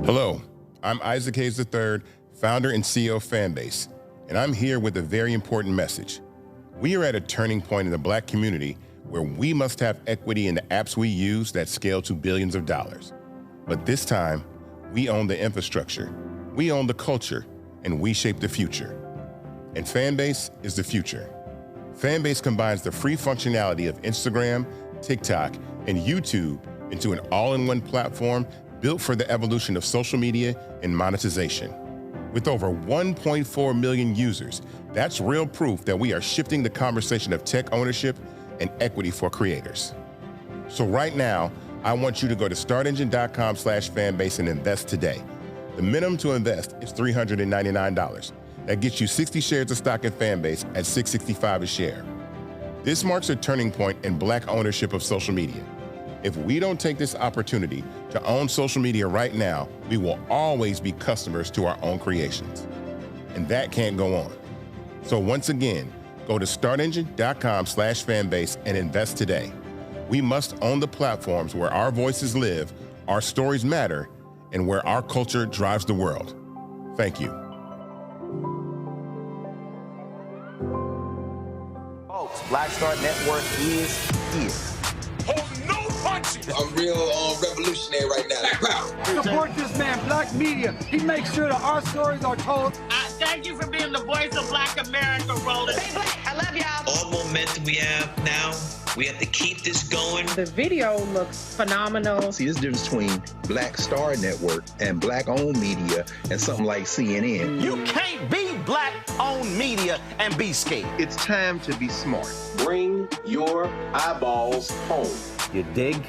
Hello, I'm Isaac Hayes III, founder and CEO of Fanbase, and I'm here with a very important message. We are at a turning point in the Black community where we must have equity in the apps we use that scale to billions of dollars. But this time, we own the infrastructure, we own the culture, and we shape the future. And Fanbase is the future. Fanbase combines the free functionality of Instagram, TikTok, and YouTube into an all-in-one platform built for the evolution of social media and monetization. With over 1.4 million users, that's real proof that we are shifting the conversation of tech ownership and equity for creators. So right now, I want you to go to startengine.com/fanbase and invest today. The minimum to invest is $399. That gets you 60 shares of stock in Fanbase at $665 a share. This marks a turning point in Black ownership of social media. If we don't take this opportunity to own social media right now, we will always be customers to our own creations. And that can't go on. So once again, go to startengine.com/fanbase and invest today. We must own the platforms where our voices live, our stories matter, and where our culture drives the world. Thank you. folks, Black Star Network is here. Hold no punches. I'm real revolutionary right now. Black power. Support this man, Black Media. He makes sure that our stories are told. Thank you for being the voice of Black America, Roland. Stay black. I love y'all. All momentum we have now, we have to keep this going. The video looks phenomenal. See, this difference between Black Star Network and Black-owned media and something like CNN. You can't be Black-owned media and be scared. It's time to be smart. Bring your eyeballs home. You dig?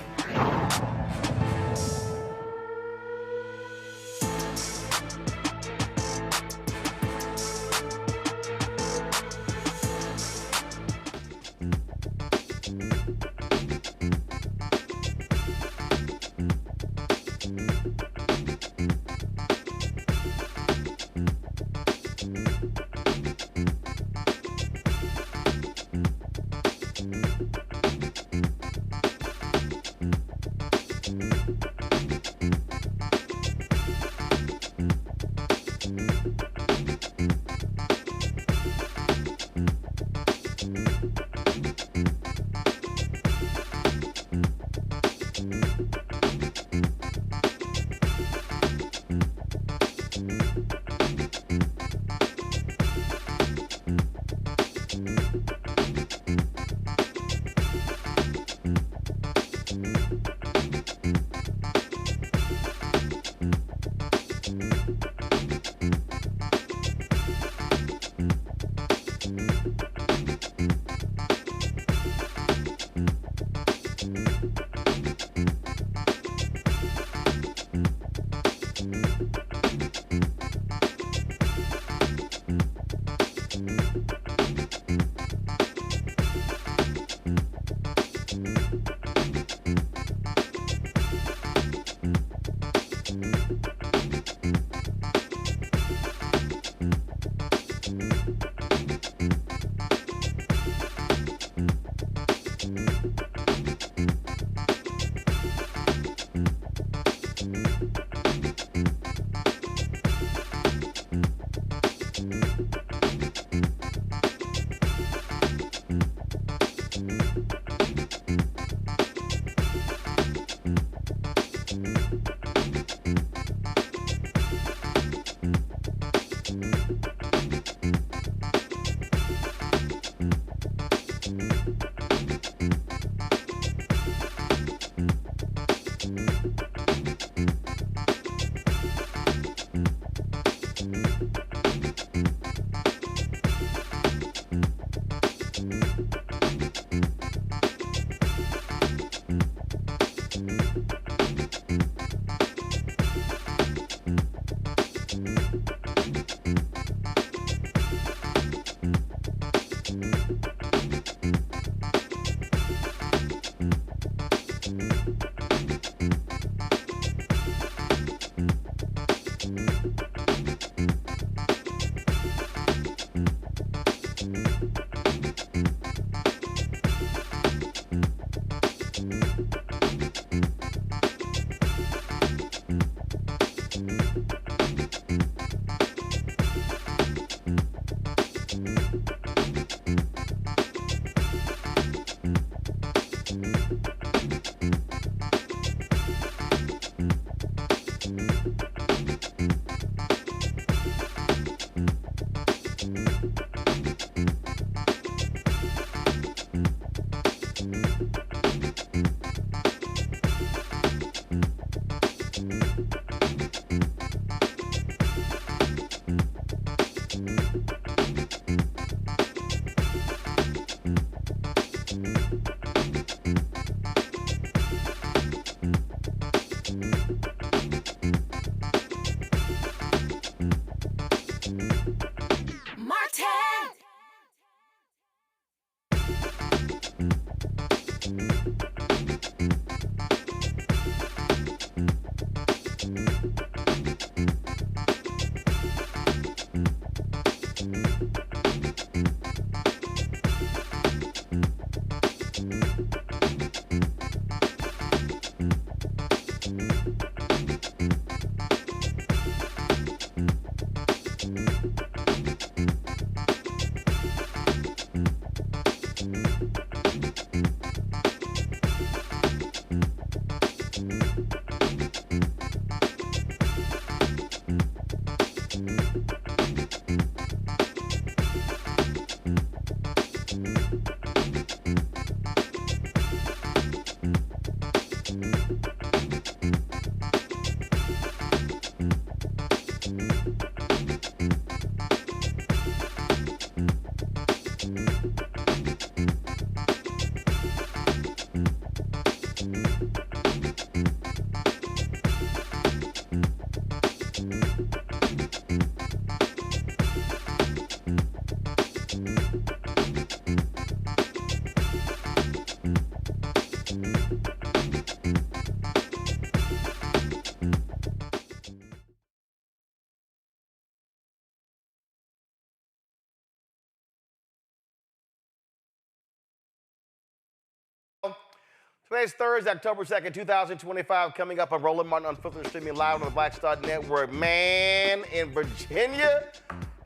Today's Thursday, October 2nd, 2025, coming up on Roland Martin Unfiltered, streaming live on the Black Star Network. Man in Virginia,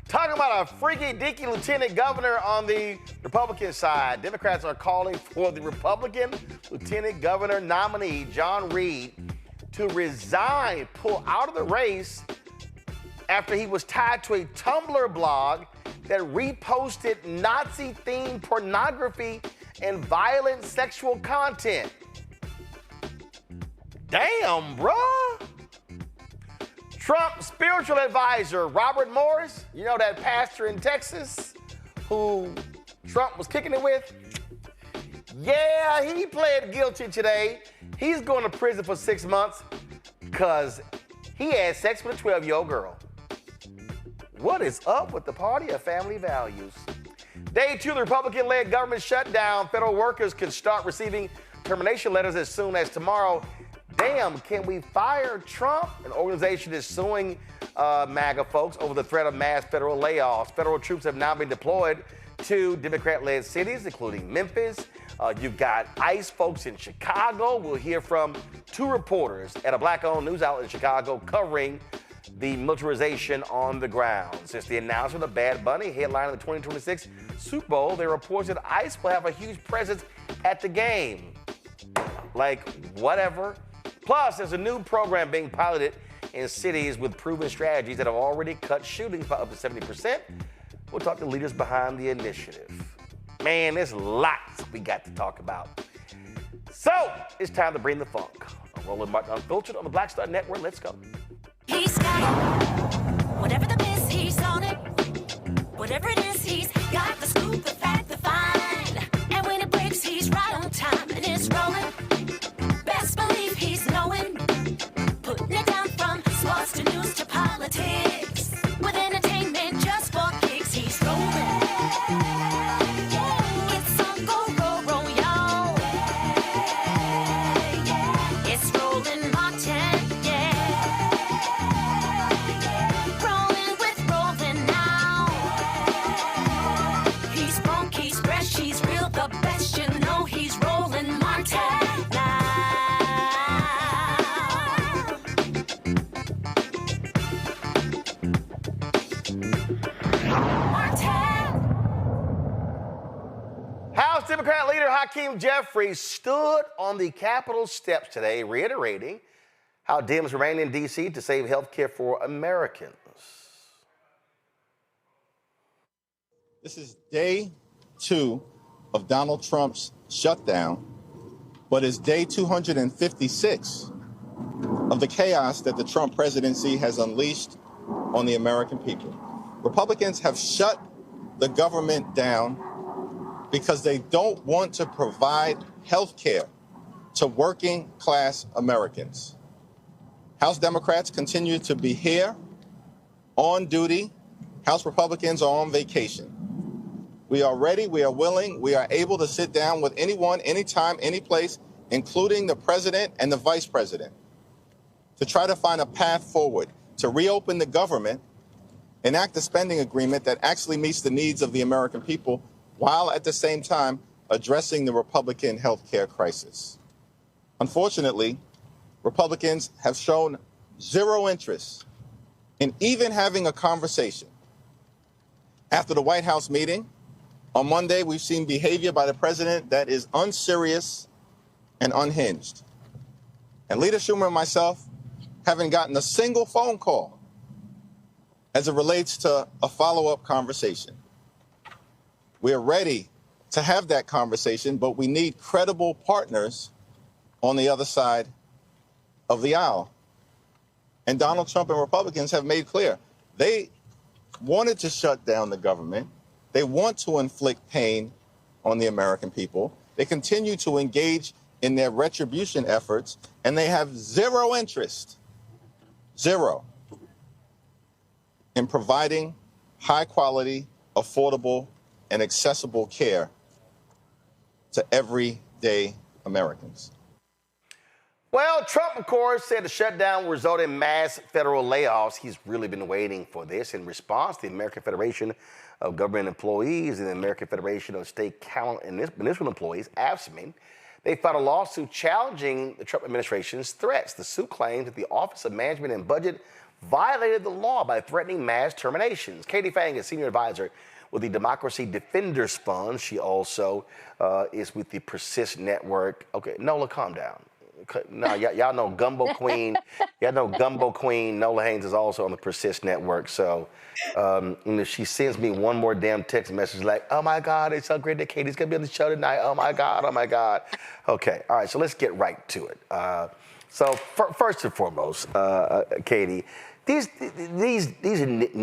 talking about a freaky deaky lieutenant governor on the Republican side. Democrats are calling for the Republican lieutenant governor nominee, John Reed, to resign, pull out of the race after he was tied to a Tumblr blog that reposted Nazi-themed pornography and violent sexual content. Damn, bruh. Trump spiritual advisor Robert Morris, you know that pastor in Texas who Trump was kicking it with? Yeah, he pled guilty today. He's going to prison for 6 months because he had sex with a 12-year-old girl. What is up with the party of family values? Day 2 of the Republican-led government shutdown. Federal workers could start receiving termination letters as soon as tomorrow. Damn, can we fire Trump? An organization is suing MAGA folks over the threat of mass federal layoffs. Federal troops have now been deployed to Democrat-led cities, including Memphis. You've got ICE folks in Chicago. We'll hear from 2 reporters at a black-owned news outlet in Chicago covering the militarization on the ground. Since the announcement of Bad Bunny headlining the 2026 Super Bowl, there are reports that ICE will have a huge presence at the game. Like, whatever. Plus, there's a new program being piloted in cities with proven strategies that have already cut shootings by up to 70%. We'll talk to leaders behind the initiative. Man, there's lots we got to talk about. So, it's time to bring the funk. I'm Roland Martin Unfiltered on the Black Star Network. Let's go. He's got it. Whatever the biz, he's on it. Whatever it is, he's got the scoop, the fact, the find. And when it breaks, he's right on time and it's rolling. Best believe he's knowing. Putting it down from sports to news to politics. With entertainment just for kicks, he's rolling. It's on go, roll, y'all. It's Roland Martin. Democrat leader Hakeem Jeffries stood on the Capitol steps today, reiterating how Dems remain in D.C. to save health care for Americans. This is day 2 of Donald Trump's shutdown, but it's day 256 of the chaos that the Trump presidency has unleashed on the American people. Republicans have shut the government down because they don't want to provide health care to working class Americans. House Democrats continue to be here on duty. House Republicans are on vacation. We are ready, we are willing, we are able to sit down with anyone, anytime, any place, including the president and the vice president, to try to find a path forward, to reopen the government, enact a spending agreement that actually meets the needs of the American people, while at the same time addressing the Republican health care crisis. Unfortunately, Republicans have shown zero interest in even having a conversation. After the White House meeting, on Monday, we've seen behavior by the president that is unserious and unhinged. And Leader Schumer and myself haven't gotten a single phone call as it relates to a follow-up conversation. We're ready to have that conversation, but we need credible partners on the other side of the aisle. And Donald Trump and Republicans have made clear they wanted to shut down the government. They want to inflict pain on the American people. They continue to engage in their retribution efforts, and they have zero interest, zero, in providing high-quality, affordable, and accessible care to everyday Americans. Well, Trump, of course, said the shutdown will result in mass federal layoffs. He's really been waiting for this. In response, the American Federation of Government Employees and the American Federation of State Talent and Municipal Employees, AFSCME, They filed a lawsuit challenging the Trump administration's threats. The suit claims that the Office of Management and Budget violated the law by threatening mass terminations. Katie Fang is senior advisor with the Democracy Defenders Fund. She also is with the Persist Network. Okay, Nola, calm down. No, y'all know Gumbo Queen. Y'all know Gumbo Queen. Nola Haynes is also on the Persist Network. So, she sends me one more damn text message like, "Oh my God, it's so great that Katie's gonna be on the show tonight. Oh my God, oh my God." Okay, all right. So let's get right to it. First and foremost, Katie, these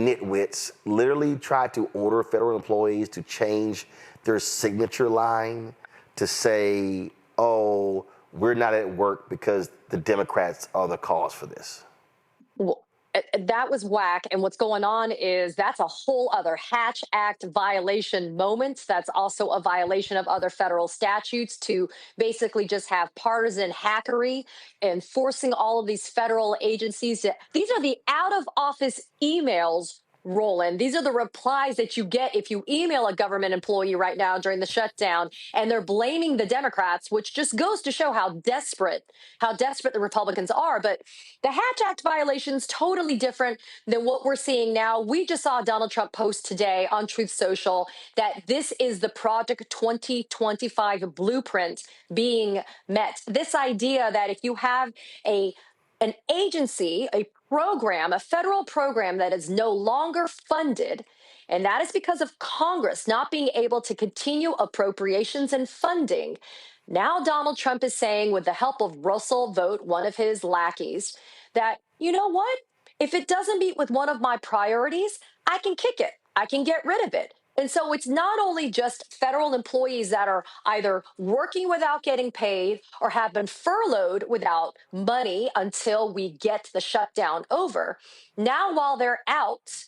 nitwits literally tried to order federal employees to change their signature line to say, "Oh, we're not at work because the Democrats are the cause for this." Well, that was whack. And what's going on is that's a whole other Hatch Act violation moment. That's also a violation of other federal statutes to basically just have partisan hackery and forcing all of these federal agencies to. These are the out of office emails, Roland. These are the replies that you get if you email a government employee right now during the shutdown, and they're blaming the Democrats, which just goes to show how desperate the Republicans are. But the Hatch Act violations totally different than what we're seeing now. We just saw Donald Trump post today on Truth Social that this is the Project 2025 blueprint being met. This idea that if you have an agency, a program, a federal program that is no longer funded, and that is because of Congress not being able to continue appropriations and funding. Now Donald Trump is saying, with the help of Russell Vogt, one of his lackeys, that, you know what? If it doesn't meet with one of my priorities, I can kick it. I can get rid of it. And so it's not only just federal employees that are either working without getting paid or have been furloughed without money until we get the shutdown over. Now, while they're out,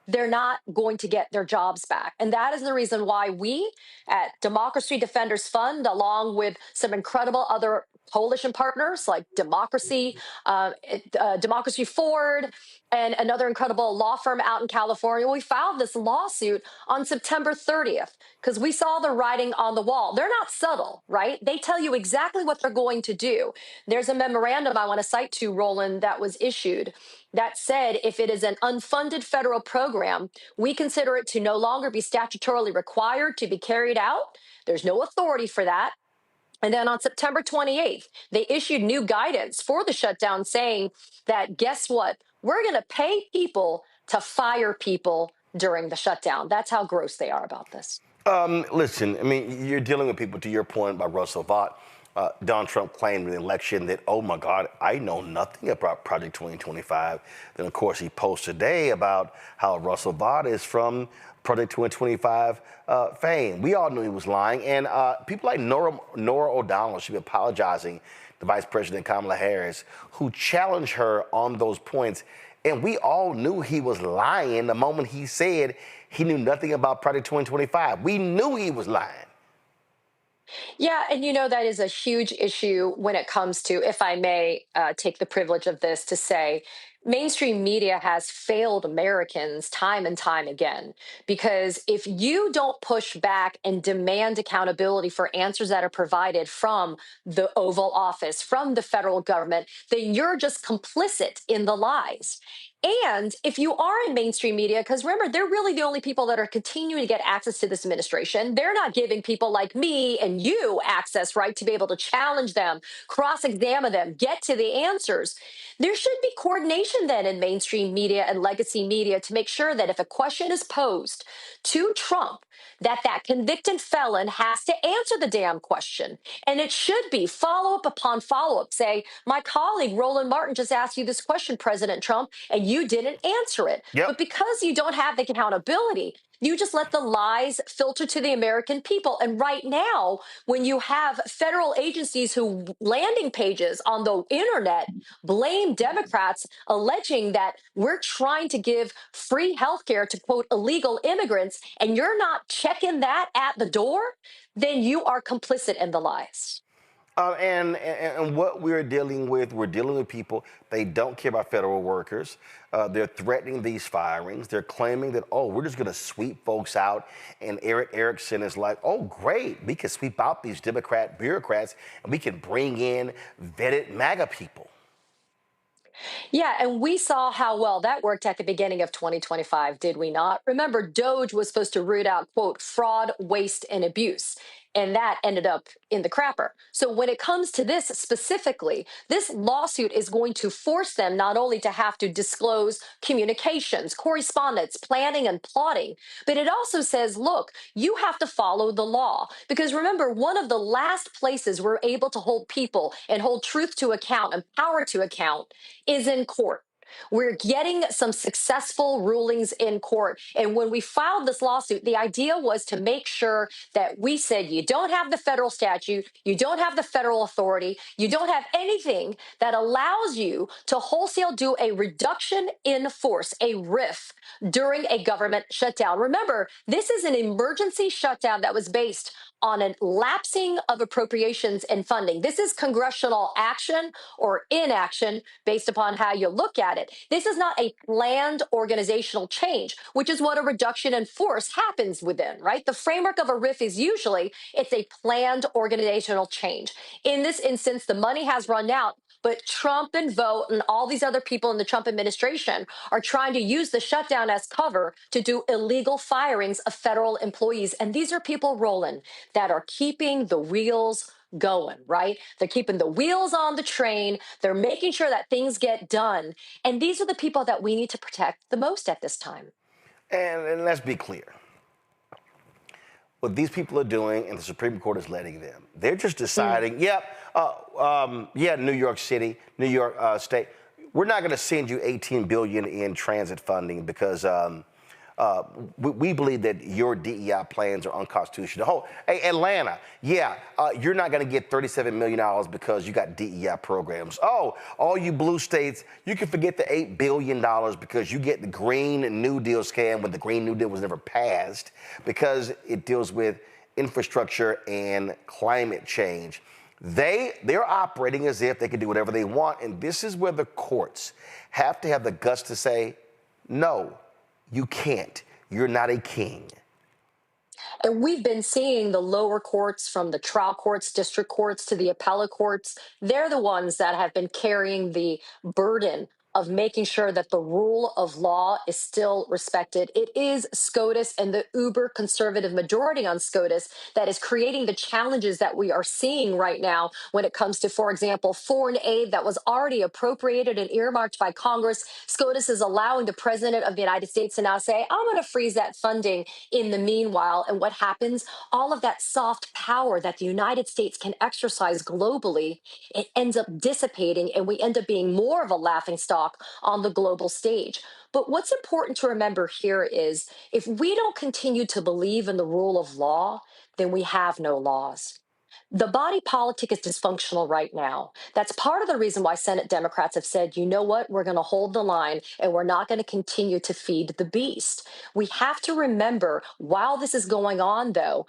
they're not going to get their jobs back. And that is the reason why we at Democracy Defenders Fund, along with some incredible other coalition partners like Democracy Forward, and another incredible law firm out in California, we filed this lawsuit on September 30th because we saw the writing on the wall. They're not subtle, right? They tell you exactly what they're going to do. There's a memorandum I want to cite to, Roland, that was issued that said if it is an unfunded federal program, we consider it to no longer be statutorily required to be carried out. There's no authority for that. And then on September 28th, they issued new guidance for the shutdown saying that, guess what? We're going to pay people to fire people during the shutdown. That's how gross they are about this. Listen, I mean, you're dealing with people, to your point about Russell Vought. Donald Trump claimed in the election that, oh my God, I know nothing about Project 2025. Then, of course, he posted today about how Russell Vought is from Project 2025 fame. We all knew he was lying. And people like Nora O'Donnell should be apologizing to Vice President Kamala Harris, who challenged her on those points. And we all knew he was lying the moment he said he knew nothing about Project 2025. We knew he was lying. Yeah, and that is a huge issue when it comes to, if I may take the privilege of this to say, mainstream media has failed Americans time and time again, because if you don't push back and demand accountability for answers that are provided from the Oval Office, from the federal government, then you're just complicit in the lies. And if you are in mainstream media, because remember, they're really the only people that are continuing to get access to this administration. They're not giving people like me and you access, right, to be able to challenge them, cross-examine them, get to the answers. There should be coordination then in mainstream media and legacy media to make sure that if a question is posed to Trump, that convicted felon has to answer the damn question. And it should be follow-up upon follow-up. Say, my colleague Roland Martin just asked you this question, President Trump, and you didn't answer it. Yep. But because you don't have the accountability, you just let the lies filter to the American people. And right now, when you have federal agencies who landing pages on the internet blame Democrats, alleging that we're trying to give free health care to, quote, illegal immigrants, and you're not checking that at the door, then you are complicit in the lies. And what we're dealing with people, they don't care about federal workers. They're threatening these firings. They're claiming that, oh, we're just going to sweep folks out. And Eric Erickson is like, oh, great. We can sweep out these Democrat bureaucrats and we can bring in vetted MAGA people. Yeah, and we saw how well that worked at the beginning of 2025, did we not? Remember, Doge was supposed to root out, quote, fraud, waste, and abuse. And that ended up in the crapper. So when it comes to this specifically, this lawsuit is going to force them not only to have to disclose communications, correspondence, planning, and plotting, but it also says, look, you have to follow the law. Because remember, one of the last places we're able to hold people and hold truth to account and power to account is in court. We're getting some successful rulings in court. And when we filed this lawsuit, the idea was to make sure that we said you don't have the federal statute, you don't have the federal authority, you don't have anything that allows you to wholesale do a reduction in force, a RIF, during a government shutdown. Remember, this is an emergency shutdown that was based on a lapsing of appropriations and funding. This is congressional action or inaction based upon how you look at it. This is not a planned organizational change, which is what a reduction in force happens within, right? The framework of a RIF is usually it's a planned organizational change. In this instance, the money has run out, but Trump and Vogt and all these other people in the Trump administration are trying to use the shutdown as cover to do illegal firings of federal employees. And these are people, Roland, that are keeping the wheels going, right? They're keeping the wheels on the train. They're making sure that things get done. And these are the people that we need to protect the most at this time. And let's be clear. What these people are doing, and the Supreme Court is letting them, they're just deciding, New York City, New York State, we're not going to send you $18 billion in transit funding because we believe that your DEI plans are unconstitutional. Hey, Atlanta, you're not going to get $37 million because you got DEI programs. Oh, all you blue states, you can forget the $8 billion because you get the Green New Deal scam when the Green New Deal was never passed because it deals with infrastructure and climate change. They're operating as if they can do whatever they want, and this is where the courts have to have the guts to say, no, you can't. You're not a king. And we've been seeing the lower courts, from the trial courts, district courts to the appellate courts. They're the ones that have been carrying the burden of making sure that the rule of law is still respected. It is SCOTUS and the uber conservative majority on SCOTUS that is creating the challenges that we are seeing right now when it comes to, for example, foreign aid that was already appropriated and earmarked by Congress. SCOTUS is allowing the president of the United States to now say, I'm going to freeze that funding in the meanwhile. And what happens? All of that soft power that the United States can exercise globally, it ends up dissipating, and we end up being more of a laughingstock on the global stage. But what's important to remember here is if we don't continue to believe in the rule of law, then we have no laws. The body politic is dysfunctional right now. That's part of the reason why Senate Democrats have said, you know what, we're going to hold the line and we're not going to continue to feed the beast. We have to remember, while this is going on, though,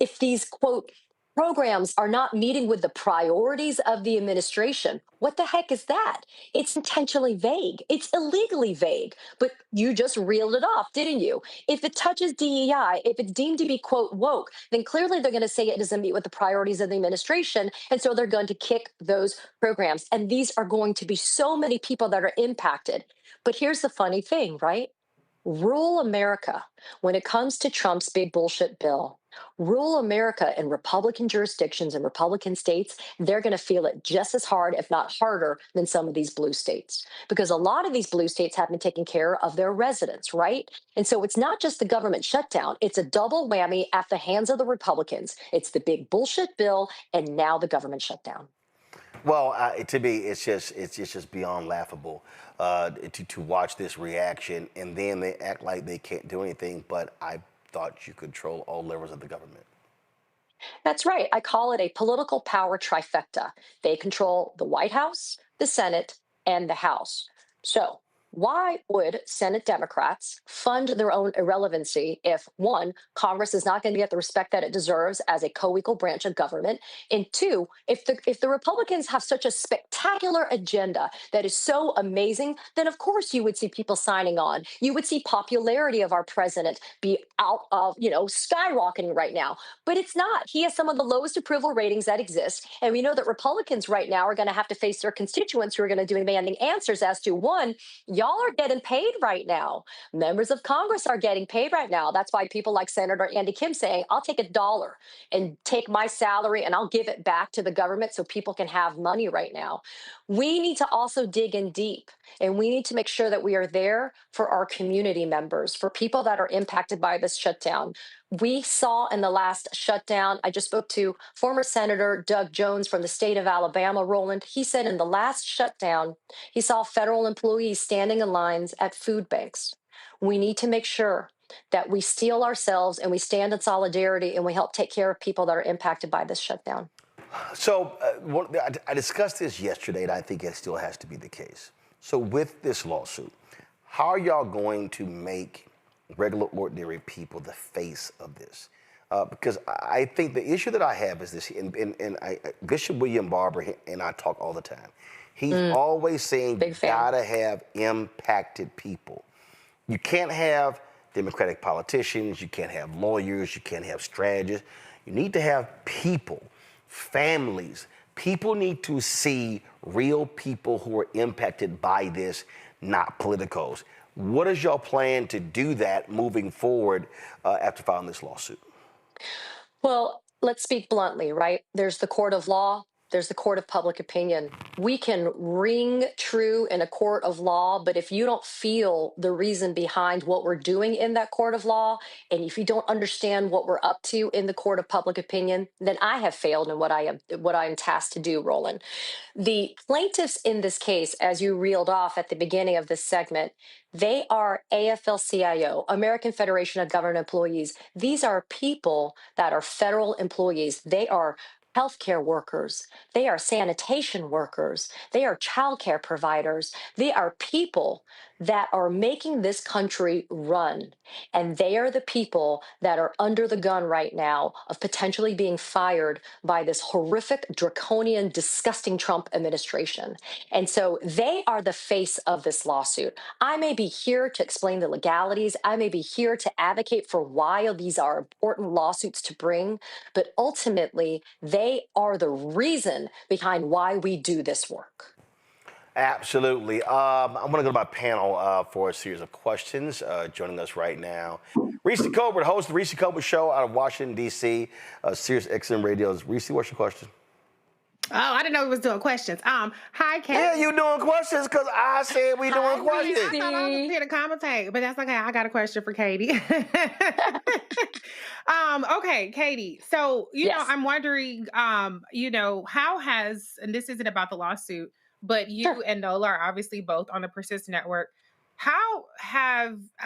if these, quote, programs are not meeting with the priorities of the administration, what the heck is that? It's intentionally vague. It's illegally vague, but you just reeled it off, didn't you? If it touches DEI, if it's deemed to be, quote, woke, then clearly they're going to say it doesn't meet with the priorities of the administration. And so they're going to kick those programs. And these are going to be so many people that are impacted. But here's the funny thing, right? Rural America, when it comes to Trump's big bullshit bill, rural America in Republican jurisdictions and Republican states, they're going to feel it just as hard, if not harder, than some of these blue states. Because a lot of these blue states have been taking care of their residents, right? And so it's not just the government shutdown, it's a double whammy at the hands of the Republicans. It's the big bullshit bill and now the government shutdown. Well, to me, it's just beyond laughable to watch this reaction, and then they act like they can't do anything. But I thought you control all levels of the government. That's right. I call it a political power trifecta. They control the White House, the Senate, and the House. So Why would Senate Democrats fund their own irrelevancy if, one, Congress is not going to get the respect that it deserves as a co-equal branch of government, and two, if the Republicans have such a spectacular agenda that is so amazing, then of course you would see people signing on. You would see popularity of our president be out of, skyrocketing right now. But it's not. He has some of the lowest approval ratings that exist. And we know that Republicans right now are going to have to face their constituents who are going to be demanding answers as to, one, y'all are getting paid right now. Members of Congress are getting paid right now. That's why people like Senator Andy Kim saying, I'll take $1 and take my salary and I'll give it back to the government so people can have money right now. We need to also dig in deep, and we need to make sure that we are there for our community members, for people that are impacted by this shutdown. We saw in the last shutdown, I just spoke to former Senator Doug Jones from the state of Alabama, Roland. He said in the last shutdown, he saw federal employees standing in lines at food banks. We need to make sure that we steel ourselves and we stand in solidarity and we help take care of people that are impacted by this shutdown. So I discussed this yesterday, and I think it still has to be the case. So with this lawsuit, how are y'all going to make regular, ordinary people the face of this? Because I think the issue that I have is this, and Bishop William Barber and I talk all the time. He's always saying you gotta have impacted people. You can't have Democratic politicians, you can't have lawyers, you can't have strategists. You need to have people, families. People need to see real people who are impacted by this, not politicos. What is your plan to do that moving forward after filing this lawsuit? Well, let's speak bluntly, right? There's the court of law. There's the court of public opinion. We can ring true in a court of law, but if you don't feel the reason behind what we're doing in that court of law, and if you don't understand what we're up to in the court of public opinion, then I have failed in what I am tasked to do, Roland. The plaintiffs in this case, as you reeled off at the beginning of this segment, they are AFL-CIO, American Federation of Government Employees. These are people that are federal employees. They are healthcare workers. They are sanitation workers. They are childcare providers. They are people that are making this country run. And they are the people that are under the gun right now of potentially being fired by this horrific, draconian, disgusting Trump administration. And so they are the face of this lawsuit. I may be here to explain the legalities. I may be here to advocate for why these are important lawsuits to bring, but ultimately, they are the reason behind why we do this work. Absolutely. I'm going to go to my panel for a series of questions. Joining us right now, Reese Colbert, host of the Reese Colbert Show out of Washington, D.C., Sirius XM Radio's. Reese, what's your question? Oh, I didn't know we was doing questions. Hi, Katie. Yeah, you doing questions because I said we doing questions. I thought I was here to commentate, but that's okay. I got a question for Katie. Okay, Katie. So, you know, I'm wondering, how has, and this isn't about the lawsuit, but you and Nola are obviously both on the Persist Network.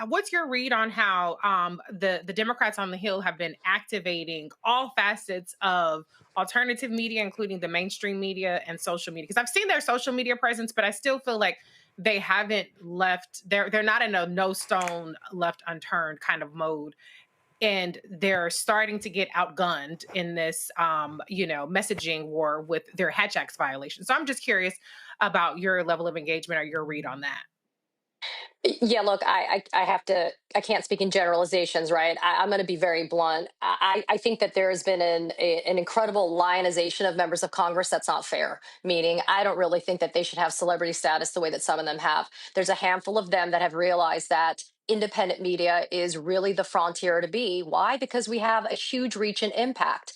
What's your read on how the Democrats on the Hill have been activating all facets of alternative media, including the mainstream media and social media? Because I've seen their social media presence, but I still feel like they haven't left, they're not in a no stone left unturned kind of mode. And they're starting to get outgunned in this, messaging war with their Hatch Acts violations. So I'm just curious about your level of engagement or your read on that. Yeah, look, I can't speak in generalizations, right? I'm going to be very blunt. I think that there has been an incredible lionization of members of Congress that's not fair, meaning I don't really think that they should have celebrity status the way that some of them have. There's a handful of them that have realized that independent media is really the frontier to be. Why? Because we have a huge reach and impact.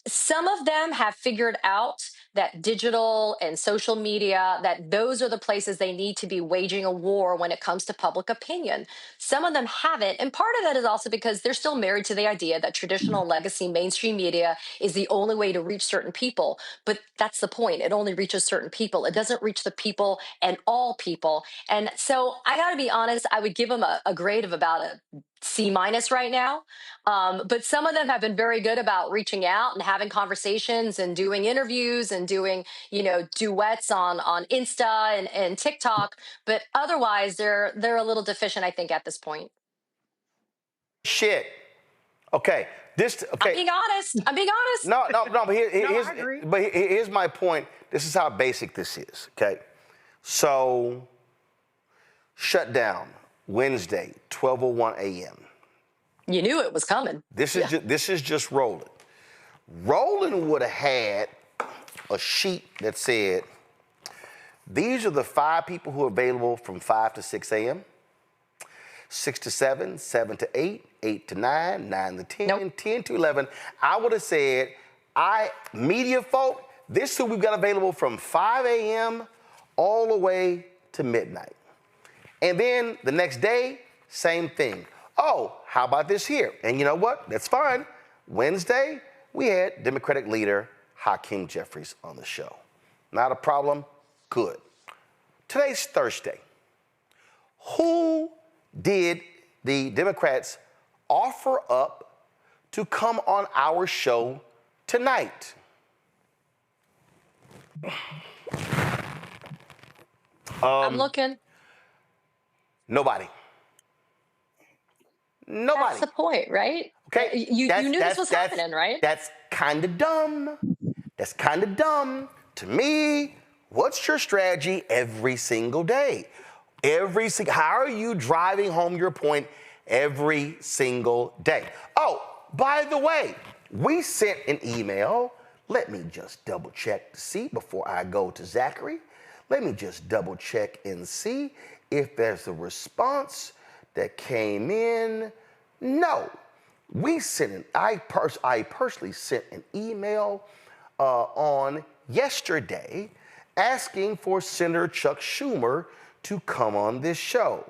Some of them have figured out that digital and social media, that those are the places they need to be waging a war when it comes to public opinion. Some of them haven't. And part of that is also because they're still married to the idea that traditional legacy mainstream media is the only way to reach certain people. But that's the point. It only reaches certain people. It doesn't reach the people and all people. And so I got to be honest, I would give them a grade of about a C- right now. But some of them have been very good about reaching out and having conversations and doing interviews and doing, duets on Insta and TikTok. But otherwise, they're a little deficient, I think, at this point. Shit. Okay. I'm being honest. No. But I agree. here's my point. This is how basic this is. Okay. So, shutdown Wednesday, 12:01 a.m. You knew it was coming. This is just Roland. Roland would have had a sheet that said, these are the 5 people who are available from 5 to 6 a.m., 6 to 7, 7 to 8, 8 to 9, 9 to 10, Nope. 10 to 11. I would have said, media folk, this is who we've got available from 5 a.m. all the way to midnight. And then the next day, same thing. Oh, how about this here? And you know what? That's fine. Wednesday, we had Democratic leader Hakeem Jeffries on the show. Not a problem? Good. Today's Thursday. Who did the Democrats offer up to come on our show tonight? I'm looking. Nobody. That's the point, right? Okay. You knew this was happening, right? That's kind of dumb. That's kind of dumb. To me, what's your strategy every single day? How are you driving home your point every single day? Oh, by the way, we sent an email. Let me just double check to see before I go to Zachary. Let me just double check and see if there's a response that came in. No, I personally sent an email on yesterday asking for Senator Chuck Schumer to come on this show.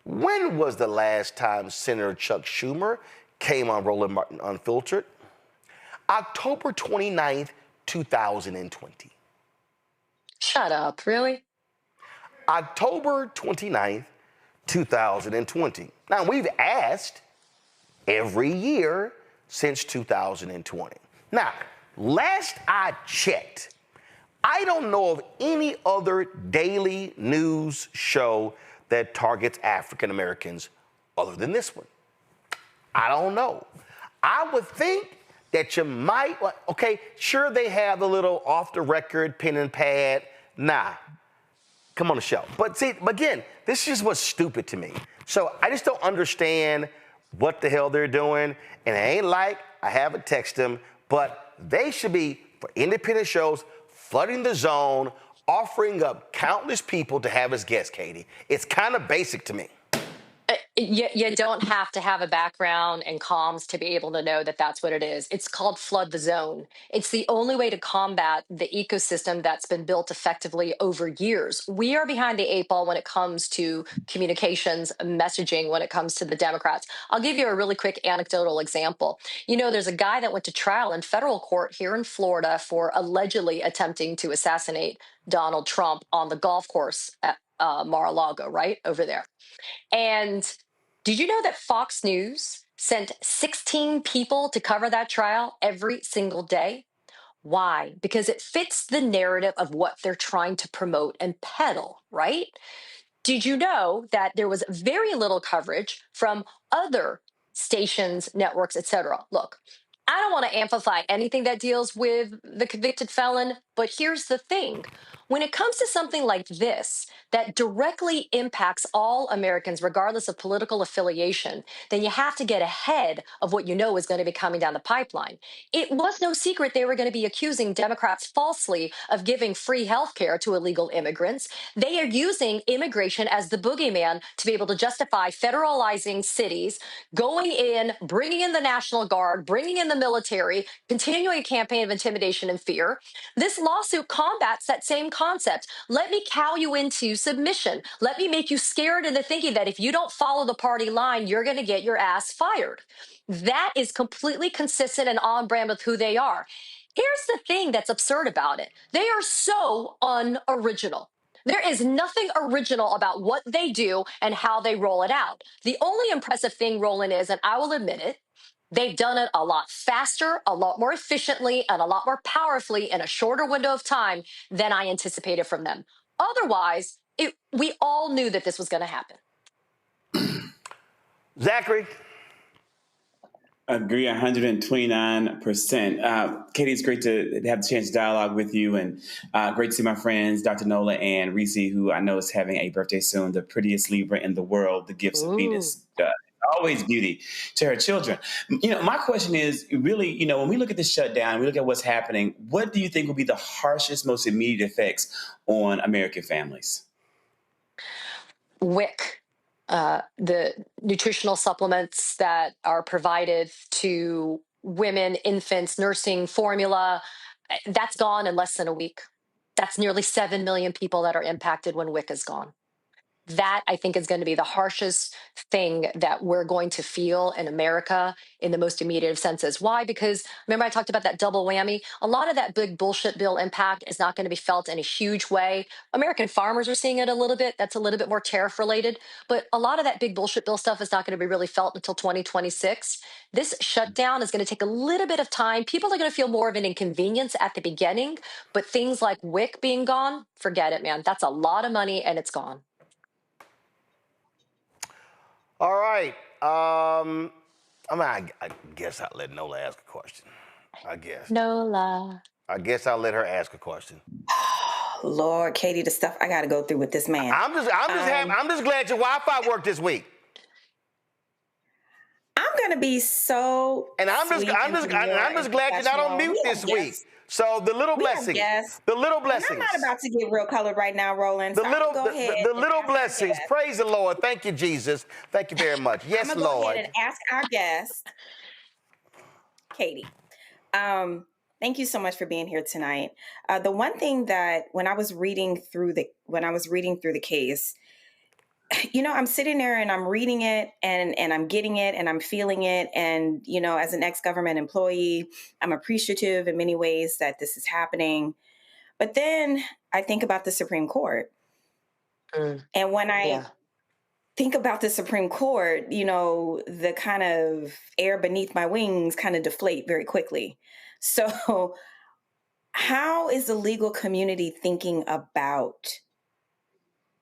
When was the last time Senator Chuck Schumer came on Roland Martin Unfiltered? October 29th, 2020. Shut up, really? October 29th, 2020. Now, we've asked every year since 2020. Now, last I checked, I don't know of any other daily news show that targets African Americans other than this one. I don't know. I would think that you might, okay, sure they have the little off the record pen and pad. Nah, come on the show. But see, again, this is what's stupid to me. So I just don't understand what the hell they're doing. And it ain't like I haven't texted them, but they should be, for independent shows, flooding the zone, offering up countless people to have as guests, Katie. It's kind of basic to me. You don't have to have a background and comms to be able to know that that's what it is. It's called flood the zone. It's the only way to combat the ecosystem that's been built effectively over years. We are behind the 8 ball when it comes to communications, messaging, when it comes to the Democrats. I'll give you a really quick anecdotal example. There's a guy that went to trial in federal court here in Florida for allegedly attempting to assassinate Donald Trump on the golf course at Mar-a-Lago, right over there. And did you know that Fox News sent 16 people to cover that trial every single day? Why? Because it fits the narrative of what they're trying to promote and peddle, right? Did you know that there was very little coverage from other stations, networks, etc.? Look, I don't want to amplify anything that deals with the convicted felon, but here's the thing. When it comes to something like this that directly impacts all Americans, regardless of political affiliation, then you have to get ahead of what you know is going to be coming down the pipeline. It was no secret they were going to be accusing Democrats falsely of giving free health care to illegal immigrants. They are using immigration as the boogeyman to be able to justify federalizing cities, going in, bringing in the National Guard, bringing in the military, continuing a campaign of intimidation and fear. This lawsuit combats that same concept. Let me cow you into submission. Let me make you scared into thinking that if you don't follow the party line, you're going to get your ass fired. That is completely consistent and on brand with who they are. Here's the thing that's absurd about it. They are so unoriginal. There is nothing original about what they do and how they roll it out. The only impressive thing, Roland, is, and I will admit it, they've done it a lot faster, a lot more efficiently, and a lot more powerfully in a shorter window of time than I anticipated from them. Otherwise, we all knew that this was going to happen. Zachary? Agree 129%. Katie, it's great to have the chance to dialogue with you, and great to see my friends, Dr. Nola and Reese, who I know is having a birthday soon, the prettiest Libra in the world, the gifts of Venus. Always beauty to her children. My question is really, when we look at the shutdown, we look at what's happening, what do you think will be the harshest, most immediate effects on American families? WIC. The nutritional supplements that are provided to women, infants, nursing formula, that's gone in less than a week. That's nearly 7 million people that are impacted when WIC is gone. That, I think, is going to be the harshest thing that we're going to feel in America in the most immediate of senses. Why? Because remember I talked about that double whammy? A lot of that big bullshit bill impact is not going to be felt in a huge way. American farmers are seeing it a little bit. That's a little bit more tariff related. But a lot of that big bullshit bill stuff is not going to be really felt until 2026. This shutdown is going to take a little bit of time. People are going to feel more of an inconvenience at the beginning. But things like WIC being gone, forget it, man. That's a lot of money and it's gone. All right. I guess I'll let Nola ask a question. I guess. Nola. I guess I'll let her ask a question. Lord, Katie, the stuff I got to go through with this man. I'm just glad your Wi-Fi worked this week. I'm gonna be so. And I'm just glad you're not on mute this week. So the little blessings. The little blessings. And I'm not about to get real colored right now, Roland. The little blessings. Praise the Lord. Thank you, Jesus. Thank you very much. Yes, I'm gonna Lord. go ahead and ask our guest, Katie. Thank you so much for being here tonight. The one thing that when I was reading through the case, I'm sitting there and I'm reading it and I'm getting it and I'm feeling it. And, as an ex-government employee, I'm appreciative in many ways that this is happening. But then I think about the Supreme Court. And when I think about the Supreme Court, the kind of air beneath my wings kind of deflate very quickly. So how is the legal community thinking about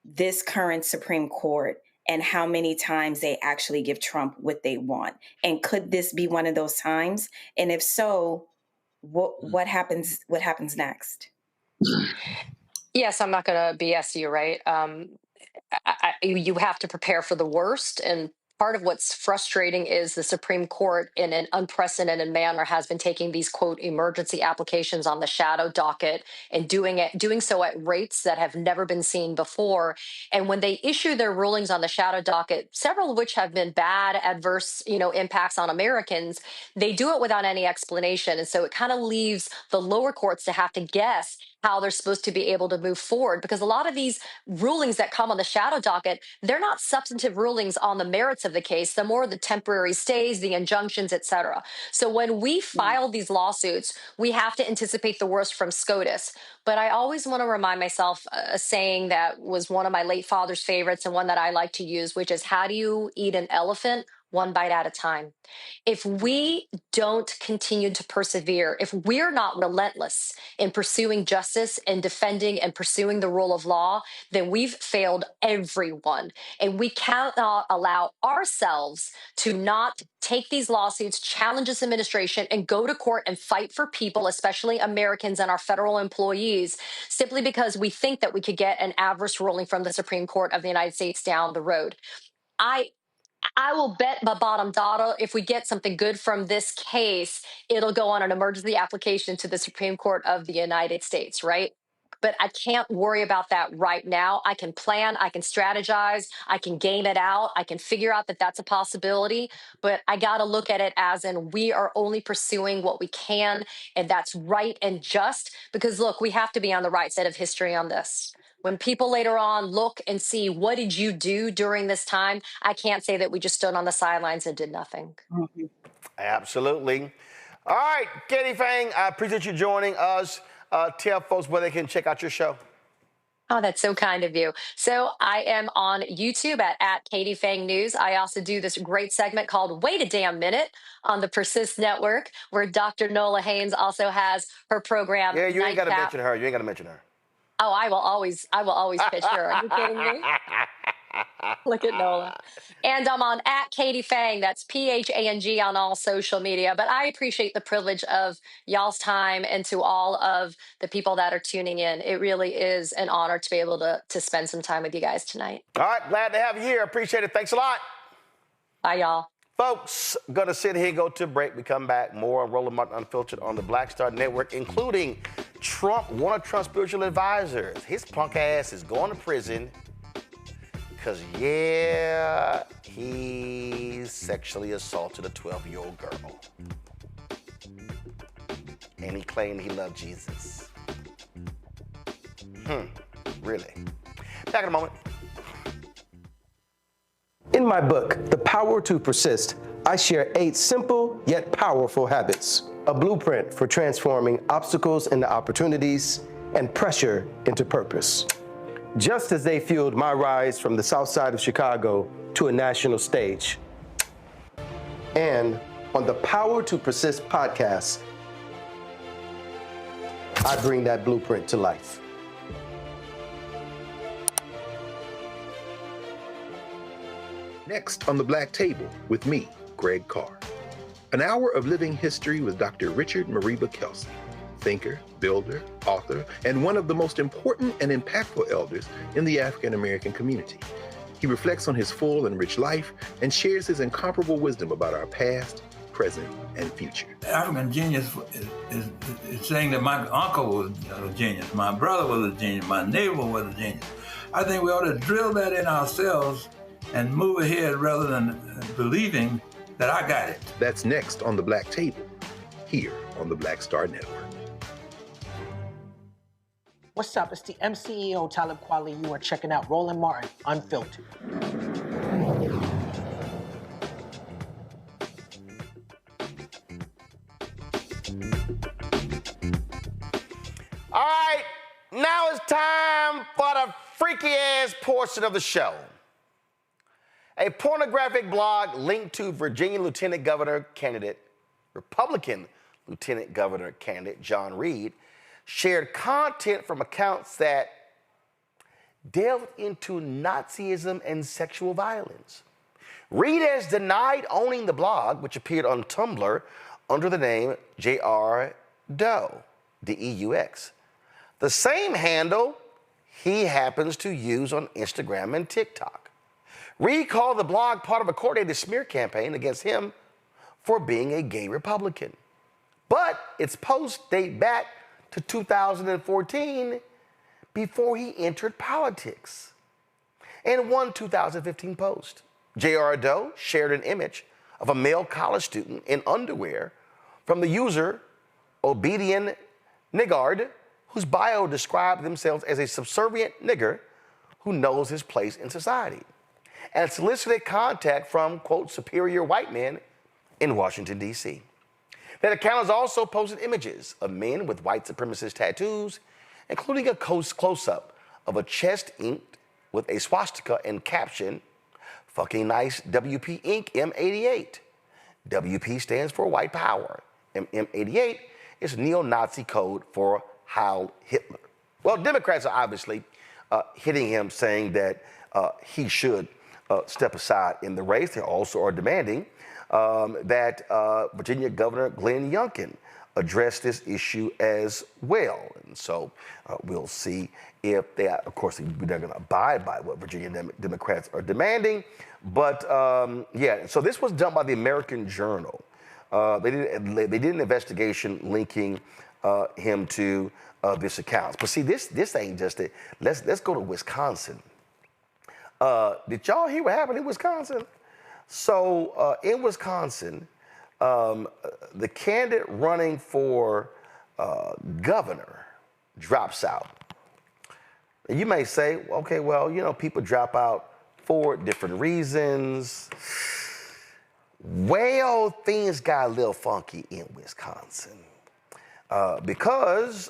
this current Supreme Court and how many times they actually give Trump what they want? And could this be one of those times? And if so, what happens next? Yes, I'm not going to BS you, right? You have to prepare for the worst. And part of what's frustrating is the Supreme Court in an unprecedented manner has been taking these, quote, emergency applications on the shadow docket and doing so at rates that have never been seen before. And when they issue their rulings on the shadow docket, several of which have been bad, adverse, impacts on Americans, they do it without any explanation. And so it kind of leaves the lower courts to have to guess how they're supposed to be able to move forward, because a lot of these rulings that come on the shadow docket, they're not substantive rulings on the merits of the case. They're more the temporary stays, the injunctions, et cetera. So when we file these lawsuits, we have to anticipate the worst from SCOTUS. But I always want to remind myself a saying that was one of my late father's favorites and one that I like to use, which is, how do you eat an elephant? One bite at a time. If we don't continue to persevere, if we're not relentless in pursuing justice and defending and pursuing the rule of law, then we've failed everyone. And we cannot allow ourselves to not take these lawsuits, challenge this administration, and go to court and fight for people, especially Americans and our federal employees, simply because we think that we could get an adverse ruling from the Supreme Court of the United States down the road. I will bet my bottom dollar if we get something good from this case, it'll go on an emergency application to the Supreme Court of the United States, right? But I can't worry about that right now. I can plan, I can strategize, I can game it out, I can figure out that that's a possibility, but I got to look at it as in we are only pursuing what we can, and that's right and just, because look, we have to be on the right side of history on this. When people later on look and see, what did you do during this time? I can't say that we just stood on the sidelines and did nothing. Mm-hmm. Absolutely. All right, Katie Fang, I appreciate you joining us. Tell folks where they can check out your show. Oh, that's so kind of you. So I am on YouTube at Katie Fang News. I also do this great segment called Wait a Damn Minute on the Persist Network, where Dr. Nola Haynes also has her program Yeah, you ain't got to Nightcap. mention her. You ain't got to mention her. Oh, I will always pitch her. Are you kidding me? Look at Nola. And I'm on at Katie Fang. That's PHANG on all social media. But I appreciate the privilege of y'all's time and to all of the people that are tuning in. It really is an honor to be able to spend some time with you guys tonight. All right, glad to have you here. Appreciate it. Thanks a lot. Bye, y'all. Folks, gonna sit here, go to a break. We come back, more on Roland Martin Unfiltered on the Black Star Network, including one of Trump's spiritual advisors. His punk ass is going to prison because, yeah, he sexually assaulted a 12-year-old girl. And he claimed he loved Jesus. Really? Back in a moment. In my book, The Power to Persist, I share 8 simple yet powerful habits, a blueprint for transforming obstacles into opportunities and pressure into purpose. Just as they fueled my rise from the south side of Chicago to a national stage. And on the Power to Persist podcast, I bring that blueprint to life. Next on the Black Table with me, Greg Carr. An hour of living history with Dr. Richard Mariba Kelsey, thinker, builder, author, and one of the most important and impactful elders in the African American community. He reflects on his full and rich life and shares his incomparable wisdom about our past, present, and future. African genius is saying that my uncle was a genius, my brother was a genius, my neighbor was a genius. I think we ought to drill that in ourselves and move ahead rather than believing that I got it. That's next on the Black Table, here on the Black Star Network. What's up? It's the MCEO Talib Kweli. You are checking out Roland Martin Unfiltered. All right, now it's time for the freaky ass portion of the show. A pornographic blog linked to Virginia Lieutenant Governor candidate, Republican Lieutenant Governor candidate John Reed, shared content from accounts that delved into Nazism and sexual violence. Reed has denied owning the blog, which appeared on Tumblr under the name J.R. Doe, D-E-U-X. The same handle he happens to use on Instagram and TikTok. Reed called the blog part of a coordinated smear campaign against him for being a gay Republican. But its posts date back to 2014, before he entered politics. In one 2015 post, J.R. Doe shared an image of a male college student in underwear from the user Obedian Niggard, whose bio described themselves as a subservient nigger who knows his place in society, and solicited contact from, quote, superior white men in Washington, D.C. That account has also posted images of men with white supremacist tattoos, including a close-up of a chest inked with a swastika and caption, "Fucking nice WP Inc. M88. WP stands for white power. M88 is neo-Nazi code for Heil Hitler." Well, Democrats are obviously hitting him, saying that he should step aside in the race. They also are demanding that Virginia Governor Glenn Youngkin address this issue as well. And so we'll see if they, of course, they're going to abide by what Virginia Democrats are demanding. But yeah, so this was done by the American Journal. They did an investigation linking him to this account. But see, this ain't just it. Let's go to Wisconsin. Did y'all hear what happened in Wisconsin? So in Wisconsin, the candidate running for governor drops out. You may say, okay, well, you know, people drop out for different reasons. Well, things got a little funky in Wisconsin because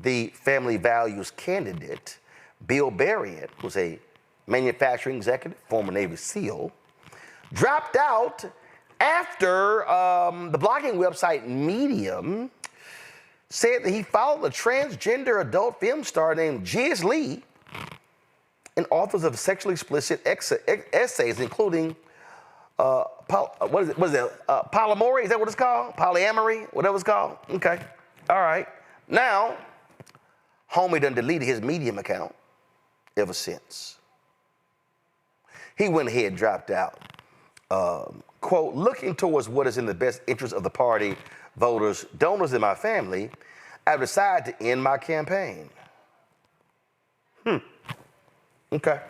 the family values candidate, Bill Berrien, who's a manufacturing executive, former Navy SEAL, dropped out after the blogging website Medium said that he followed a transgender adult film star named Jiz Lee and authors of sexually explicit essays, including polyamory, is that what it's called? Polyamory, whatever it's called? Okay, all right. Now, homie done deleted his Medium account ever since. He went ahead and dropped out. Quote, looking towards what is in the best interest of the party, voters, donors, and my family, I've decided to end my campaign. Okay.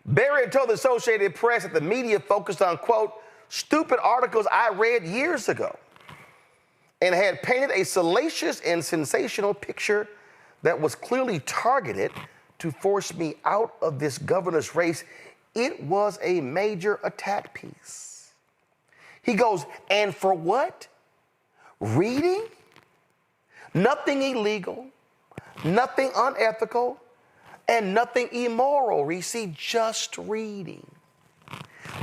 Berrien told the Associated Press that the media focused on, quote, stupid articles I read years ago and had painted a salacious and sensational picture that was clearly targeted to force me out of this governor's race. It was a major attack piece. He goes, and for what? Reading? Nothing illegal, nothing unethical, and nothing immoral, Reese, just reading.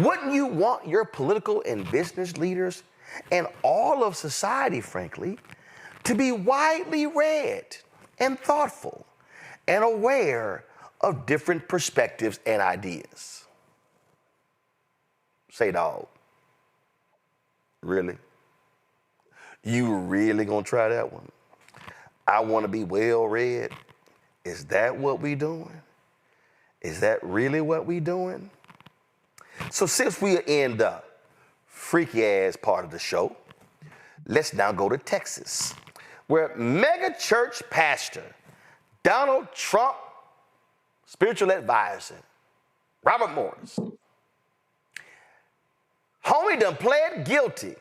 Wouldn't you want your political and business leaders and all of society, frankly, to be widely read and thoughtful and aware of different perspectives and ideas? Say, dog, really? You really gonna try that one? I want to be well read. Is that what we doing? Is that really what we doing? So since we are in the freaky ass part of the show, let's now go to Texas, where mega church pastor Donald Trump spiritual advisor Robert Morris, homie done pled guilty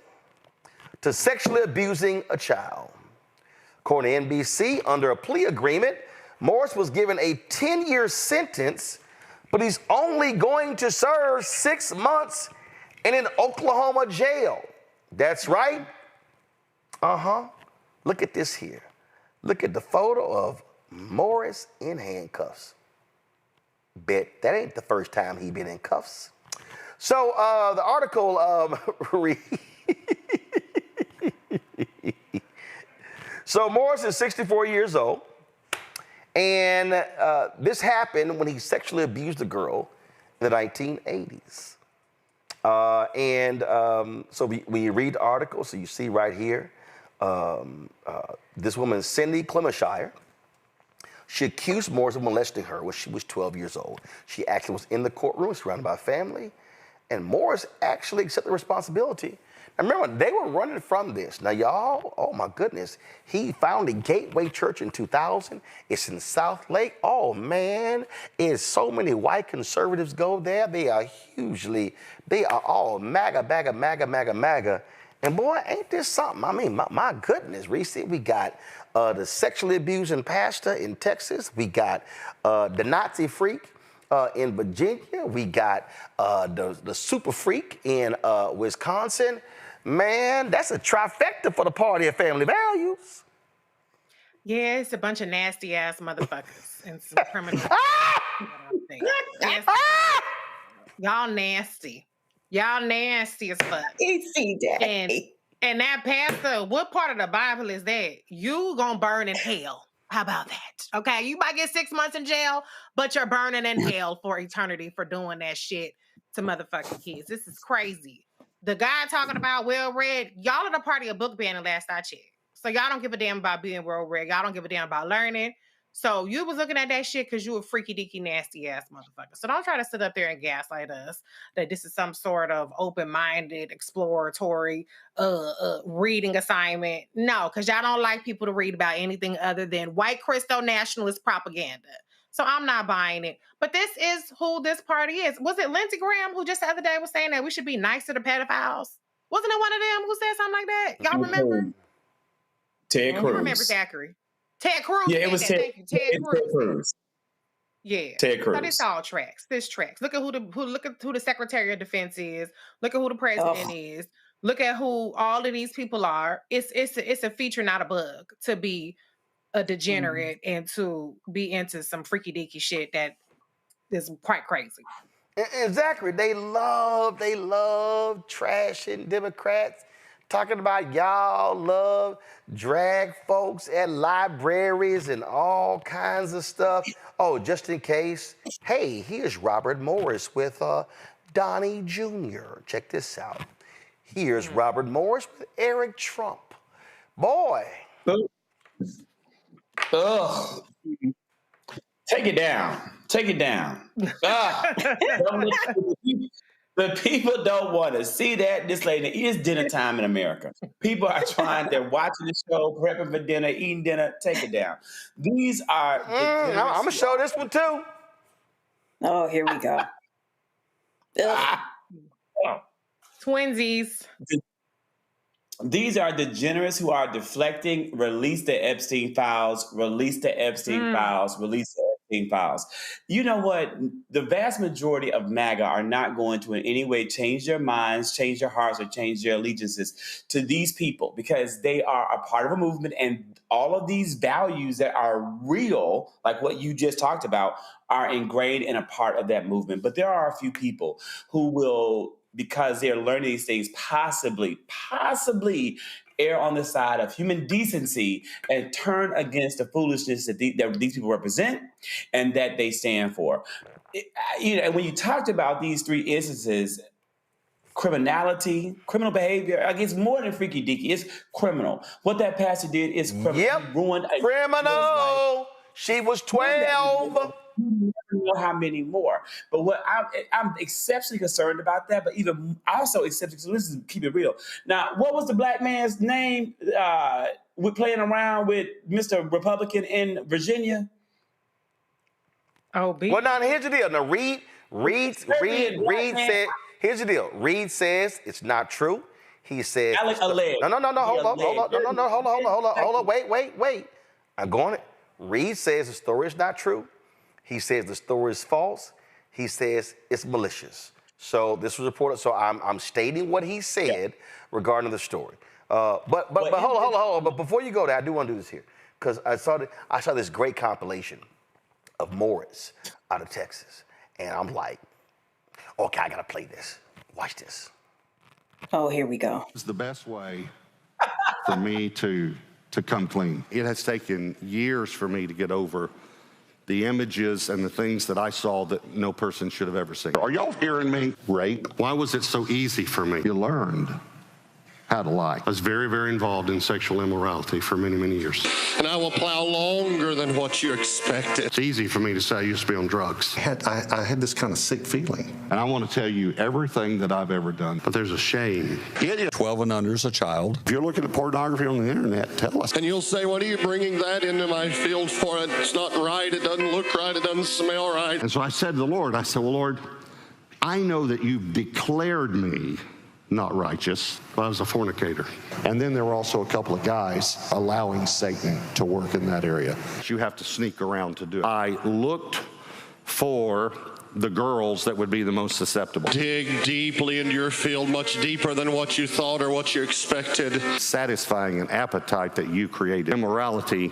to sexually abusing a child. According to NBC, under a plea agreement, Morris was given a 10-year sentence, but he's only going to serve 6 months in an Oklahoma jail. That's right. Look at this here. Look at the photo of Morris in handcuffs. Bet that ain't the first time he been in cuffs. So the article So Morris is 64 years old, and this happened when he sexually abused a girl in the 1980s. So when you read the article, so you see right here, this woman, Cindy Clemenshire, she accused Morris of molesting her when she was 12 years old. She actually was in the courtroom, surrounded by family, and Morris actually accepted responsibility. And remember, they were running from this. Now, y'all, oh my goodness, he founded Gateway Church in 2000. It's in South Lake. Oh man, it's so many white conservatives go there. They are all MAGA. And boy, ain't this something? I mean, my goodness, Reese, we got the sexually abusing pastor in Texas. We got the Nazi freak in Virginia. We got the super freak in Wisconsin. Man, that's a trifecta for the party of family values. Yeah, it's a bunch of nasty ass motherfuckers and some criminals. Yes. Y'all nasty. Y'all nasty as fuck. Easy day. And that pastor, what part of the Bible is that? You gonna burn in hell. How about that? Okay, you might get 6 months in jail, but you're burning in hell for eternity for doing that shit to motherfucking kids. This is crazy. The guy talking about well-read, y'all are the party of book banning last I checked. So y'all don't give a damn about being well-read. Y'all don't give a damn about learning. So you was looking at that shit because you a freaky deaky nasty ass motherfucker. So don't try to sit up there and gaslight us that this is some sort of open-minded, exploratory reading assignment. No, because y'all don't like people to read about anything other than white Christo nationalist propaganda. So I'm not buying it. But this is who this party is. Was it Lindsey Graham who just the other day was saying that we should be nicer to pedophiles? Wasn't it one of them who said something like that? Y'all remember? Ted Cruz. You remember Zachary? Ted Cruz. Yeah, it was Ted. Thank you, Ted Cruz. Yeah. Ted Cruz. So this all tracks. This tracks. Look at who the Secretary of Defense is. Look at who the president is. Look at who all of these people are. It's a feature, not a bug, to be a degenerate and to be into some freaky deaky shit that is quite crazy. Exactly. They love trashing Democrats, talking about y'all love drag folks at libraries and all kinds of stuff. Oh, just in case, hey, here's Robert Morris with Donnie Jr. Check this out. Here's Robert Morris with Eric Trump. Boy. Ugh. Take it down. Take it down. The people don't want to see that. This lady, it is dinner time in America. People are they're watching the show, prepping for dinner, eating dinner. Take it down. These are. I'm going to show this one too. Oh, here we go. Twinsies. These are degenerates who are deflecting. Release the Epstein files. Release the Epstein files. Release the Epstein files. You know what? The vast majority of MAGA are not going to in any way change their minds, change their hearts, or change their allegiances to these people because they are a part of a movement, and all of these values that are real, like what you just talked about, are ingrained in a part of that movement. But there are a few people who will, because they're learning these things, possibly err on the side of human decency and turn against the foolishness that these people represent and that they stand for. And when you talked about these three instances, criminality, criminal behavior, it's more than freaky deaky. It's criminal. What that pastor did is criminal. Yep. He ruined a criminal. She was 12. You never know how many more. But what I'm exceptionally concerned about that, but even also exceptionally, so this is keep it real. Now, what was the black man's name we're playing around with Mr. Republican in Virginia? Oh, well, now here's the deal. Now, Reed said, here's the deal. Reed says it's not true. He says, No, hold on, wait. I'm going it. Reed says the story is not true. He says the story is false. He says it's malicious. So this was reported. So I'm stating what he said regarding the story. But hold on. But before you go there, I do want to do this here because I saw this great compilation of Morris out of Texas, and I'm like, okay, I gotta play this. Watch this. Oh, here we go. It's the best way for me to come clean. It has taken years for me to get over the images and the things that I saw that no person should have ever seen. Are y'all hearing me? Rape. Why was it so easy for me? You learned how to lie. I was very, very involved in sexual immorality for many, many years. And I will plow longer than what you expected. It's easy for me to say I used to be on drugs. I had this kind of sick feeling. And I want to tell you everything that I've ever done. But there's a shame. 12 and under is a child. If you're looking at pornography on the internet, tell us. And you'll say, what are you bringing that into my field for? It's not right. It doesn't look right. It doesn't smell right. And so I said to the Lord, well, Lord, I know that you've declared me not righteous. I was a fornicator. And then there were also a couple of guys allowing Satan to work in that area. You have to sneak around to do it. I looked for the girls that would be the most susceptible. Dig deeply into your field, much deeper than what you thought or what you expected. Satisfying an appetite that you created. Immorality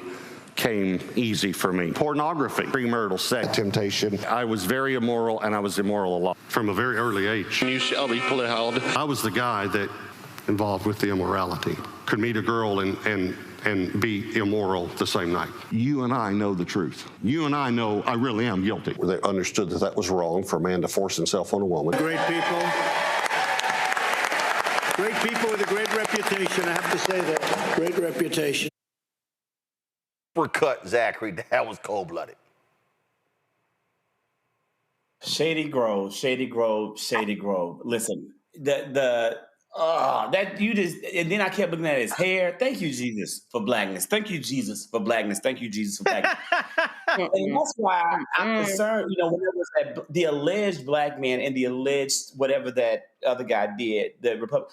came easy for me. Pornography, premarital sex, temptation. I was very immoral, and I was immoral a lot from a very early age. You shall be plowed. I was the guy that involved with the immorality. Could meet a girl and be immoral the same night. You and I know the truth. You and I know I really am guilty. They understood that was wrong for a man to force himself on a woman. Great people. Great people with a great reputation, I have to say that. Great reputation. Cut, Zachary. That was cold-blooded. Shady Grove. Listen, that you just, and then I kept looking at his hair. Thank you, Jesus, for blackness. Thank you, Jesus, for blackness. Thank you, Jesus, for blackness. And that's why I'm concerned, when there was the alleged black man and the alleged whatever that other guy did, the Republic.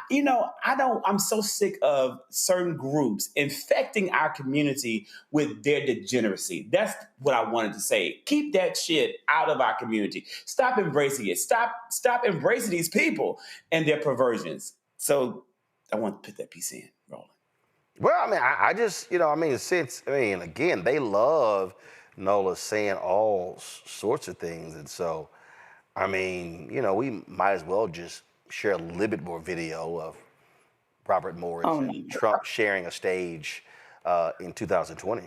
I'm so sick of certain groups infecting our community with their degeneracy. That's what I wanted to say. Keep that shit out of our community. Stop embracing it. Stop embracing these people and their perversions. So I want to put that piece in, Roland. Well, I mean, I just, again, they love Nola saying all sorts of things. And so, I mean, we might as well just share a little bit more video of Robert Morris and Trump sharing a stage in 2020.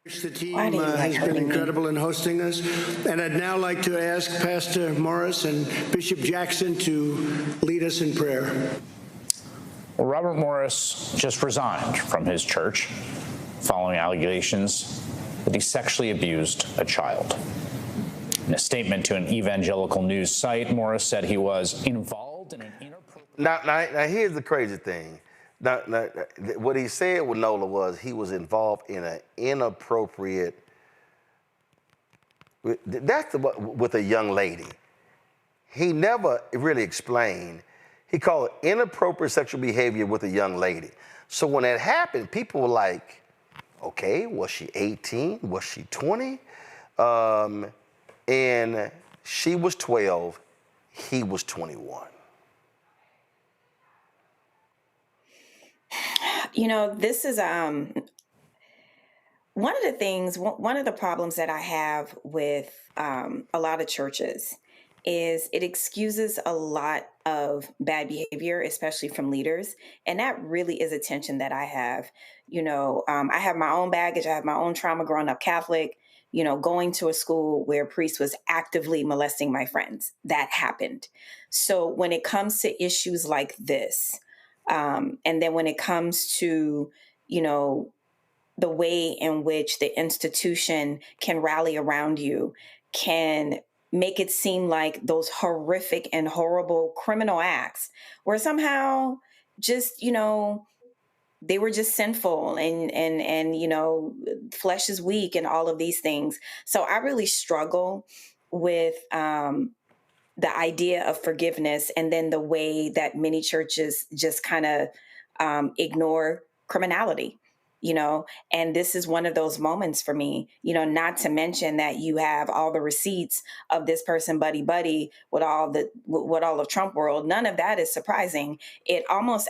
The team has been incredible in hosting us. And I'd now like to ask Pastor Morris and Bishop Jackson to lead us in prayer. Well, Robert Morris just resigned from his church following allegations that he sexually abused a child. In a statement to an evangelical news site, Morris said he was involved in an inappropriate... Now here's the crazy thing. Now, what he said with Nola was he was involved in an inappropriate... That's with a young lady. He never really explained. He called it inappropriate sexual behavior with a young lady. So when that happened, people were like, okay, was she 18? Was she 20? And she was 12. He was 21. This is one of the things, one of the problems that I have with a lot of churches is it excuses a lot of bad behavior, especially from leaders. And that really is a tension that I have. I have my own baggage. I have my own trauma growing up Catholic, going to a school where a priest was actively molesting my friends. That happened. So when it comes to issues like this, and then when it comes to, the way in which the institution can rally around you, can make it seem like those horrific and horrible criminal acts were somehow just, they were just sinful and flesh is weak and all of these things. So I really struggle with the idea of forgiveness and then the way that many churches just kind of ignore criminality. And this is one of those moments for me, not to mention that you have all the receipts of this person buddy with all of Trump world. None of that is surprising. It almost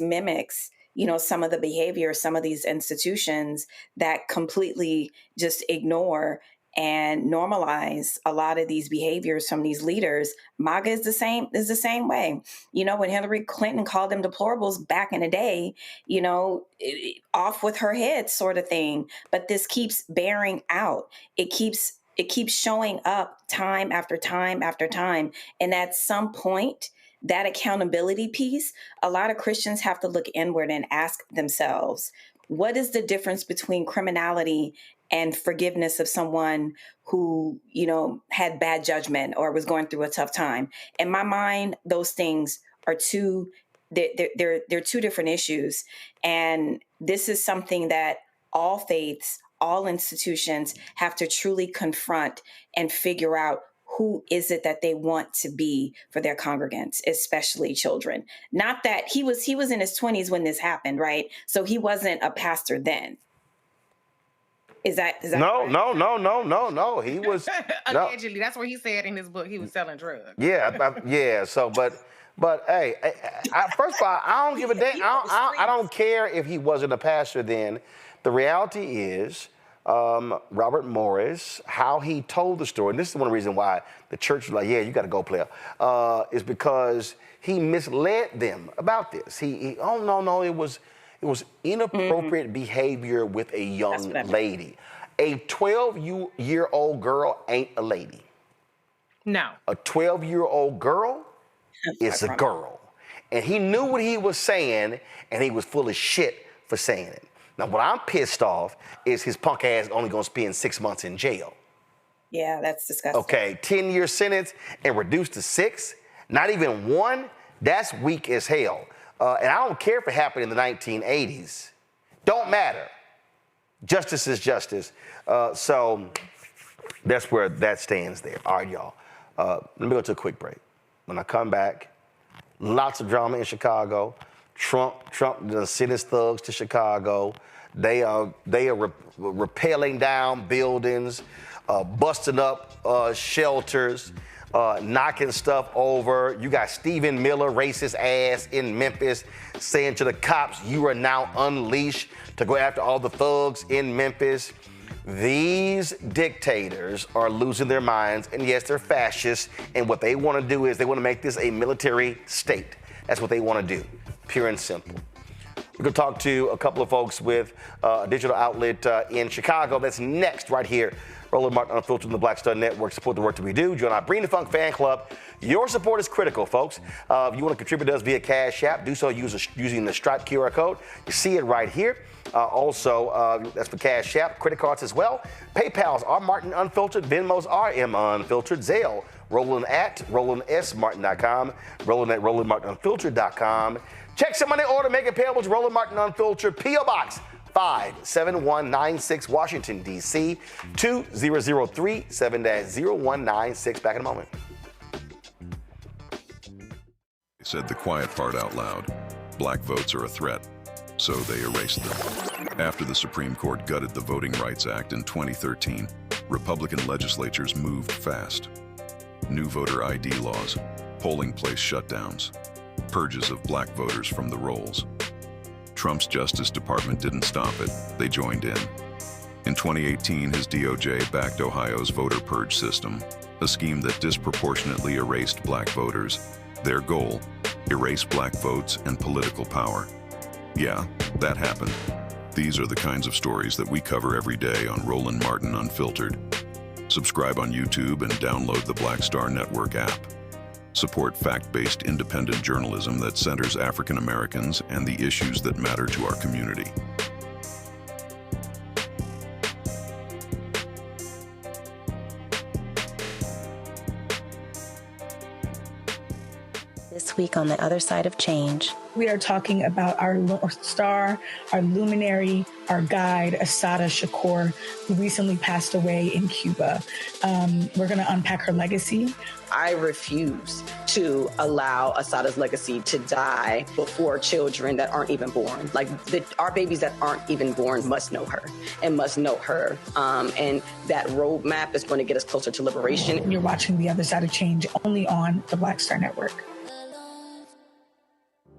mimics, some of the behavior, some of these institutions that completely just ignore and normalize a lot of these behaviors from these leaders. MAGA is the same way. When Hillary Clinton called them deplorables back in the day, off with her head sort of thing. But this keeps bearing out. It keeps showing up time after time after time. And at some point, that accountability piece, a lot of Christians have to look inward and ask themselves, what is the difference between criminality and forgiveness of someone who, had bad judgment or was going through a tough time? In my mind, those things are they're two different issues. And this is something that all faiths, all institutions have to truly confront and figure out who is it that they want to be for their congregants, especially children. Not that he was in his 20s when this happened, right? So he wasn't a pastor then. Is that no, correct? No. He was allegedly. That's what he said in his book. He was selling drugs. Yeah. So, but hey, first of all, I don't give a damn. I don't care if he wasn't a pastor then. The reality is, Robert Morris, how he told the story, and this is one reason why the church was like, yeah, you got to go, player, is because he misled them about this. It was inappropriate behavior with a young lady. A 12-year-old girl ain't a lady. No. A 12-year-old girl is a girl. And he knew what he was saying, and he was full of shit for saying it. Now, what I'm pissed off is his punk ass only gonna spend 6 months in jail. Yeah, that's disgusting. Okay, 10-year sentence and reduced to 6, not even 1, that's weak as hell. And I don't care if it happened in the 1980s. Don't matter. Justice is justice. So that's where that stands there. All right, y'all. Let me go to a quick break. When I come back, lots of drama in Chicago. Trump sent his thugs to Chicago. They are rappelling down buildings, busting up shelters. knocking stuff over. You got Stephen Miller, racist ass in Memphis, saying to the cops, you are now unleashed to go after all the thugs in Memphis. These dictators are losing their minds, and yes, they're fascists, and what they want to do is they want to make this a military state. That's what they want to do, pure and simple. We're going to talk to a couple of folks with a digital outlet in Chicago. That's next right here. Roland Martin Unfiltered on the Black Star Network. Support the work that we do. Join our Bring the Funk fan club. Your support is critical, folks. If you want to contribute to us via Cash App, do so using the Stripe QR code. You see it right here. Also, that's for Cash App, credit cards as well. PayPal's R Martin Unfiltered, Venmo's RM Unfiltered, Zelle, Roland at RolandSMartin.com, Roland at RolandMartinUnfiltered.com. Check some money order, make it payable to Roland Martin Unfiltered, P.O. Box 57196, Washington, D.C. 2003 7-0196. Back in a moment. They said the quiet part out loud. Black votes are a threat, so they erased them. After the Supreme Court gutted the Voting Rights Act in 2013, Republican legislatures moved fast. New voter ID laws, polling place shutdowns, purges of black voters from the rolls. Trump's Justice Department didn't stop it, they joined in. In 2018, his DOJ backed Ohio's voter purge system, a scheme that disproportionately erased black voters. Their goal, erase black votes and political power. Yeah, that happened. These are the kinds of stories that we cover every day on Roland Martin Unfiltered. Subscribe on YouTube and download the Black Star Network app. Support fact-based independent journalism that centers African Americans and the issues that matter to our community. This week on The Other Side of Change. We are talking about our North Star, our luminary, our guide, Assata Shakur, who recently passed away in Cuba. We're going to unpack her legacy. I refuse to allow Assata's legacy to die before children that aren't even born. Like our babies that aren't even born must know her and must know her. And that roadmap is going to get us closer to liberation. You're watching The Other Side of Change only on the Black Star Network.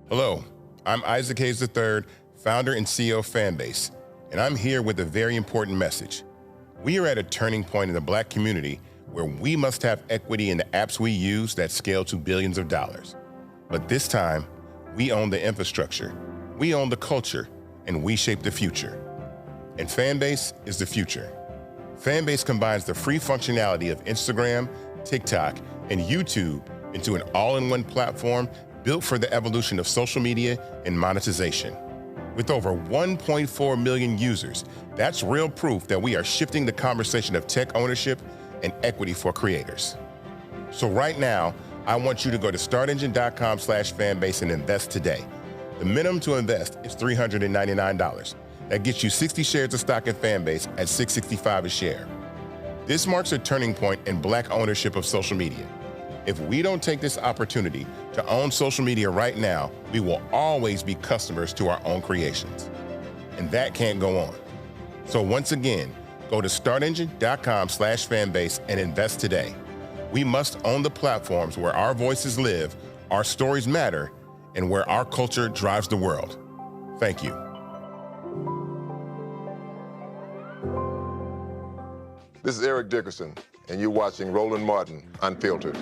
Hello, I'm Isaac Hayes III, founder and CEO of Fanbase, and I'm here with a very important message. We are at a turning point in the Black community where we must have equity in the apps we use that scale to billions of dollars. But this time, we own the infrastructure, we own the culture, and we shape the future. And Fanbase is the future. Fanbase combines the free functionality of Instagram, TikTok, and YouTube into an all-in-one platform built for the evolution of social media and monetization. With over 1.4 million users, that's real proof that we are shifting the conversation of tech ownership and equity for creators. So right now, I want you to go to startengine.com/fanbase and invest today. The minimum to invest is $399. That gets you 60 shares of stock in Fanbase at $665 a share. This marks a turning point in Black ownership of social media. If we don't take this opportunity to own social media right now, we will always be customers to our own creations. And that can't go on. So once again, go to startengine.com/fanbase and invest today. We must own the platforms where our voices live, our stories matter, and where our culture drives the world. Thank you. This is Eric Dickerson, and you're watching Roland Martin Unfiltered.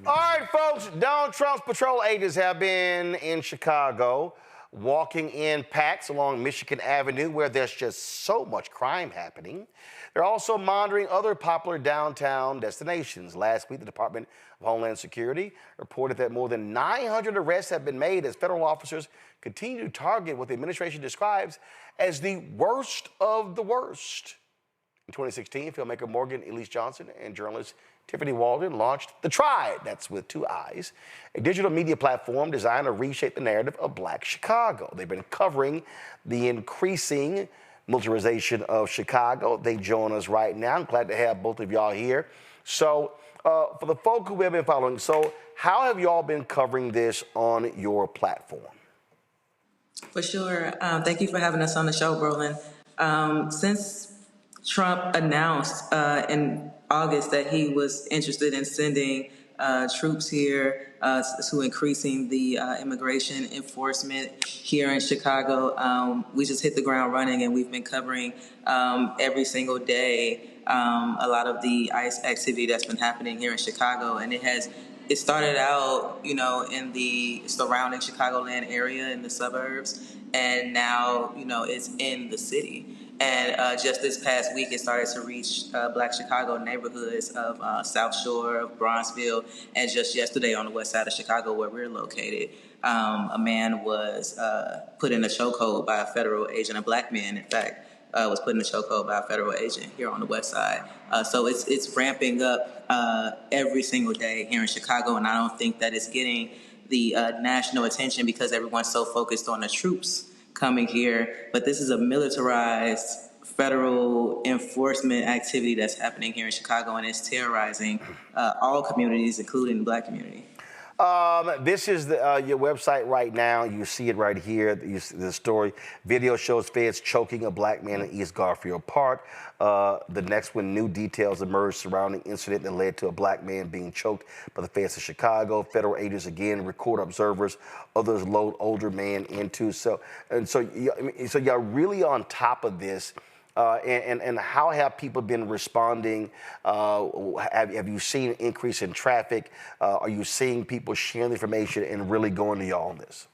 All right, folks, Donald Trump's patrol agents have been in Chicago, walking in packs along Michigan Avenue where there's just so much crime happening. They're also monitoring other popular downtown destinations. Last week, the Department of Homeland Security reported that more than 900 arrests have been made as federal officers continue to target what the administration describes as the worst of the worst. In 2016, filmmaker Morgan Elise Johnson and journalist Tiffany Walden launched The Tribe, that's with 2 I's, a digital media platform designed to reshape the narrative of Black Chicago. They've been covering the increasing militarization of Chicago. They join us right now. I'm glad to have both of y'all here. So for the folk who have been following, so how have y'all been covering this on your platform? For sure. Thank you for having us on the show, Roland. Since Trump announced in August that he was interested in sending troops here to increasing the immigration enforcement here in Chicago. We just hit the ground running, and we've been covering every single day a lot of the ICE activity that's been happening here in Chicago, and it started out, in the surrounding Chicagoland area in the suburbs, and now, it's in the city. And just this past week, it started to reach Black Chicago neighborhoods of South Shore, of Bronzeville, and just yesterday on the west side of Chicago, where we're located, a man was put in a chokehold by a federal agent, a Black man, in fact, was put in a chokehold by a federal agent here on the west side. So it's ramping up every single day here in Chicago, and I don't think that it's getting the national attention because everyone's so focused on the troops coming here. But this is a militarized federal enforcement activity that's happening here in Chicago, and it's terrorizing all communities, including the Black community. This is your website right now. You see it right here. You see the story. Video shows feds choking a Black man in East Garfield Park. The next one, new details emerged surrounding incident that led to a Black man being choked by the feds of Chicago. Federal agents again record observers. Others load older man into. So y'all really on top of this. And how have people been responding? Have you seen an increase in traffic? Are you seeing people sharing information and really going to y'all on this?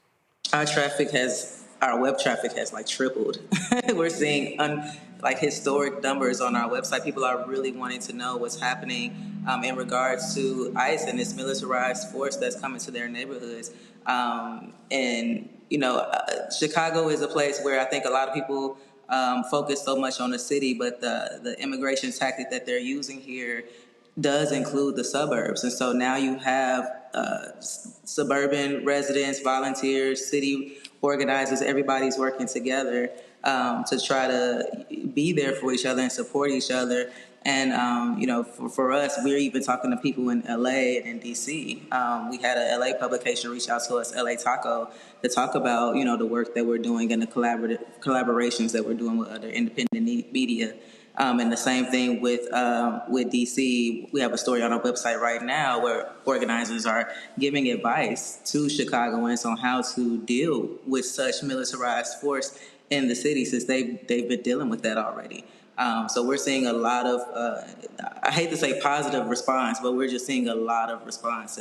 Our web traffic has like tripled. We're seeing historic numbers on our website. People are really wanting to know what's happening in regards to ICE and this militarized force that's coming to their neighborhoods. Chicago is a place where I think a lot of people focus so much on the city, but the immigration tactic that they're using here does include the suburbs. And so now you have suburban residents, volunteers, city organizers, everybody's working together to try to be there for each other and support each other. And, for us, we're even talking to people in LA and DC. We had a LA publication reach out to us, LA Taco, to talk about, the work that we're doing and the collaborations that we're doing with other independent media. And the same thing with DC. We have a story on our website right now where organizers are giving advice to Chicagoans on how to deal with such militarized force in the city, since they've been dealing with that already. So we're seeing a lot of, I hate to say positive response, but we're just seeing a lot of response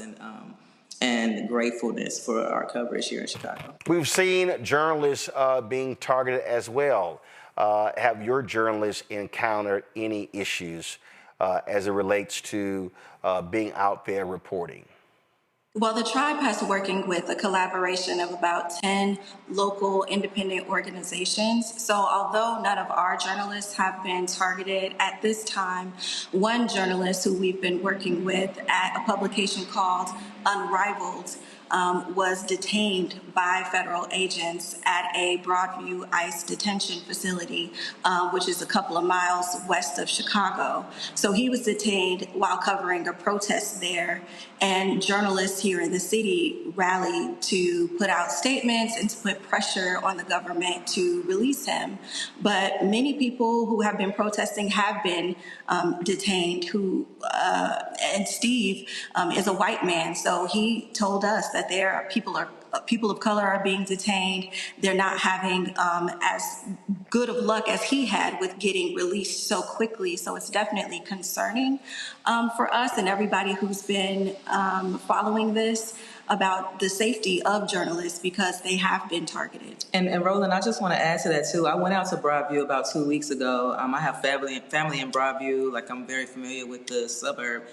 and gratefulness for our coverage here in Chicago. We've seen journalists being targeted as well. Have your journalists encountered any issues as it relates to being out there reporting? Well, the tribe has working with a collaboration of about 10 local independent organizations. So although none of our journalists have been targeted at this time, one journalist who we've been working with at a publication called Unrivaled was detained by federal agents at a Broadview ICE detention facility, which is a couple of miles west of Chicago. So he was detained while covering a protest there, and journalists here in the city rallied to put out statements and to put pressure on the government to release him. But many people who have been protesting have been detained, and Steve is a white man, so he told us that there are people of color are being detained. They're not having as good of luck as he had with getting released so quickly. So it's definitely concerning for us and everybody who's been following this about the safety of journalists, because they have been targeted. And Roland, I just want to add to that too. I went out to Broadview about 2 weeks ago. I have family in Broadview. Like, I'm very familiar with the suburb.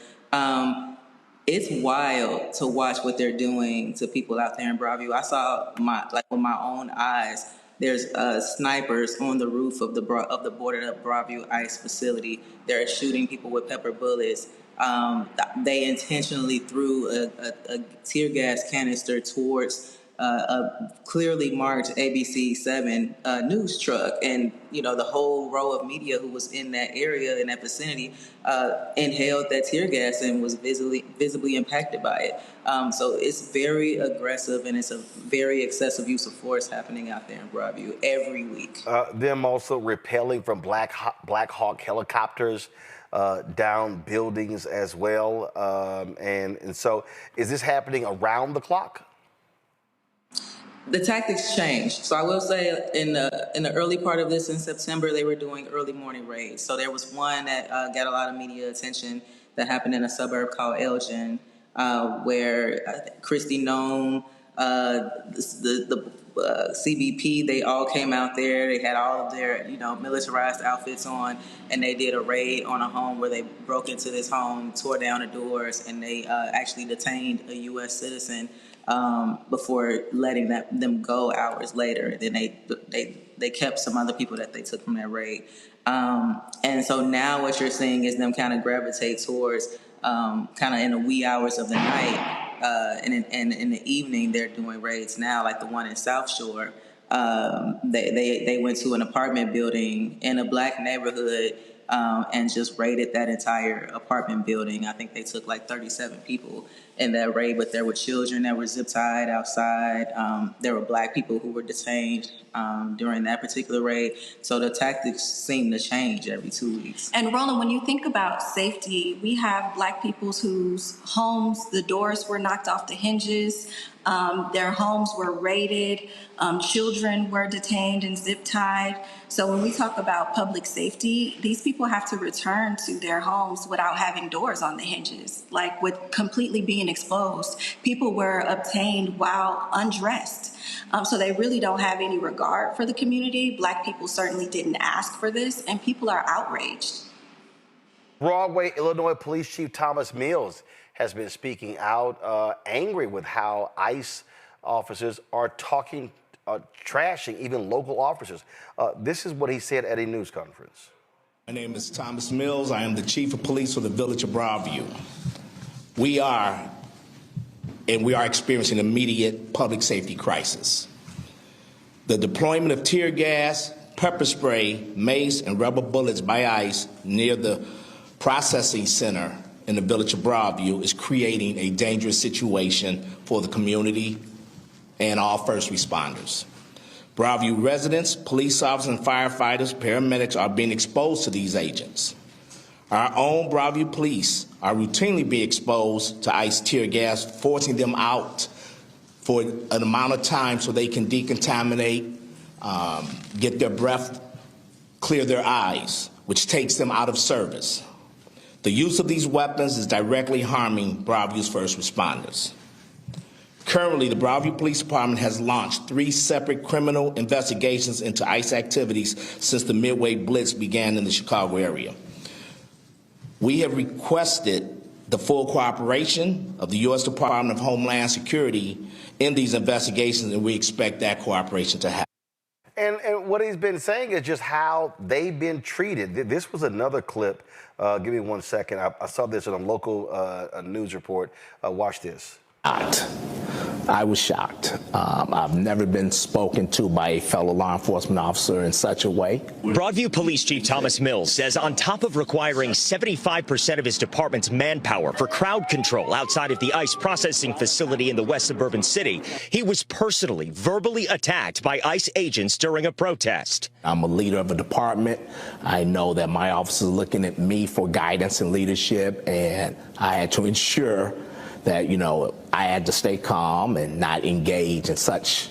It's wild to watch what they're doing to people out there in Broadview. I saw with my own eyes. There's snipers on the roof of the boarded up Broadview ICE facility. They're shooting people with pepper bullets. They intentionally threw a tear gas canister towards a clearly marked ABC 7 news truck, and the whole row of media who was in that area, in that vicinity, inhaled that tear gas and was visibly impacted by it. So it's very aggressive, and it's a very excessive use of force happening out there in Broadview every week. Them also repelling from Black Hawk helicopters down buildings as well. And so is this happening around the clock? The tactics changed. So I will say in the early part of this in September, they were doing early morning raids. So there was one that got a lot of media attention that happened in a suburb called Elgin, where Christy Nome, the CBP, they all came out there. They had all of their, militarized outfits on, and they did a raid on a home where they broke into this home, tore down the doors, and they actually detained a U.S. citizen before letting them go hours later. Then they kept some other people that they took from that raid. And so now what you're seeing is them kind of gravitate towards kind of in the wee hours of the night. And in the evening, they're doing raids now, like the one in South Shore. They went to an apartment building in a Black neighborhood and just raided that entire apartment building. I think they took like 37 people in that raid, but there were children that were zip tied outside. There were Black people who were detained during that particular raid. So the tactics seem to change every 2 weeks. And Roland, when you think about safety, we have Black people whose homes, the doors were knocked off the hinges. Their homes were raided. Children were detained and zip tied. So when we talk about public safety, these people have to return to their homes without having doors on the hinges, like with completely being exposed. People were obtained while undressed. So they really don't have any regard for the community. Black people certainly didn't ask for this, and people are outraged. Broadway, Illinois Police Chief Thomas Mills has been speaking out, angry with how ICE officers are trashing even local officers. This is what he said at a news conference. My name is Thomas Mills. I am the Chief of Police for the Village of Broadview. We are experiencing an immediate public safety crisis. The deployment of tear gas, pepper spray, mace, and rubber bullets by ICE near the processing center in the Village of Broadview is creating a dangerous situation for the community and all first responders. Broadview residents, police officers, and firefighters, paramedics are being exposed to these agents. Our own Broadview police are routinely being exposed to ICE tear gas, forcing them out for an amount of time so they can decontaminate, get their breath, clear their eyes, which takes them out of service. The use of these weapons is directly harming Broadview's first responders. Currently, the Broadview Police Department has launched 3 separate criminal investigations into ICE activities since the Midway Blitz began in the Chicago area. We have requested the full cooperation of the U.S. Department of Homeland Security in these investigations, and we expect that cooperation to happen. And what he's been saying is just how they've been treated. This was another clip. Give me 1 second. I saw this in a local news report. Watch this. I was shocked. I've never been spoken to by a fellow law enforcement officer in such a way. Broadview Police Chief Thomas Mills says on top of requiring 75% of his department's manpower for crowd control outside of the ICE processing facility in the west suburban city, he was personally, verbally attacked by ICE agents during a protest. I'm a leader of a department. I know that my officers are looking at me for guidance and leadership, and I had to ensure that, I had to stay calm and not engage in such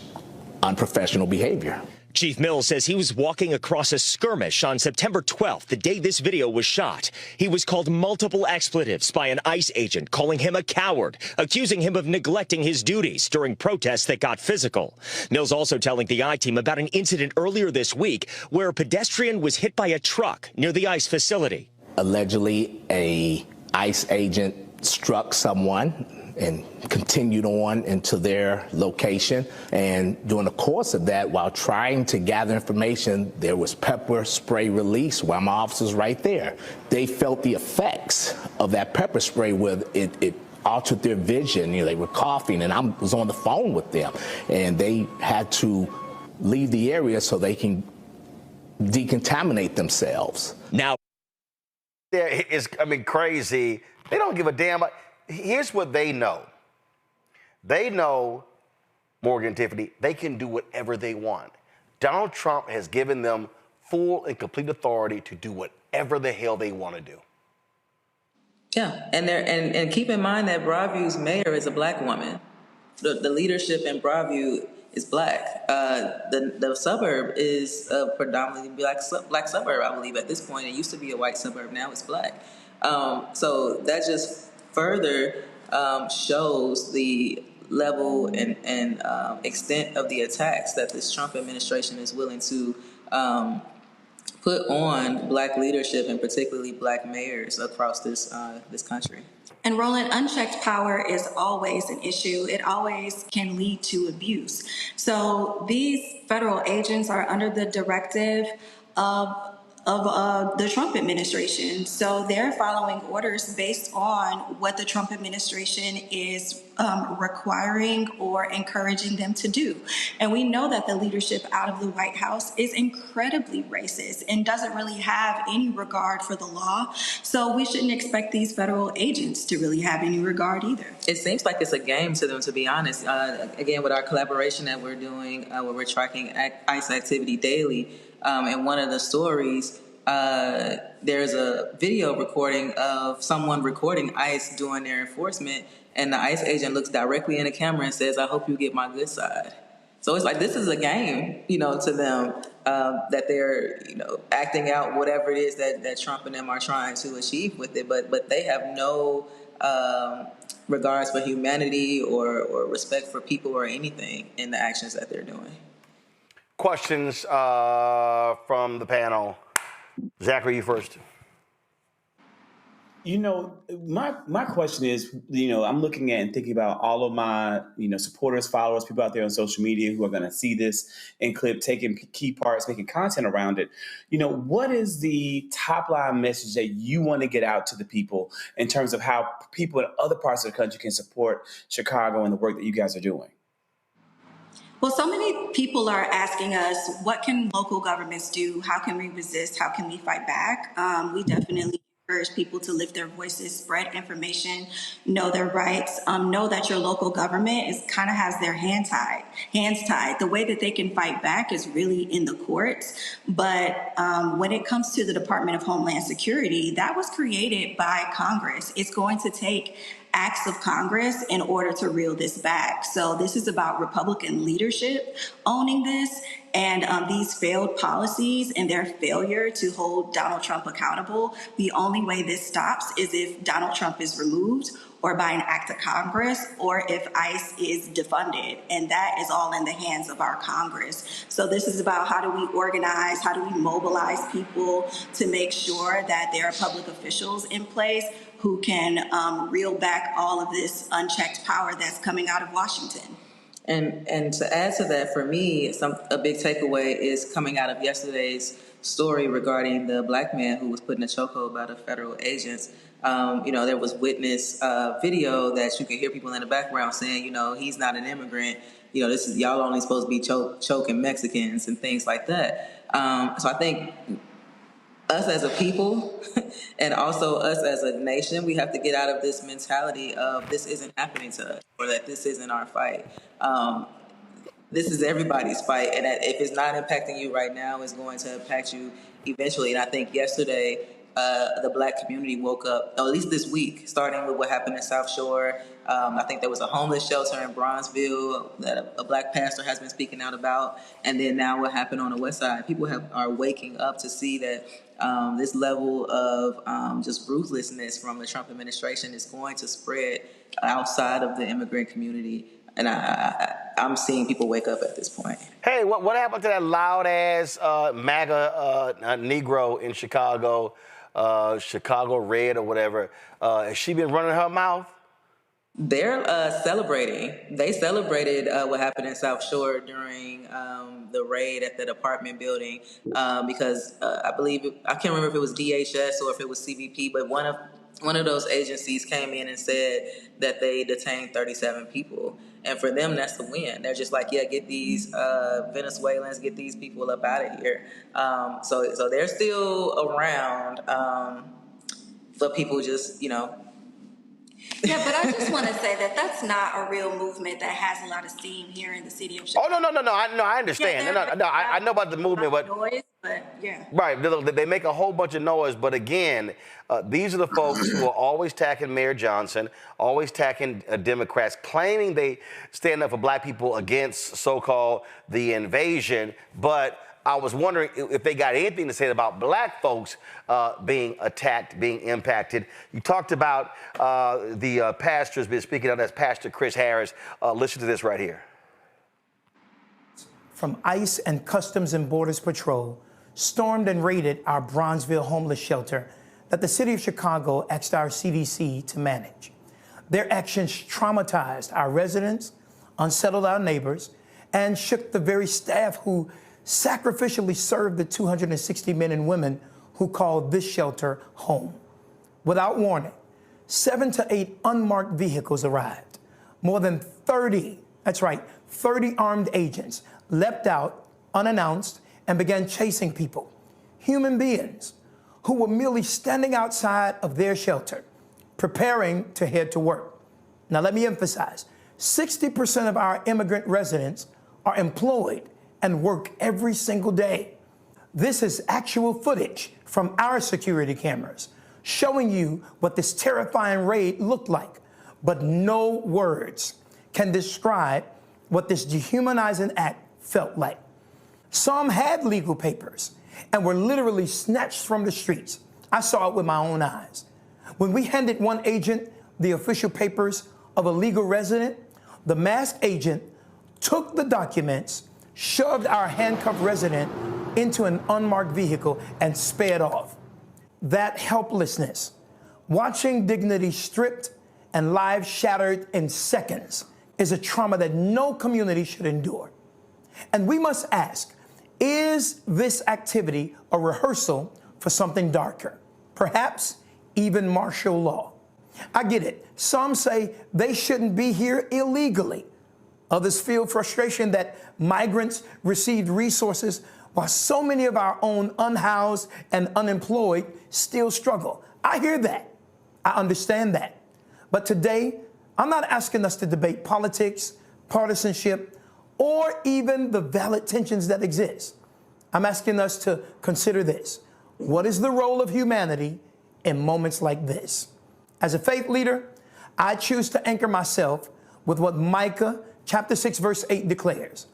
unprofessional behavior. Chief Mills says he was walking across a skirmish on September 12th, the day this video was shot. He was called multiple expletives by an ICE agent, calling him a coward, accusing him of neglecting his duties during protests that got physical. Mills also telling the I-Team about an incident earlier this week where a pedestrian was hit by a truck near the ICE facility. Allegedly, a ICE agent struck someone and continued on into their location. And during the course of that, while trying to gather information, there was pepper spray release while my officers right there. They felt the effects of that pepper spray where it altered their vision. They were coughing, and I was on the phone with them, and they had to leave the area so they can decontaminate themselves. Now, It's, crazy. They don't give a damn. Here's what they know. They know, Morgan and Tiffany, they can do whatever they want. Donald Trump has given them full and complete authority to do whatever the hell they want to do. Yeah, and keep in mind that Broadview's mayor is a black woman. The leadership in Broadview is black. The suburb is a predominantly black suburb, I believe, at this point. It used to be a white suburb, now it's black. So that just further shows the level and extent of the attacks that this Trump administration is willing to put on black leadership, and particularly black mayors across this country. And Roland, unchecked power is always an issue. It always can lead to abuse. So these federal agents are under the directive of the Trump administration. So they're following orders based on what the Trump administration is requiring or encouraging them to do. And we know that the leadership out of the White House is incredibly racist and doesn't really have any regard for the law. So we shouldn't expect these federal agents to really have any regard either. It seems like it's a game to them, to be honest. Again, with our collaboration that we're doing, where we're tracking ICE activity daily, and one of the stories, there's a video recording of someone recording ICE doing their enforcement, and the ICE agent looks directly in the camera and says, "I hope you get my good side." So it's like, this is a game, to them, that they're, acting out whatever it is that Trump and them are trying to achieve with it. But they have no regards for humanity or respect for people or anything in the actions that they're doing. Questions from the panel. Zachary, you first. My question is, I'm looking at and thinking about all of my, supporters, followers, people out there on social media who are going to see this in clip, taking key parts, making content around it. What is the top line message that you want to get out to the people in terms of how people in other parts of the country can support Chicago and the work that you guys are doing? Well, so many people are asking us, what can local governments do? How can we resist? How can we fight back? We definitely encourage people to lift their voices, spread information, know their rights, know that your local government kind of has their hands tied. The way that they can fight back is really in the courts. But when it comes to the Department of Homeland Security, that was created by Congress. It's going to take acts of Congress in order to reel this back. So this is about Republican leadership owning this, and these failed policies and their failure to hold Donald Trump accountable. The only way this stops is if Donald Trump is removed, or by an act of Congress, or if ICE is defunded. And that is all in the hands of our Congress. So this is about, how do we organize, how do we mobilize people to make sure that there are public officials in place who can reel back all of this unchecked power that's coming out of Washington. And to add to that, for me, a big takeaway is coming out of yesterday's story regarding the black man who was put in a chokehold by the federal agents. There was witness video that you can hear people in the background saying, he's not an immigrant. This is, y'all only supposed to be choking Mexicans and things like that. So I think us as a people and also us as a nation, we have to get out of this mentality of this isn't happening to us, or that this isn't our fight. This is everybody's fight, and that if it's not impacting you right now, it's going to impact you eventually. And I think yesterday, the black community woke up, or at least this week, starting with what happened in South Shore. I think there was a homeless shelter in Bronzeville that a black pastor has been speaking out about. And then now what happened on the West Side. People are waking up to see that this level of just ruthlessness from the Trump administration is going to spread outside of the immigrant community. And I'm seeing people wake up at this point. Hey, what happened to that loud-ass MAGA Negro in Chicago, Chicago Red or whatever? Has she been running her mouth? They're celebrating. They celebrated what happened in South Shore during the raid at that apartment building because I can't remember if it was DHS or if it was CBP, but one of one of those agencies came in and said that they detained 37 people. And for them, that's the win. They're just like, yeah, get these Venezuelans, get these people up out of here. So they're still around, but people just, Yeah, but I just want to say that that's not a real movement that has a lot of steam here in the city of Chicago. Oh, no. I understand. Yeah, I know about the movement, but noise, but yeah. right, they make a whole bunch of noise, but again, these are the folks who are always attacking Mayor Johnson, always attacking Democrats, claiming they stand up for black people against so-called the invasion, but I was wondering if they got anything to say about black folks being attacked, being impacted. You talked about the pastor's been speaking of, that's Pastor Chris Harris. Listen to this right here. From ICE and Customs and Borders Patrol stormed and raided our Bronzeville homeless shelter that the city of Chicago asked our CDC to manage. Their actions traumatized our residents, unsettled our neighbors, and shook the very staff who sacrificially served the 260 men and women who called this shelter home. Without warning, 7 to 8 unmarked vehicles arrived. More than 30 armed agents leapt out unannounced and began chasing people, human beings who were merely standing outside of their shelter, preparing to head to work. Now, let me emphasize, 60% of our immigrant residents are employed and work every single day. This is actual footage from our security cameras showing you what this terrifying raid looked like, but no words can describe what this dehumanizing act felt like. Some had legal papers and were literally snatched from the streets. I saw it with my own eyes. When we handed one agent the official papers of a legal resident, the masked agent took the documents, shoved our handcuffed resident into an unmarked vehicle, and sped off. That helplessness, watching dignity stripped and lives shattered in seconds, is a trauma that no community should endure. And we must ask, is this activity a rehearsal for something darker? Perhaps even martial law. I get it. Some say they shouldn't be here illegally. Others feel frustration that migrants received resources while so many of our own unhoused and unemployed still struggle. I hear that. I understand that. But today, I'm not asking us to debate politics, partisanship, or even the valid tensions that exist. I'm asking us to consider this. What is the role of humanity in moments like this? As a faith leader, I choose to anchor myself with what Micah chapter 6, verse 8 declares.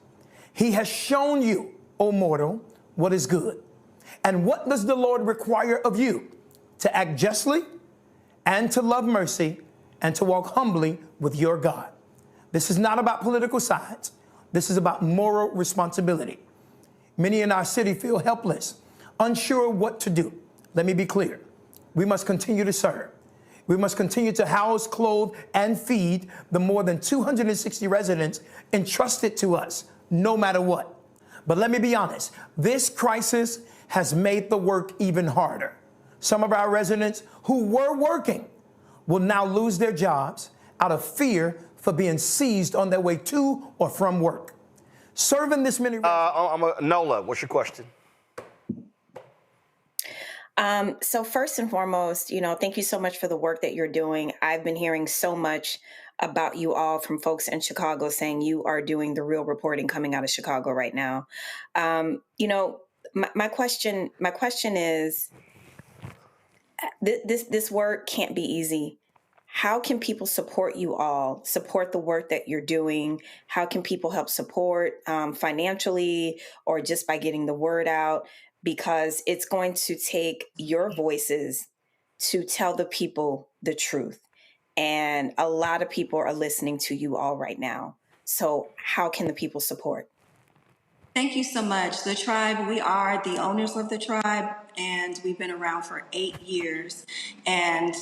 He has shown you, O mortal, what is good. And what does the Lord require of you? To act justly and to love mercy and to walk humbly with your God. This is not about political sides. This is about moral responsibility. Many in our city feel helpless, unsure what to do. Let me be clear. We must continue to serve. We must continue to house, clothe, and feed the more than 260 residents entrusted to us, no matter what. But let me be honest, this crisis has made the work even harder. Some of our residents who were working will now lose their jobs out of fear for being seized on their way to or from work. Serving this many... Nola, what's your question? So first and foremost, thank you so much for the work that you're doing. I've been hearing so much about you all from folks in Chicago saying you are doing the real reporting coming out of Chicago right now. My question is, this work can't be easy. How can people support you all, support the work that you're doing? How can people help support financially or just by getting the word out? Because it's going to take your voices to tell the people the truth. And a lot of people are listening to you all right now. So how can the people support? Thank you so much. The tribe, we are the owners of the tribe, and we've been around for 8 years. And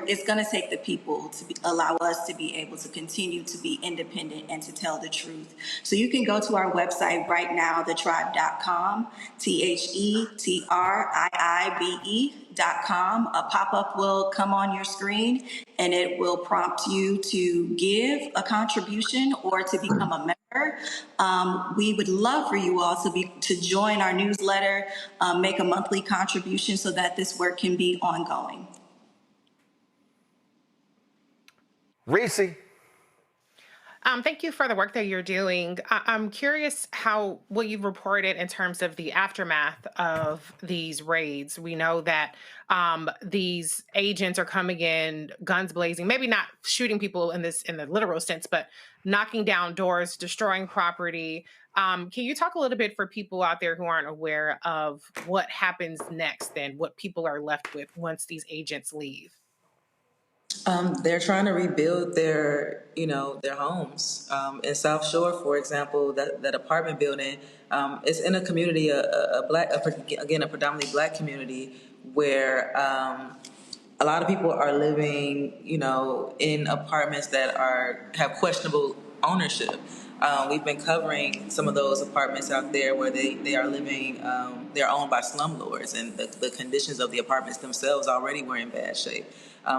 it's going to take the people to allow us to be able to continue to be independent and to tell the truth. So you can go to our website right now, thetribe.com, TheTriibe.com. A pop-up will come on your screen, and it will prompt you to give a contribution or to become a member. We would love for you all to join our newsletter, make a monthly contribution so that this work can be ongoing. Reese. Thank you for the work that you're doing. I'm curious what you've reported in terms of the aftermath of these raids. We know that these agents are coming in guns blazing, maybe not shooting people in the literal sense, but knocking down doors, destroying property. Can you talk a little bit for people out there who aren't aware of what happens next and what people are left with once these agents leave? They're trying to rebuild their homes. In South Shore, for example, that apartment building, it's in a community, a predominantly Black community, where a lot of people are living, in apartments that have questionable ownership. We've been covering some of those apartments out there where they are living, they're owned by slumlords, and the conditions of the apartments themselves already were in bad shape.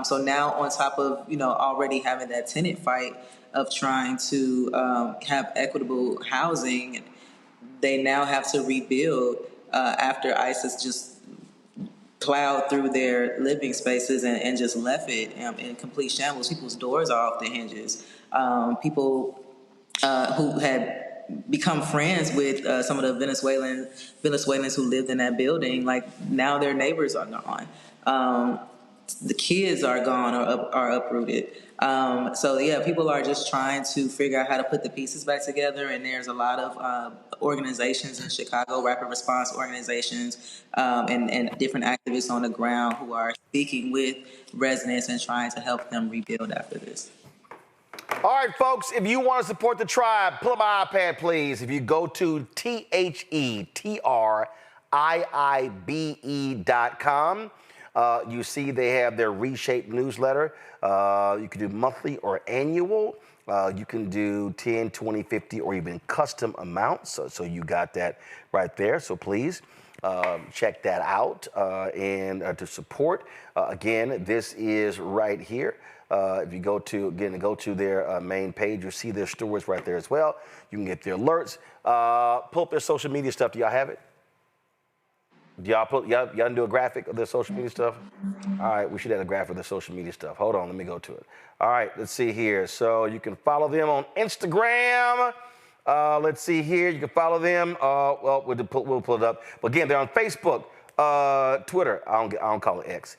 So now on top of, already having that tenant fight of trying to have equitable housing, they now have to rebuild after ISIS just plowed through their living spaces and just left it in complete shambles. People's doors are off the hinges. People who had become friends with some of the Venezuelans who lived in that building, like now their neighbors are gone. The kids are gone or are uprooted. So yeah, people are just trying to figure out how to put the pieces back together. And there's a lot of organizations in Chicago, rapid response organizations, and different activists on the ground who are speaking with residents and trying to help them rebuild after this. All right, folks, if you want to support the tribe, pull up my iPad, please. If you go to TheTriibe.com, you see they have their reshaped newsletter. You can do monthly or annual. You can do 10, 20, 50, or even custom amounts. So you got that right there. So please check that out and to support. Again, this is right here. If you go to their main page, you'll see their stories right there as well. You can get their alerts. Pull up their social media stuff. Do y'all have it? Y'all do a graphic of their social media stuff? All right, we should have a graphic of their social media stuff. Hold on, let me go to it. All right, let's see here. So you can follow them on Instagram. Let's see here. You can follow them. Well, we'll pull it up. But again, they're on Facebook, Twitter. I don't call it X.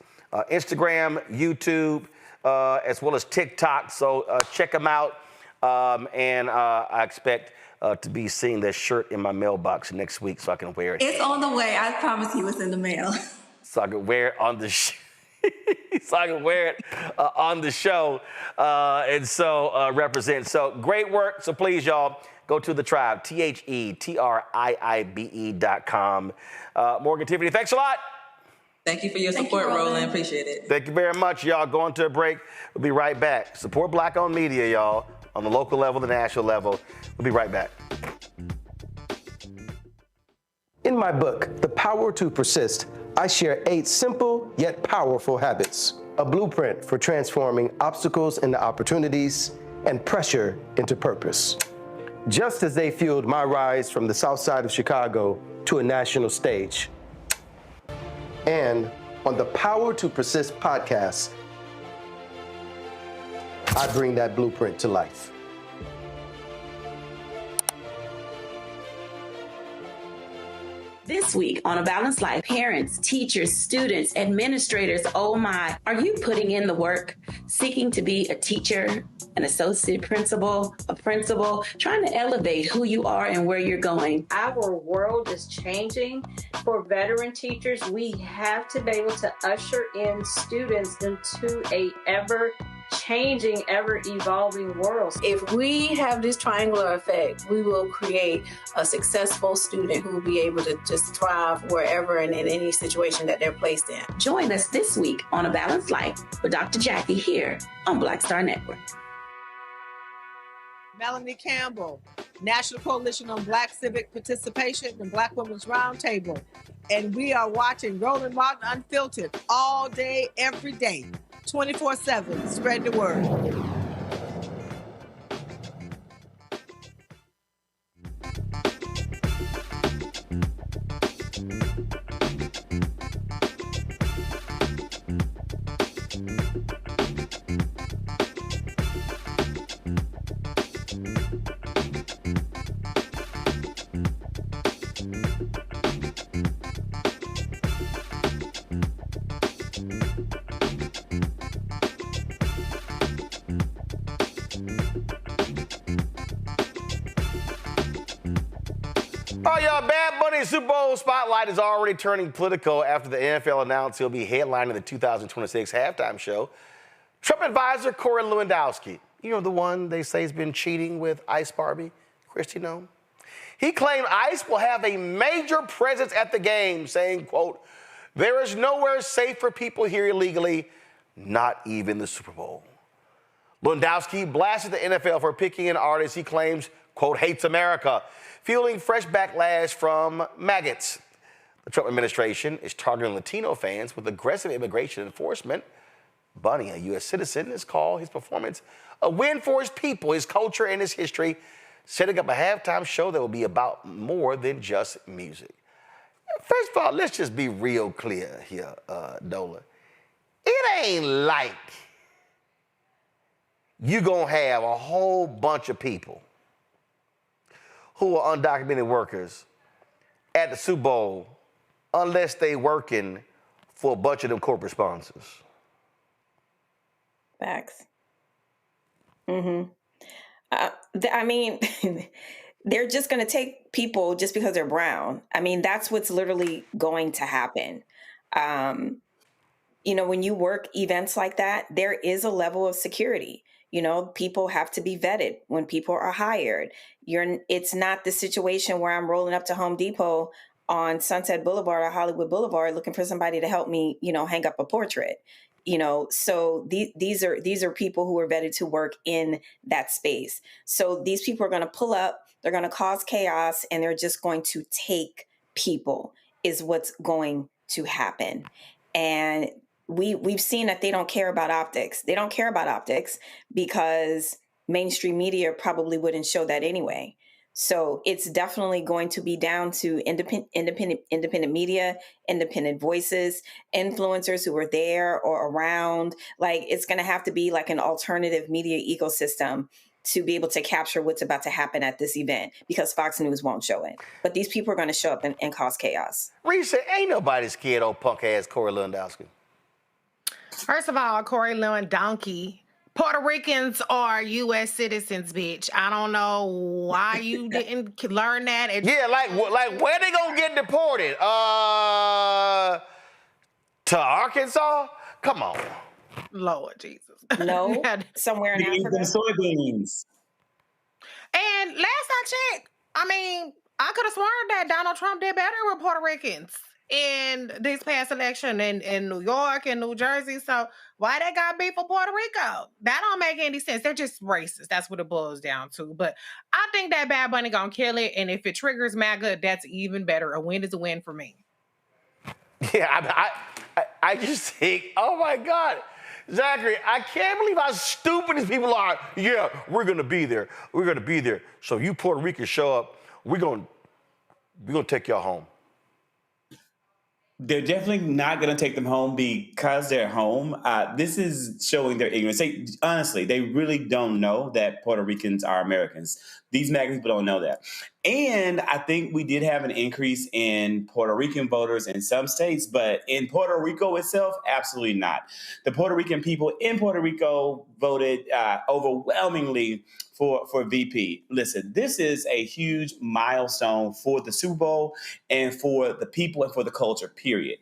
Instagram, YouTube, as well as TikTok. So check them out. And I expect to be seeing that shirt in my mailbox next week so I can wear it. It's on the way. I promise you it's in the mail. So I can wear it on the on the show and so represent. So great work. So please, y'all, go to the tribe, TheTriibe.com. Morgan, Tiffany, thanks a lot. Thank you for your support, Roland. Appreciate it. Thank you very much, y'all. Going to a break. We'll be right back. Support Black-owned media, y'all, on the local level, the national level. We'll be right back. In my book, The Power to Persist, I share 8 simple yet powerful habits, a blueprint for transforming obstacles into opportunities and pressure into purpose. Just as they fueled my rise from the south side of Chicago to a national stage. And on the Power to Persist podcast, I bring that blueprint to life. This week on A Balanced Life, parents, teachers, students, administrators, oh my, are you putting in the work, seeking to be a teacher, an associate principal, a principal, trying to elevate who you are and where you're going? Our world is changing. For veteran teachers, we have to be able to usher in students into a ever changing, ever-evolving world. If we have this triangular effect, we will create a successful student who will be able to just thrive wherever and in any situation that they're placed in. Join us this week on A Balanced Life with Dr. Jackie here on Black Star Network. Melanie Campbell, National Coalition on Black Civic Participation and Black Women's Roundtable. And we are watching Roland Martin Unfiltered all day, every day, 24/7. Spread the word. Oh, y'all, Bad Bunny's Super Bowl spotlight is already turning political after the NFL announced he'll be headlining the 2026 halftime show. Trump advisor Corey Lewandowski, you know, the one they say has been cheating with Ice Barbie, Christy Nome? He claimed Ice will have a major presence at the game, saying, quote, "There is nowhere safe for people here illegally, not even the Super Bowl." Lewandowski blasted the NFL for picking an artist he claims, quote, hates America, fueling fresh backlash from maggots. The Trump administration is targeting Latino fans with aggressive immigration enforcement. Bunny, a U.S. citizen, has called his performance a win for his people, his culture, and his history, setting up a halftime show that will be about more than just music. First of all, let's just be real clear here, Dola. It ain't like you gonna have a whole bunch of people who are undocumented workers at the Super Bowl unless they working for a bunch of them corporate sponsors. Facts. I mean, they're just going to take people just because they're brown. I mean, that's what's literally going to happen. You know, when you work events like that, there is a level of security. You know, people have to be vetted when people are hired. It's not the situation where I'm rolling up to Home Depot on Sunset Boulevard or Hollywood Boulevard looking for somebody to help me, you know, hang up a portrait. You know, so these are people who are vetted to work in that space. So these people are going to pull up, they're going to cause chaos, and they're just going to take people is what's going to happen. And we've seen that they don't care about optics. They don't care about optics because mainstream media probably wouldn't show that anyway. So it's definitely going to be down to independent media, independent voices, influencers who are there or around. Like, it's going to have to be like an alternative media ecosystem to be able to capture what's about to happen at this event, because Fox News won't show it. But these people are going to show up and cause chaos. Reese, ain't nobody scared of punk ass Corey Lewandowski. First of all, Corey Lewandowski, Puerto Ricans are U.S. citizens, bitch. I don't know why you didn't learn that. Yeah, like where they gonna get deported? To Arkansas? Come on. Lord Jesus. No, somewhere in Africa. Soybeans. And last I checked, I mean, I could have sworn that Donald Trump did better with Puerto Ricans in this past election in New York and New Jersey. So why they got beef for Puerto Rico? That don't make any sense. They're just racist. That's what it boils down to. But I think that Bad Bunny gonna kill it. And if it triggers MAGA, that's even better. A win is a win for me. Yeah, I just think, oh my God, Zachary, I can't believe how stupid these people are. Yeah, we're gonna be there. We're gonna be there. So you Puerto Ricans show up, we're gonna take y'all home. They're definitely not going to take them home because they're home. This is showing their ignorance. Honestly, they really don't know that Puerto Ricans are Americans. These MAGA people don't know that. And I think we did have an increase in Puerto Rican voters in some states, but in Puerto Rico itself, absolutely not. The Puerto Rican people in Puerto Rico voted overwhelmingly for VP. Listen, this is a huge milestone for the Super Bowl and for the people and for the culture, period.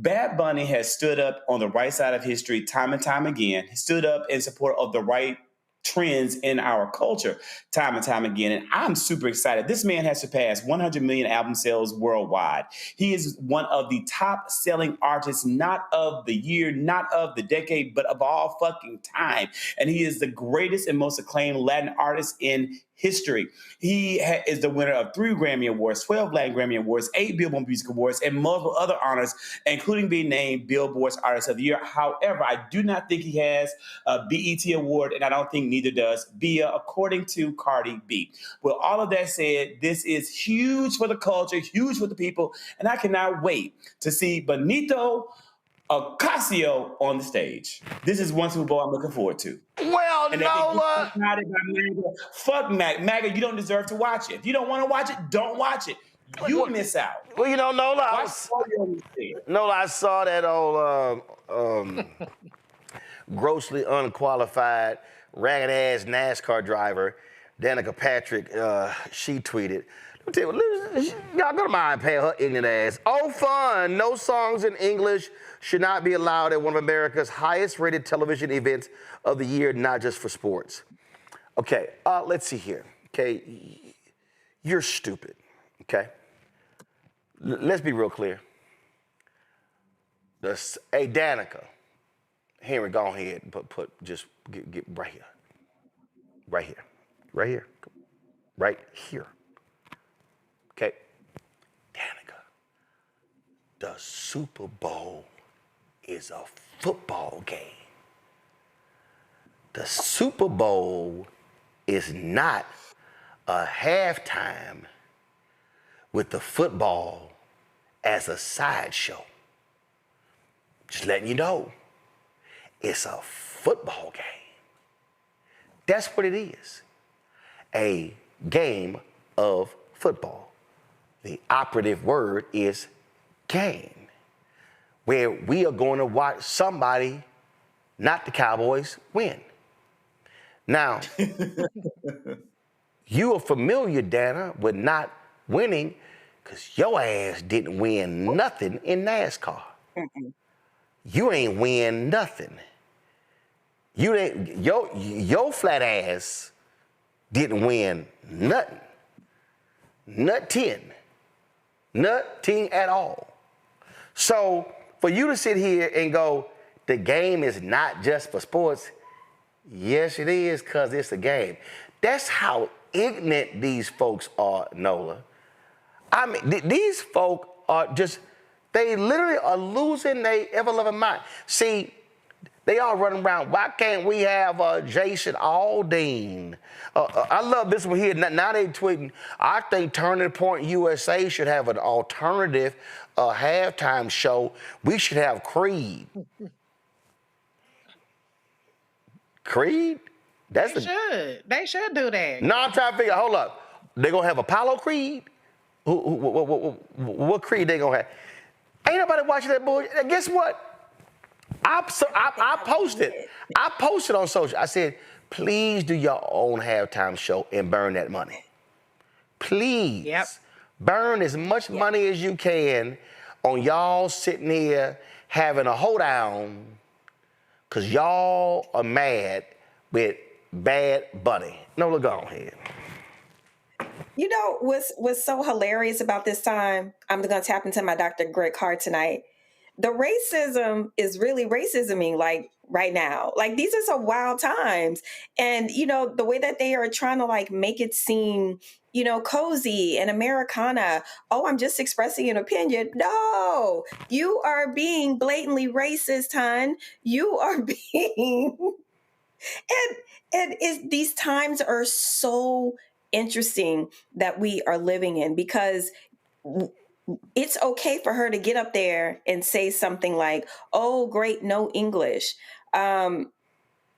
Bad Bunny has stood up on the right side of history time and time again, stood up in support of the right trends in our culture time and time again. And I'm super excited. This man has surpassed 100 million album sales worldwide. He is one of the top selling artists, not of the year, not of the decade, but of all fucking time. And he is the greatest and most acclaimed Latin artist in history. He is the winner of 3 Grammy Awards, 12 Latin Grammy Awards, 8 Billboard Music Awards, and multiple other honors, including being named Billboard's Artist of the Year. However, I do not think he has a BET Award, and I don't think neither does BIA, according to Cardi B. With all of that said, this is huge for the culture, huge for the people, and I cannot wait to see Benito Ocasio on the stage. This is one Super Bowl I'm looking forward to. Well, And Nola. Fuck MAGA. MAGA, you don't deserve to watch it. If you don't want to watch it, don't watch it. You miss out. Well, you know, Nola, I saw that old grossly unqualified, ragged-ass NASCAR driver, Danica Patrick. She tweeted, let me tell you, y'all go to my iPad, her ignorant ass. Oh, fun. No songs in English should not be allowed at one of America's highest-rated television events of the year, not just for sports. Okay, let's see here. Okay, you're stupid. Okay, let's be real clear. Hey, Danica, Henry, go ahead and just get right here, right here, right here, right here. Okay, Danica, the Super Bowl is a football game. The Super Bowl is not a halftime with the football as a sideshow. Just letting you know, it's a football game. That's what it is. A game of football. The operative word is game, where we are going to watch somebody, not the Cowboys, win. Now, you are familiar, Dana, with not winning because your ass didn't win nothing in NASCAR. You ain't win nothing. You ain't, your flat ass didn't win nothing. Nothing at all. So for you to sit here and go, the game is not just for sports. Yes, it is, because it's a game. That's how ignorant these folks are, Nola. I mean, these folk are just, they literally are losing their ever-loving mind. See, they all running around. Why can't we have Jason Aldean? I love this one here. Now they tweeting, I think Turning Point USA should have an alternative halftime show. We should have Creed. Creed? They should do that. No, I'm trying to figure, hold up. They gonna have Apollo Creed? What Creed they gonna have? Ain't nobody watching that bullshit. Guess what? I posted on social. I said, please do your own halftime show and burn that money. Please. Yep. Burn as much money as you can on y'all sitting here having a hoedown because y'all are mad with Bad Bunny. No, look on here. You know what's so hilarious about this time? I'm going to tap into my Dr. Greg Hart tonight. The racism is really racisming, like, right now. Like, these are some wild times. And, you know, the way that they are trying to, like, make it seem, you know, cozy and Americana. Oh, I'm just expressing an opinion. No, you are being blatantly racist, hon. You are being... These times are so interesting that we are living in, because it's okay for her to get up there and say something like, oh, great, no English.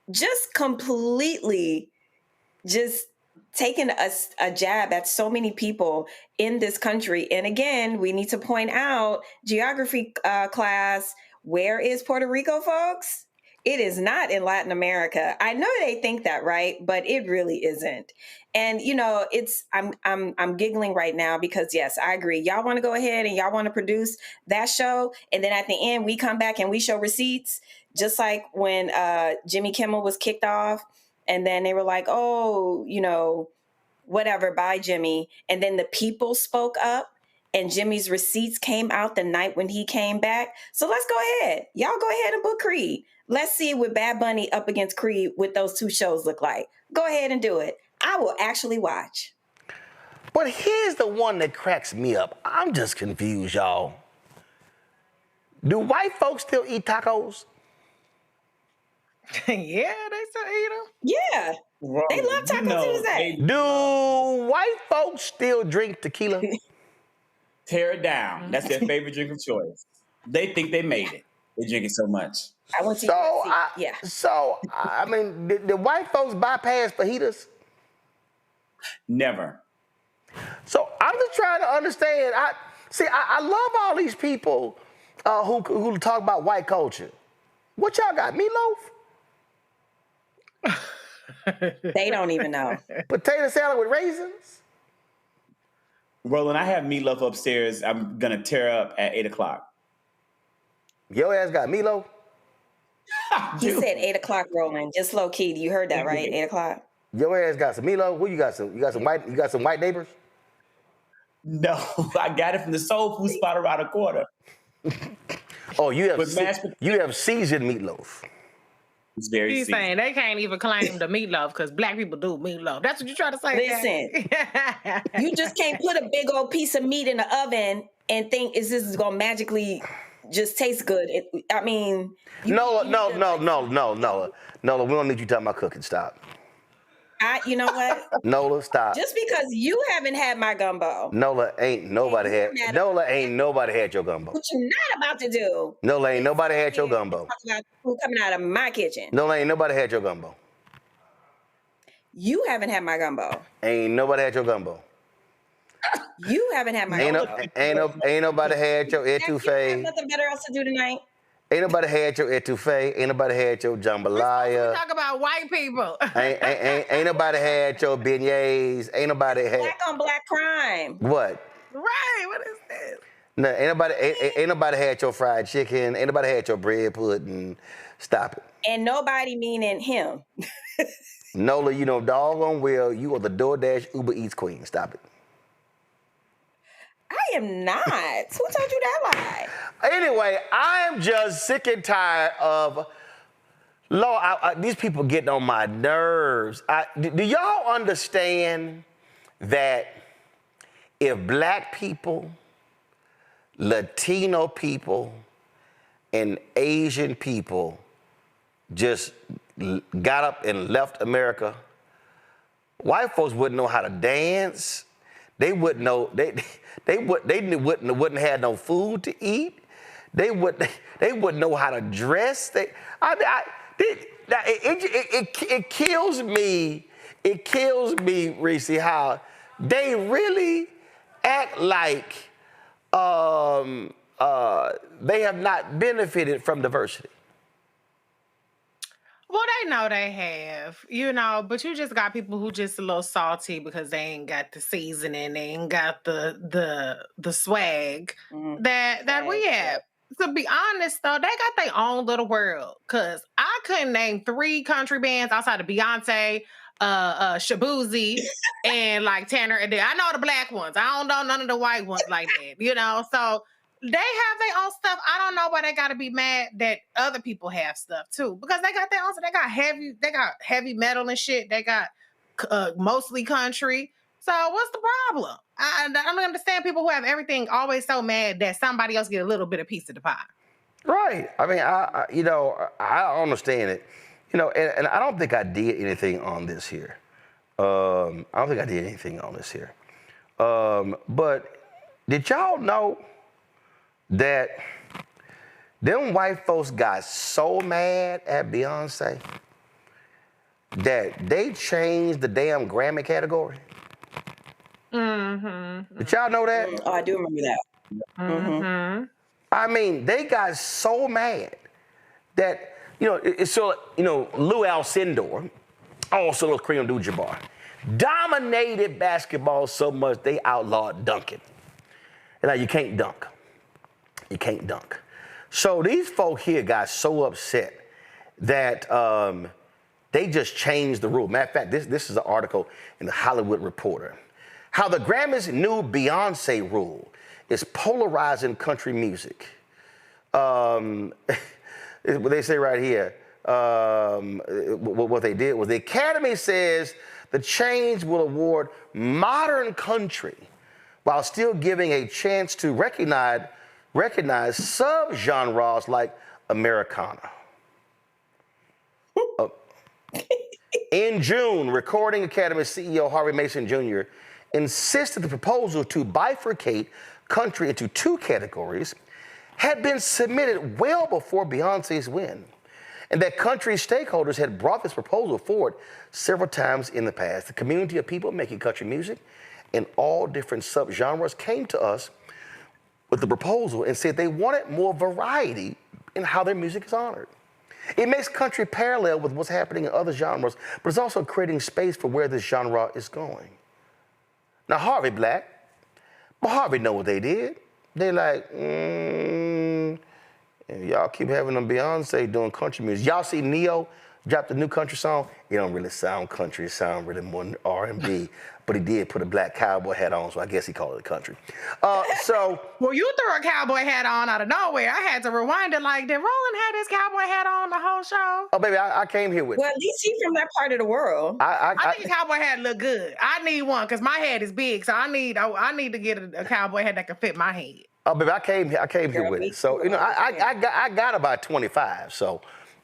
Just completely just taking a jab at so many people in this country. And again, we need to point out, geography class, where is Puerto Rico, folks? It is not in Latin America. I know they think that, right? But it really isn't. And you know, I'm giggling right now because yes, I agree. Y'all want to go ahead and y'all want to produce that show, and then at the end we come back and we show receipts, just like when Jimmy Kimmel was kicked off, and then they were like, oh, you know, whatever, bye Jimmy, and then the people spoke up. And Jimmy's receipts came out the night when he came back. So let's go ahead. Y'all go ahead and book Creed. Let's see what Bad Bunny up against Creed with those two shows look like. Go ahead and do it. I will actually watch. But here's the one that cracks me up. I'm just confused, y'all. Do white folks still eat tacos? Yeah, they still eat them. Yeah. Well, they love tacos Tuesday. Do white folks still drink tequila? Tear it down. That's their favorite drink of choice. They think they made it. They drink it so much. I went to yeah. So, I mean, did white folks bypass fajitas? Never. So I'm just trying to understand. I love all these people who talk about white culture. What y'all got? Meatloaf? They don't even know. Potato salad with raisins? Roland, I have meatloaf upstairs. I'm going to tear up at 8 o'clock. Your ass got meatloaf? He said 8 o'clock, Roland. Just low key. You heard that, right? 8 o'clock. Your ass got some meatloaf? Who you got some? You got some white neighbors? No, I got it from the soul food spot around the corner. Oh, you have seasoned meatloaf. It's very He's seasoned. saying they can't even claim the meatloaf because black people do meatloaf. That's what you're trying to say. Listen, you just can't put a big old piece of meat in the oven and think this is gonna magically just taste good. I mean, No. We don't need you talking about cooking. Stop. You know what? Nola, stop. Just because you haven't had my gumbo. Nola, ain't nobody had your gumbo. What you're not about to do. Nola, ain't nobody had your gumbo. Talk about food coming out of my kitchen. Nola, ain't nobody had your gumbo. You haven't had my gumbo. Ain't nobody had your gumbo. You haven't had my gumbo. Ain't nobody had your etouffee. You have nothing better else to do tonight. Ain't nobody had your etouffee. Ain't nobody had your jambalaya. We talk about white people. ain't nobody had your beignets. Ain't nobody had black on black crime. What? Right. What is this? No, ain't nobody had your fried chicken. Ain't nobody had your bread pudding. Stop it. And nobody meaning him. Nola, you know doggone well you are the DoorDash Uber Eats queen. Stop it. I am not. Who told you that lie? Anyway, I am just sick and tired of, Lord, these people getting on my nerves. Do y'all understand that if black people, Latino people, and Asian people just got up and left America, white folks wouldn't know how to dance. They wouldn't know. They wouldn't have no food to eat. They wouldn't know how to dress. It kills me. It kills me, Reese, how they really act like they have not benefited from diversity. Well, they know they have, but you just got people who just a little salty because they ain't got the seasoning, they ain't got the swag that we have. To be honest, though, they got their own little world. Cause I couldn't name 3 country bands outside of Beyonce, Shabuzi, and like Tanner and I know the black ones. I don't know none of the white ones like that. So they have their own stuff. I don't know why they got to be mad that other people have stuff too, because they got their own stuff. They got heavy metal and shit. They got mostly country. So what's the problem? I don't understand people who have everything always so mad that somebody else get a little bit of piece of the pie. Right. I mean, I don't understand it. And I don't think I did anything on this here. I don't think I did anything on this here. But did y'all know that them white folks got so mad at Beyonce that they changed the damn Grammy category? Mm-hmm. Did y'all know that? Oh, I do remember that. Mm-hmm. I mean, they got so mad that Lou Alcindor, also Kareem Abdul-Jabbar, dominated basketball so much they outlawed dunking. And now you can't dunk. You can't dunk. So these folk here got so upset that they just changed the rule. Matter of fact, this is an article in the Hollywood Reporter. How the Grammys' new Beyonce rule is polarizing country music. What they say right here, what they did was the Academy says the change will award modern country while still giving a chance to recognize sub-genres like Americana. In June, Recording Academy CEO Harvey Mason Jr. insisted the proposal to bifurcate country into two categories had been submitted well before Beyonce's win, and that country stakeholders had brought this proposal forward several times in the past. The community of people making country music in all different subgenres came to us with the proposal and said they wanted more variety in how their music is honored. It makes country parallel with what's happening in other genres, but it's also creating space for where this genre is going. Now, Harvey black, but Harvey know what they did. They like, y'all keep having them Beyonce doing country music. Y'all see Neo dropped a new country song? It don't really sound country. It sound really more R&B. But he did put a black cowboy hat on, so I guess he called it country. Well, you threw a cowboy hat on out of nowhere. I had to rewind it like, did Roland have his cowboy hat on the whole show? Oh, baby, I came here with Well, at least he's from that part of the world. I think a cowboy hat look good. I need one because my head is big, so I need to get a cowboy hat that can fit my head. Oh, baby, I came here with it. So, I got about 25, so...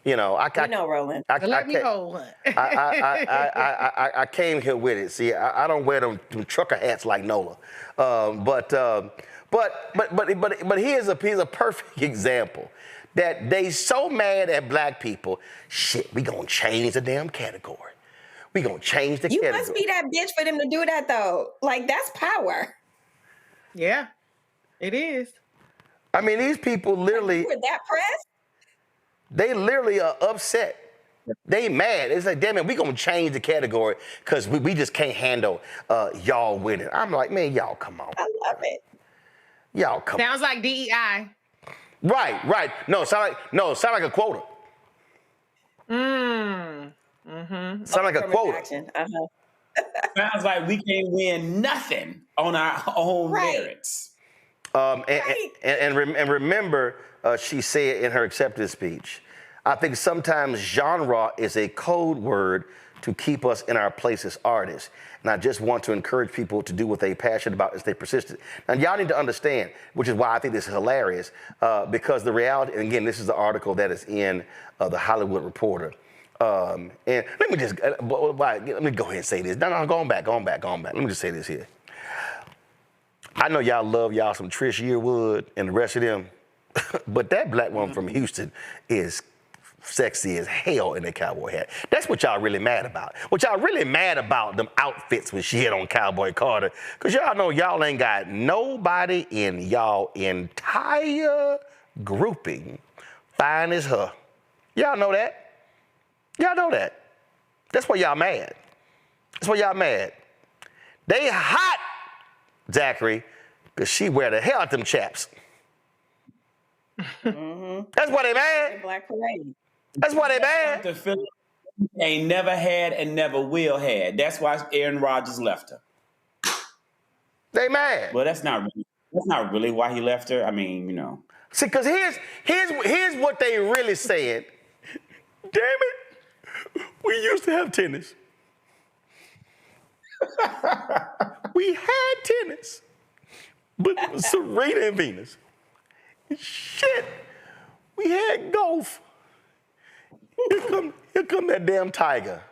Roland. Let me hold one. I came here with it. See, I don't wear them trucker hats like Nola, but here's a perfect example that they so mad at black people. Shit, we gonna change the damn category. We gonna change the category. You must be that bitch for them to do that though. Like that's power. Yeah, it is. I mean, these people literally. With that press. They literally are upset. They mad. It's like, damn it, we gonna change the category because we just can't handle y'all winning. I'm like, man, y'all come on. I love it. Y'all come on. Sounds like DEI. Right. No, sound like a quota. Mm-hmm. Sound like a quota. Sounds like we can't win nothing on our own merits. And remember, she said in her acceptance speech, I think sometimes genre is a code word to keep us in our place as artists. And I just want to encourage people to do what they're passionate about and stay persistent. Now, y'all need to understand, which is why I think this is hilarious, because the reality, and again, this is the article that is in the Hollywood Reporter. And let me go ahead and say this. No, going back. Let me just say this here. I know y'all love y'all some Trish Yearwood and the rest of them, but that black woman from Houston is sexy as hell in a cowboy hat. That's what y'all really mad about. What y'all really mad about them outfits when she had on Cowboy Carter, because y'all know y'all ain't got nobody in y'all entire grouping fine as her. Y'all know that. Y'all know that. That's why y'all mad. They hot, Zachary, because she wear the hell out them chaps. Mm-hmm. That's why they mad. Black parade. That's why they mad. The Philly ain't never had and never will had. That's why Aaron Rodgers left her. They mad. Well, that's not really why he left her. I mean, See, because here's what they really said. Damn it, we used to have tennis. We had tennis, but it was Serena and Venus. Shit, we had golf. Here come that damn Tiger.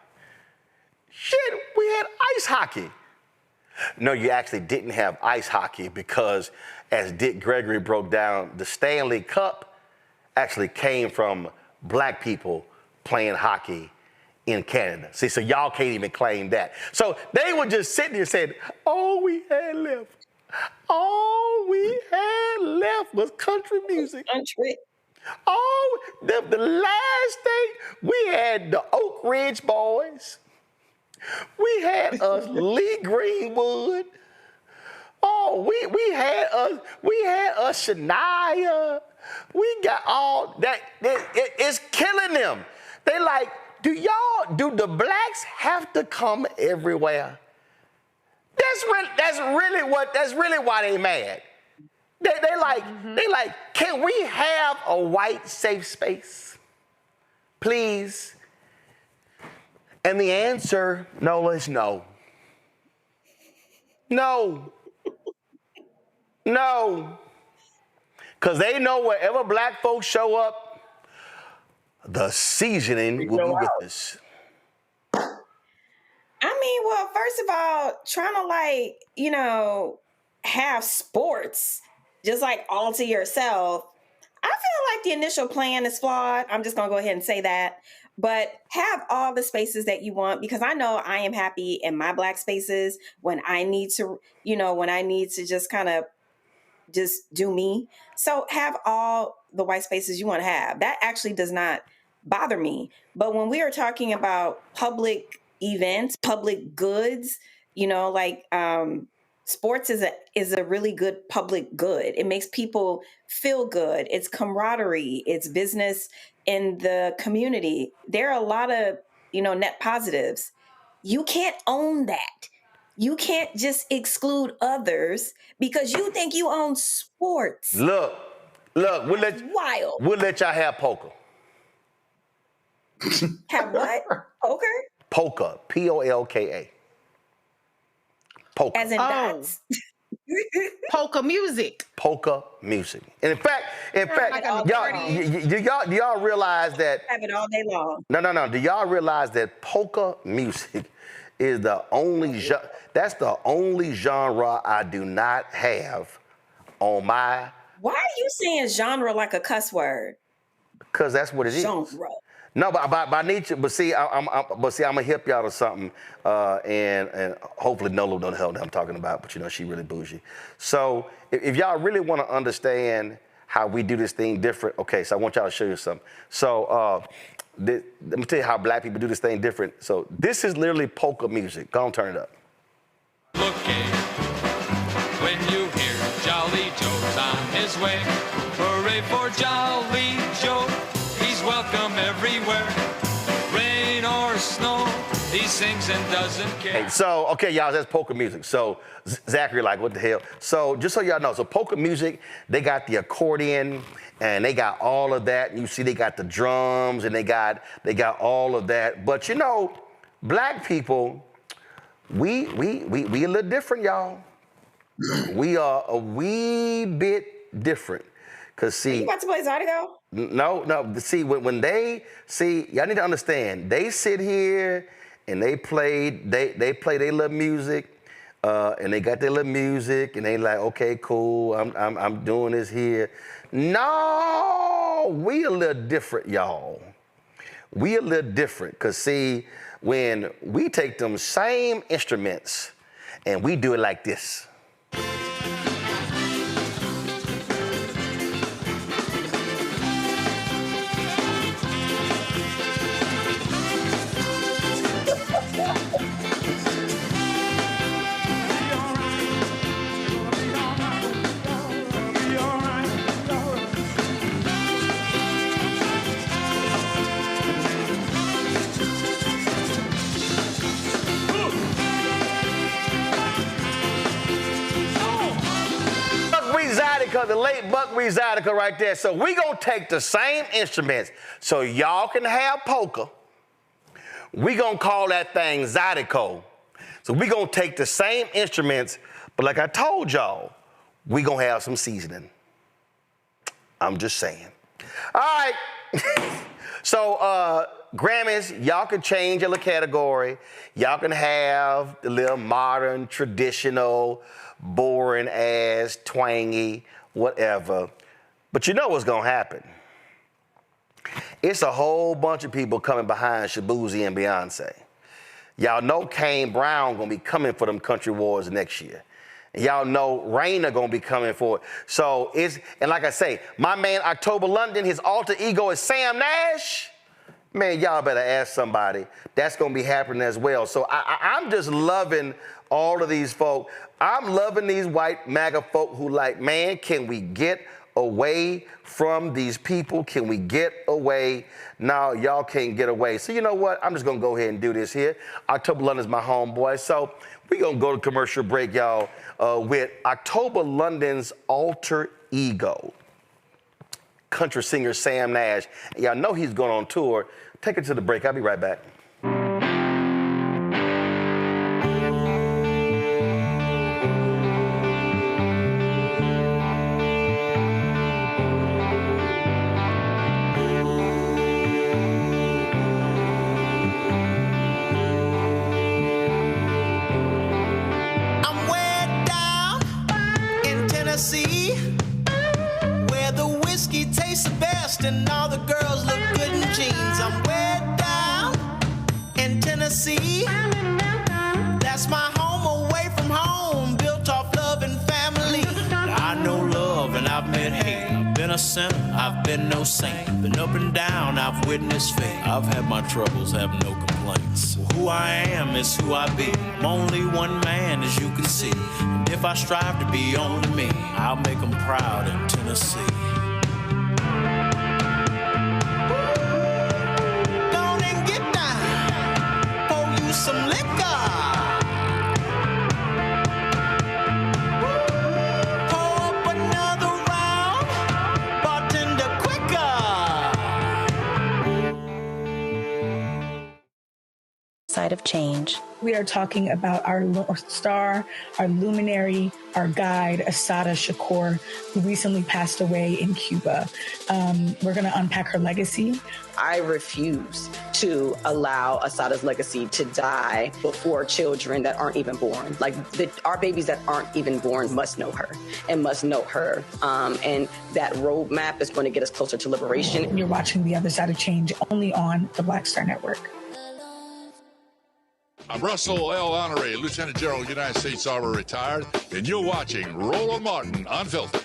Shit, we had ice hockey. No, you actually didn't have ice hockey because, as Dick Gregory broke down, the Stanley Cup actually came from black people playing hockey in Canada. See, so y'all can't even claim that. So they were just sitting there saying, all we had left was country music. Country. Oh, the last thing, we had the Oak Ridge Boys. We had us Lee Greenwood. Oh, we had us Shania. We got all that. It's killing them. They like, do the blacks have to come everywhere? That's really why they mad. They like, can we have a white safe space, please? And the answer, Nola, is no. No. No. Because they know wherever black folks show up, the seasoning will be with us. I mean, well, first of all, trying to have sports just all to yourself, I feel like the initial plan is flawed. I'm just going to go ahead and say that. But have all the spaces that you want, because I know I am happy in my black spaces when I need to, just kind of just do me. So have all the white spaces you want to have. That actually does not bother me. But when we are talking about public events, public goods, sports is a really good public good. It makes people feel good. It's camaraderie. It's business in the community. There are a lot of, net positives. You can't own that. You can't just exclude others because you think you own sports. Look, we'll let y'all have poker. Have what? Poker? Polka, Polka. Polka. As in dots. Polka music. Polka music. And in fact, do y'all realize that? Have it all day long. No. Do y'all realize that polka music is the only genre I do not have on my. Why are you saying genre like a cuss word? Because that's what it is. Genre. No, but by nature, I'm gonna hip y'all to something, and hopefully Nola don't know the hell that I'm talking about, but she really bougie. So if y'all really want to understand how we do this thing different, okay, so I want y'all to show you something. So let me tell you how black people do this thing different. So this is literally polka music. Go on, turn it up. Looking when you hear Jolly Joe's on his way, hooray for Jolly Joe. He's welcome everywhere, rain or snow, he sings and doesn't care. Hey, so, okay, y'all, that's polka music. So, Zachary, what the hell? So, just so y'all know, so polka music, they got the accordion, and they got all of that. You see, they got the drums, and they got all of that. But, black people, we a little different, y'all. We are a wee bit different. Cause see, are you about to play Zydeco? No. See, when y'all need to understand. They sit here and they play their little music, and they got their little music, and they like, okay, cool. I'm doing this here. No, we a little different, y'all. We a little different. Cause see, when we take them same instruments and we do it like this. The late Buckwheat Zydeco right there. So we gonna take the same instruments so y'all can have polka. We gonna call that thing Zydeco. So we gonna take the same instruments, but like I told y'all, we gonna have some seasoning. I'm just saying. All right. So Grammys, y'all can change your little category. Y'all can have the little modern, traditional, boring ass, twangy, whatever. But you know what's gonna happen. It's a whole bunch of people coming behind Shabuzi and Beyonce. Y'all know Kane Brown gonna be coming for them country wars next year. And y'all know rain are going to be coming for it. So and like I say, my man October London, his alter ego is Sam Nash. Man, y'all better ask somebody. That's going to be happening as well. So I'm just loving all of these folk. I'm loving these white MAGA folk who like, man, can we get away from these people? Can we get away? No, y'all can't get away. So you know what? I'm just going to go ahead and do this here. October London's my homeboy. So we're going to go to commercial break, y'all, with October London's alter ego, country singer Sam Nash. Y'all know he's going on tour. Take it to the break. I'll be right back. I'm way down in Tennessee, where the whiskey tastes the best and all the girls look good in jeans. I'm way down in Tennessee. That's my home away from home, built off love and family. I know love and I've met hate. I've been a sinner, I've been no saint. Been up and down, I've witnessed fate. I've had my troubles, have no complaints. Who I am is who I be. I'm only one man, as you can see. And if I strive to be only me, I'll make them proud in Tennessee. Go and get down, pour you some liquor. Pour up another round, bartender quicker. Side of change. We are talking about our star, our luminary, our guide, Assata Shakur, who recently passed away in Cuba. We're going to unpack her legacy. I refuse to allow Assata's legacy to die before children that aren't even born. Like our babies that aren't even born must know her and must know her. And that roadmap is going to get us closer to liberation. You're watching The Other Side of Change only on the Black Star Network. I'm Russell L. Honoré, Lieutenant General, United States Army retired, and you're watching Roland Martin Unfiltered.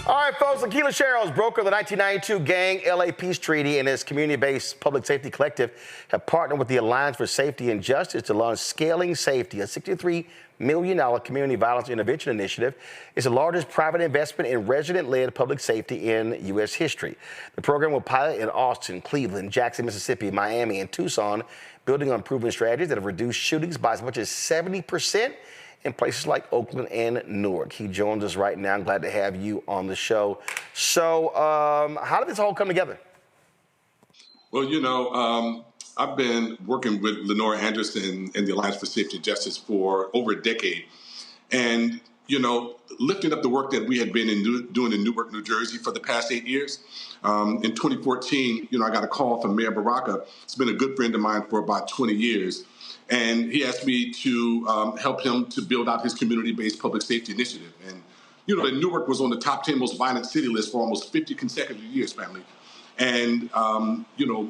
All right, folks, Akilah Sherrills, broker of the 1992 Gang LA Peace Treaty and his community-based public safety collective, have partnered with the Alliance for Safety and Justice to launch Scaling Safety, a $63 million community violence intervention initiative. It's the largest private investment in resident-led public safety in U.S. history. The program will pilot in Austin, Cleveland, Jackson, Mississippi, Miami, and Tucson, building on proven strategies that have reduced shootings by as much as 70% in places like Oakland and Newark. He joins us right now. I'm glad to have you on the show. So how did this all come together? Well, you know, I've been working with Lenora Anderson and the Alliance for Safety and Justice for over a decade. And, you know, lifting up the work that we had been doing in Newark, New Jersey for the past 8 years. In 2014, you know, I got a call from Mayor Baraka. He's been a good friend of mine for about 20 years. And he asked me to help him to build out his community-based public safety initiative. And, you know, Newark was on the top 10 most violent city list for almost 50 consecutive years, family. And, you know,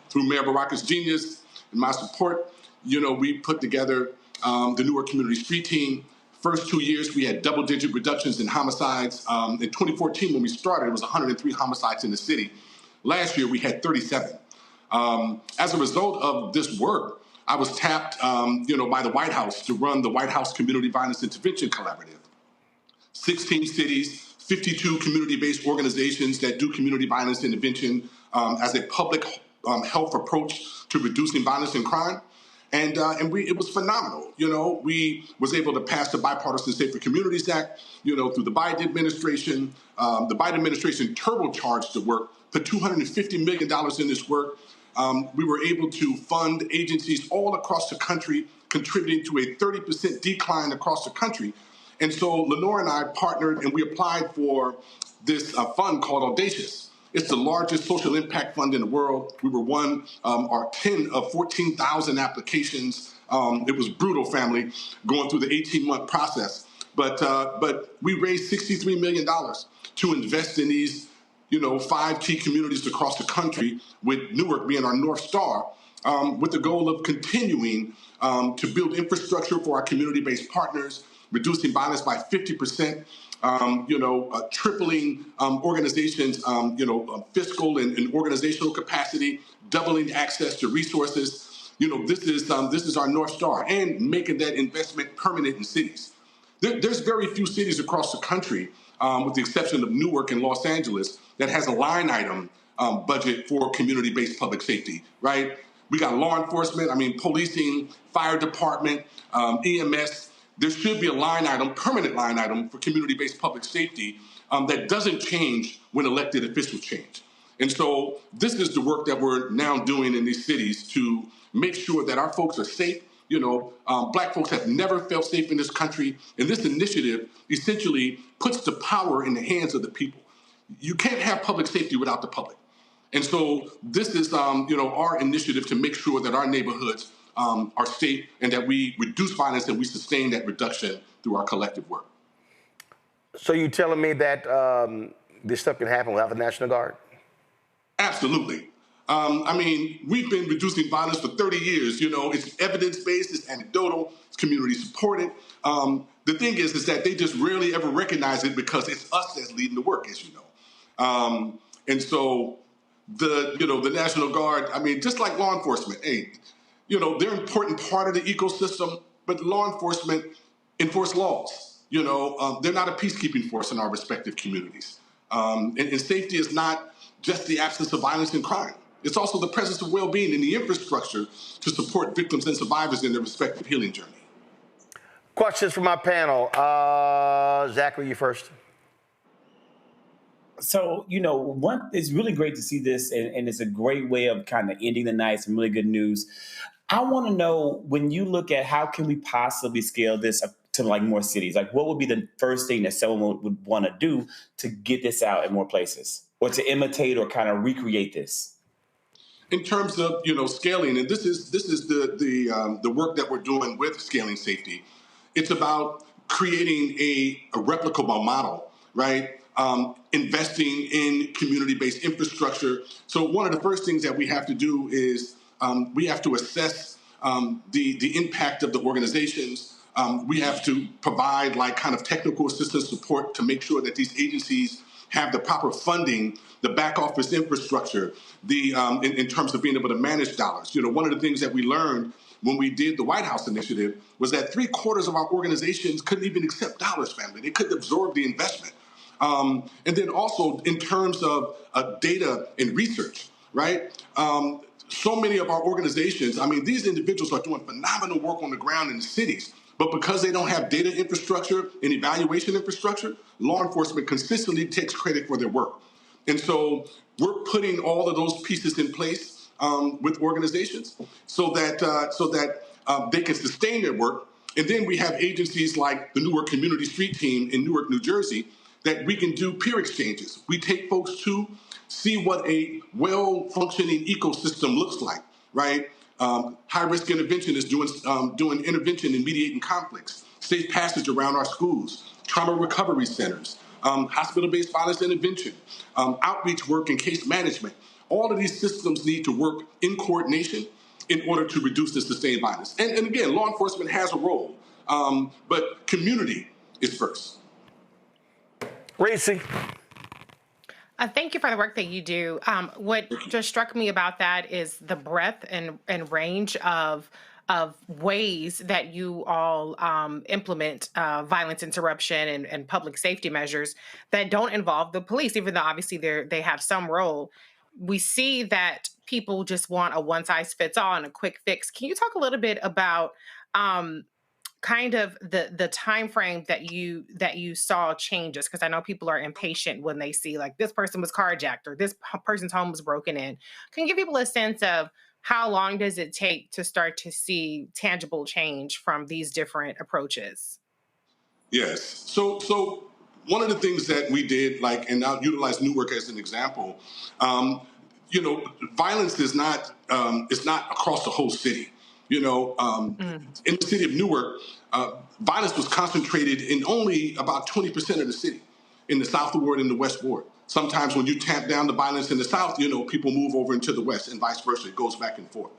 through Mayor Baraka's genius and my support, you know, we put together the Newark Community Street Team. First 2 years, we had double-digit reductions in homicides. In 2014, when we started, it was 103 homicides in the city. Last year, we had 37. As a result of this work, I was tapped, you know, by the White House to run the White House Community Violence Intervention Collaborative. 16 cities, 52 community-based organizations that do community violence intervention as a public health approach to reducing violence and crime. And it was phenomenal. You know, we was able to pass the Bipartisan Safer Communities Act, you know, through the Biden administration. The Biden administration turbocharged the work, put $250 million in this work. We were able to fund agencies all across the country, contributing to a 30% decline across the country. And so Lenore and I partnered and we applied for this fund called Audacious. It's the largest social impact fund in the world. We were one or 10 of 14,000 applications. It was brutal, family, going through the 18-month process. But we raised $63 million to invest in these, you know, 5 key communities across the country, with Newark being our North Star. with the goal of continuing to build infrastructure for our community-based partners, reducing violence by 50%, tripling organizations, fiscal and organizational capacity, doubling access to resources. This is our North Star, and making that investment permanent in cities. There's very few cities across the country, with the exception of Newark and Los Angeles, that has a line item budget for community-based public safety, right? We got law enforcement, policing, fire department, EMS. There should be a line item, permanent line item for community-based public safety that doesn't change when elected officials change. And so this is the work that we're now doing in these cities to make sure that our folks are safe. Black folks have never felt safe in this country, and this initiative essentially puts the power in the hands of the people. You can't have public safety without the public. And so this is, our initiative to make sure that our neighborhoods are safe, and that we reduce violence and we sustain that reduction through our collective work. So you telling me that this stuff can happen without the National Guard? Absolutely. We've been reducing violence for 30 years. It's evidence-based, it's anecdotal, it's community-supported. The thing is that they just rarely ever recognize it because it's us that's leading the work, as you know. And so the National Guard, just like law enforcement, they're an important part of the ecosystem, but law enforcement enforce laws. They're not a peacekeeping force in our respective communities. And safety is not just the absence of violence and crime. It's also the presence of well-being and the infrastructure to support victims and survivors in their respective healing journey. Questions from my panel. Zachary, you first. So, it's really great to see this, and it's a great way of kind of ending the night, some really good news. I want to know, when you look at how can we possibly scale this up to more cities, what would be the first thing that someone would want to do to get this out in more places, or to imitate or kind of recreate this? In terms of, scaling, and this is the work that we're doing with scaling safety. It's about creating a replicable model, right? Investing in community-based infrastructure. So one of the first things that we have to do is we have to assess the impact of the organizations. We have to provide technical assistance support to make sure that these agencies have the proper funding, the back office infrastructure, in terms of being able to manage dollars. One of the things that we learned when we did the White House initiative was that 3/4 of our organizations couldn't even accept dollars, family. They couldn't absorb the investment. And then also in terms of data and research, right? So many of our organizations, these individuals are doing phenomenal work on the ground in the cities, but because they don't have data infrastructure and evaluation infrastructure, law enforcement consistently takes credit for their work. And so we're putting all of those pieces in place with organizations so that they can sustain their work. And then we have agencies like the Newark Community Street Team in Newark, New Jersey, that we can do peer exchanges. We take folks to see what a well-functioning ecosystem looks like, right? High-risk intervention is doing intervention in mediating conflicts, safe passage around our schools, trauma recovery centers, hospital-based violence intervention, outreach work and case management. All of these systems need to work in coordination in order to reduce and sustain violence. And again, law enforcement has a role, but community is first. Reese. Thank you for the work that you do. What just struck me about that is the breadth and range of ways that you all implement violence interruption and public safety measures that don't involve the police, even though obviously they have some role. We see that people just want a one-size-fits-all and a quick fix. Can you talk a little bit about kind of the time frame that you saw changes? Because I know people are impatient when they see this person was carjacked or this person's home was broken in. Can you give people a sense of how long does it take to start to see tangible change from these different approaches? Yes. So one of the things that we did, and I'll utilize Newark as an example, violence is not across the whole city. In the city of Newark, violence was concentrated in only about 20% of the city, in the South Ward and the West Ward. Sometimes when you tamp down the violence in the South, you know, people move over into the West and vice versa. It goes back and forth.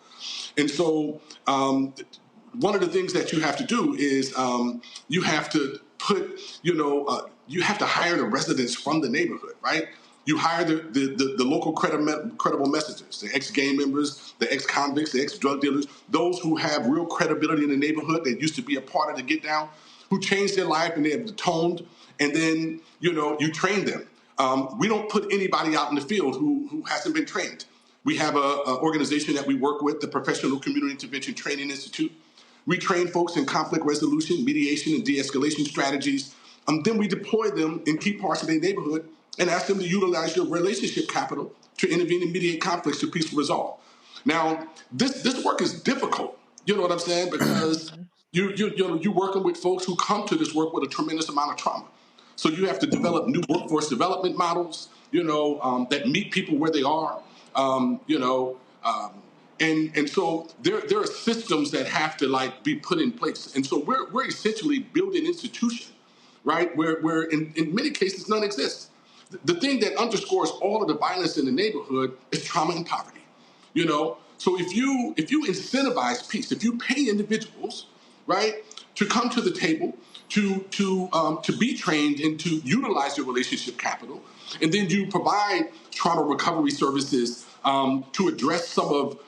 And so one of the things that you have to do is you have to put, you have to hire the residents from the neighborhood, right? You hire the local credible messengers, the ex-gang members, the ex-convicts, the ex-drug dealers, those who have real credibility in the neighborhood that used to be a part of the Get Down, who changed their life and they have atoned, and then, you train them. We don't put anybody out in the field who hasn't been trained. We have an organization that we work with, the Professional Community Intervention Training Institute. We train folks in conflict resolution, mediation, and de-escalation strategies. Then we deploy them in key parts of their neighborhood and ask them to utilize your relationship capital to intervene and mediate conflicts to peaceful resolve. Now, this work is difficult. You know what I'm saying? Because you're working with folks who come to this work with a tremendous amount of trauma. So you have to develop new workforce development models, that meet people where they are, and so there are systems that have to be put in place. And so we're essentially building an institution, right, where in many cases none exists. The thing that underscores all of the violence in the neighborhood is trauma and poverty. So if you incentivize peace, if you pay individuals, right, to come to the table, to be trained and to utilize your relationship capital, and then you provide trauma recovery services to address some of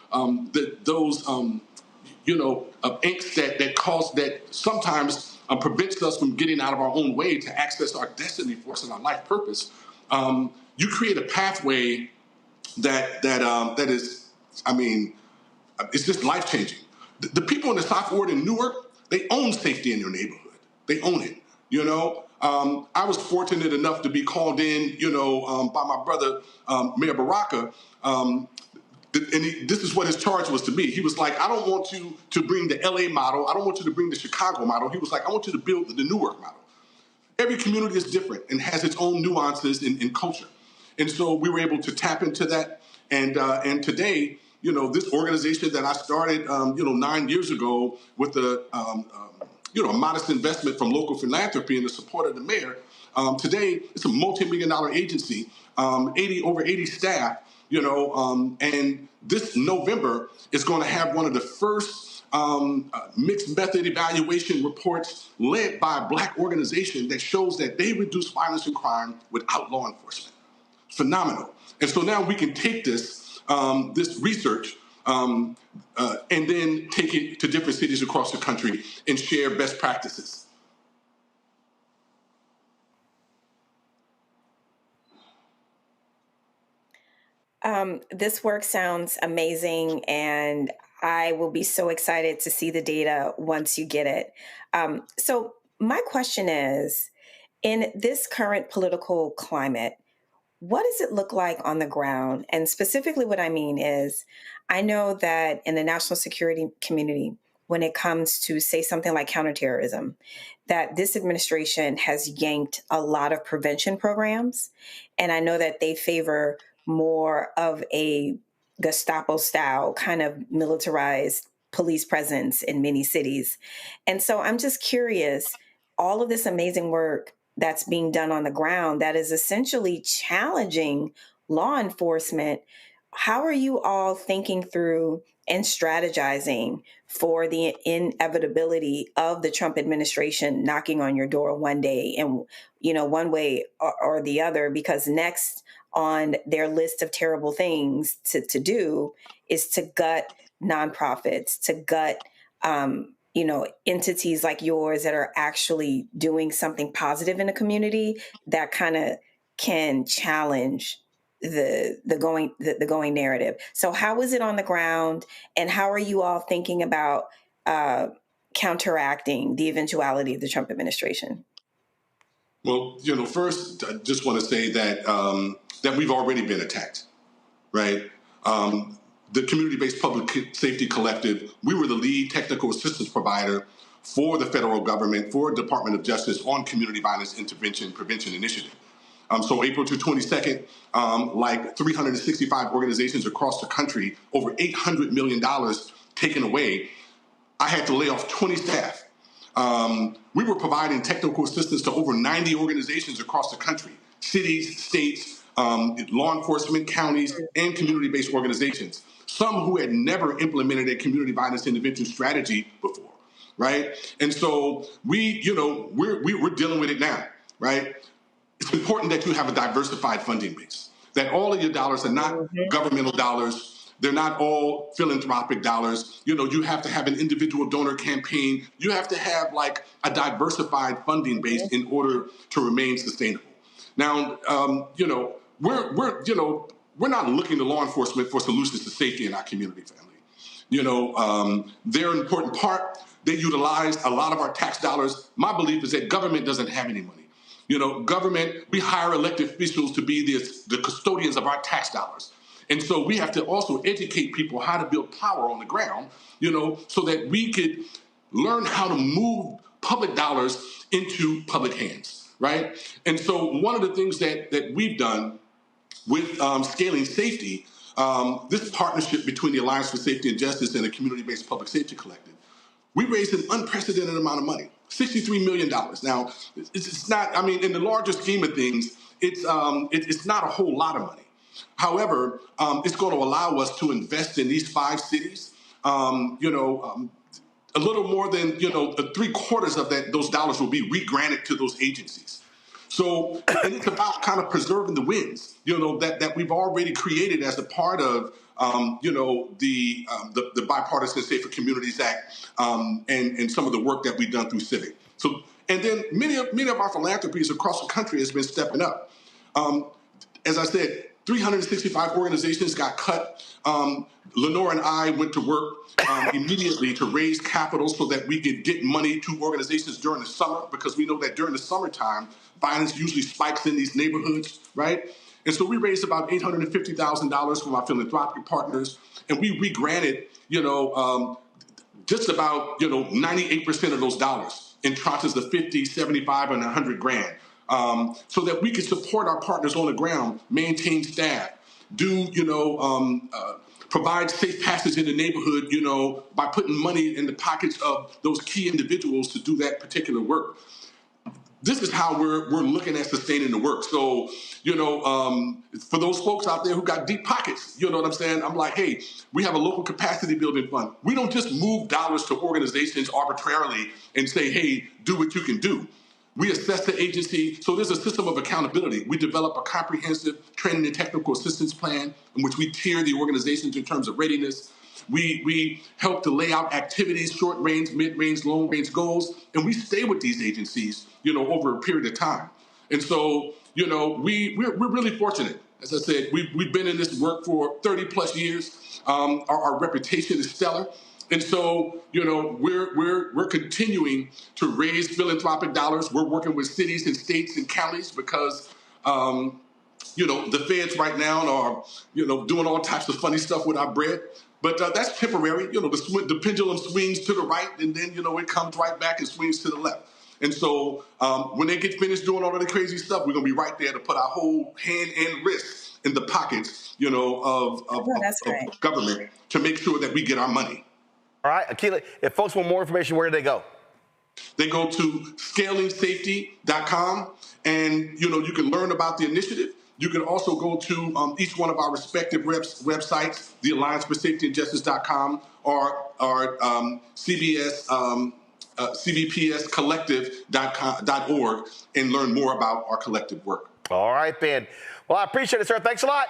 those angst that sometimes prevents us from getting out of our own way to access our destiny force and our life purpose. You create a pathway that is, it's just life changing. The people in the South Ward in Newark, they own safety in their neighborhood. They own it. I was fortunate enough to be called in, by my brother, Mayor Baraka. This is what his charge was to me. He was like, I don't want you to bring the LA model. I don't want you to bring the Chicago model. He was like, I want you to build the Newark model. Every community is different and has its own nuances in culture. And so we were able to tap into that. And today, this organization that I started, 9 years ago with a modest investment from local philanthropy and the support of the mayor, today it's a multi-million-dollar agency, over 80 staff, and this November is going to have one of the first mixed method evaluation reports led by a Black organization that shows that they reduce violence and crime without law enforcement. Phenomenal. And so now we can take this research and then take it to different cities across the country and share best practices. This work sounds amazing, and I will be so excited to see the data once you get it. So my question is, in this current political climate, what does it look like on the ground? And specifically what I mean is, I know that in the national security community, when it comes to, say, something like counterterrorism, that this administration has yanked a lot of prevention programs. And I know that they favor more of a Gestapo-style kind of militarized police presence in many cities. And so I'm just curious, all of this amazing work that's being done on the ground that is essentially challenging law enforcement, how are you all thinking through and strategizing for the inevitability of the Trump administration knocking on your door one day and, one way or the other, because next on their list of terrible things to do is to gut nonprofits, to gut, entities like yours that are actually doing something positive in the community that kind of can challenge the going narrative. So how is it on the ground, and how are you all thinking about counteracting the eventuality of the Trump administration? Well, first, I just want to say that that we've already been attacked, right? The Community-Based Public Safety Collective, we were the lead technical assistance provider for the federal government, for Department of Justice on community violence intervention prevention initiative. So April 22nd, 365 organizations across the country, over $800 million taken away. I had to lay off 20 staff. We were providing technical assistance to over 90 organizations across the country, cities, states, law enforcement, counties, and community-based organizations. Some who had never implemented a community violence intervention strategy before, right? And so we're dealing with it now, right? It's important that you have a diversified funding base, that all of your dollars are not governmental dollars. They're not all philanthropic dollars. You have to have an individual donor campaign. You have to have like a diversified funding base in order to remain sustainable. Now, we're not looking to law enforcement for solutions to safety in our community, family. They're an important part. They utilize a lot of our tax dollars. My belief is that government doesn't have any money. Government, we hire elected officials to be the custodians of our tax dollars. And so we have to also educate people how to build power on the ground, so that we could learn how to move public dollars into public hands, right? And so one of the things that we've done with scaling safety, this partnership between the Alliance for Safety and Justice and the Community-Based Public Safety Collective, we raised an unprecedented amount of money, $63 million. Now, it's not, in the larger scheme of things, it's not a whole lot of money. However, it's going to allow us to invest in these 5 cities. A little more than 3/4 of those dollars will be re-granted to those agencies. So, and it's about kind of preserving the wins, that we've already created as a part of, the Bipartisan Safer Communities Act, and some of the work that we've done through Civic. So, and then many of our philanthropies across the country has been stepping up. As I said, 365 organizations got cut. Lenore and I went to work immediately to raise capital so that we could get money to organizations during the summer, because we know that during the summertime, violence usually spikes in these neighborhoods, right? And so we raised about $850,000 from our philanthropic partners, and we re-granted, just about, 98% of those dollars in tranches of 50, 75, and 100 grand. So that we can support our partners on the ground, maintain staff, provide safe passage in the neighborhood, by putting money in the pockets of those key individuals to do that particular work. This is how we're looking at sustaining the work. So, for those folks out there who got deep pockets, you know what I'm saying? I'm like, hey, we have a local capacity building fund. We don't just move dollars to organizations arbitrarily and say, hey, do what you can do. We assess the agency. So there's a system of accountability. We develop a comprehensive training and technical assistance plan in which we tier the organizations in terms of readiness. We help to lay out activities, short range, mid range, long range goals, and we stay with these agencies, over a period of time. And so, we're really fortunate. As I said, we've been in this work for 30 plus years. Our reputation is stellar. And so, we're continuing to raise philanthropic dollars. We're working with cities and states and counties because, the feds right now are, doing all types of funny stuff with our bread. But that's temporary. The pendulum swings to the right, and then, it comes right back and swings to the left. And so when they get finished doing all of the crazy stuff, we're going to be right there to put our whole hand and wrist in the pockets, of government to make sure that we get our money. All right, Akila, if folks want more information, where do they go? They go to scalingsafety.com, and, you can learn about the initiative. You can also go to each one of our respective websites, the Alliance for Safety and Justice.com or our CVPScollective.org and learn more about our collective work. All right, then. Well, I appreciate it, sir. Thanks a lot.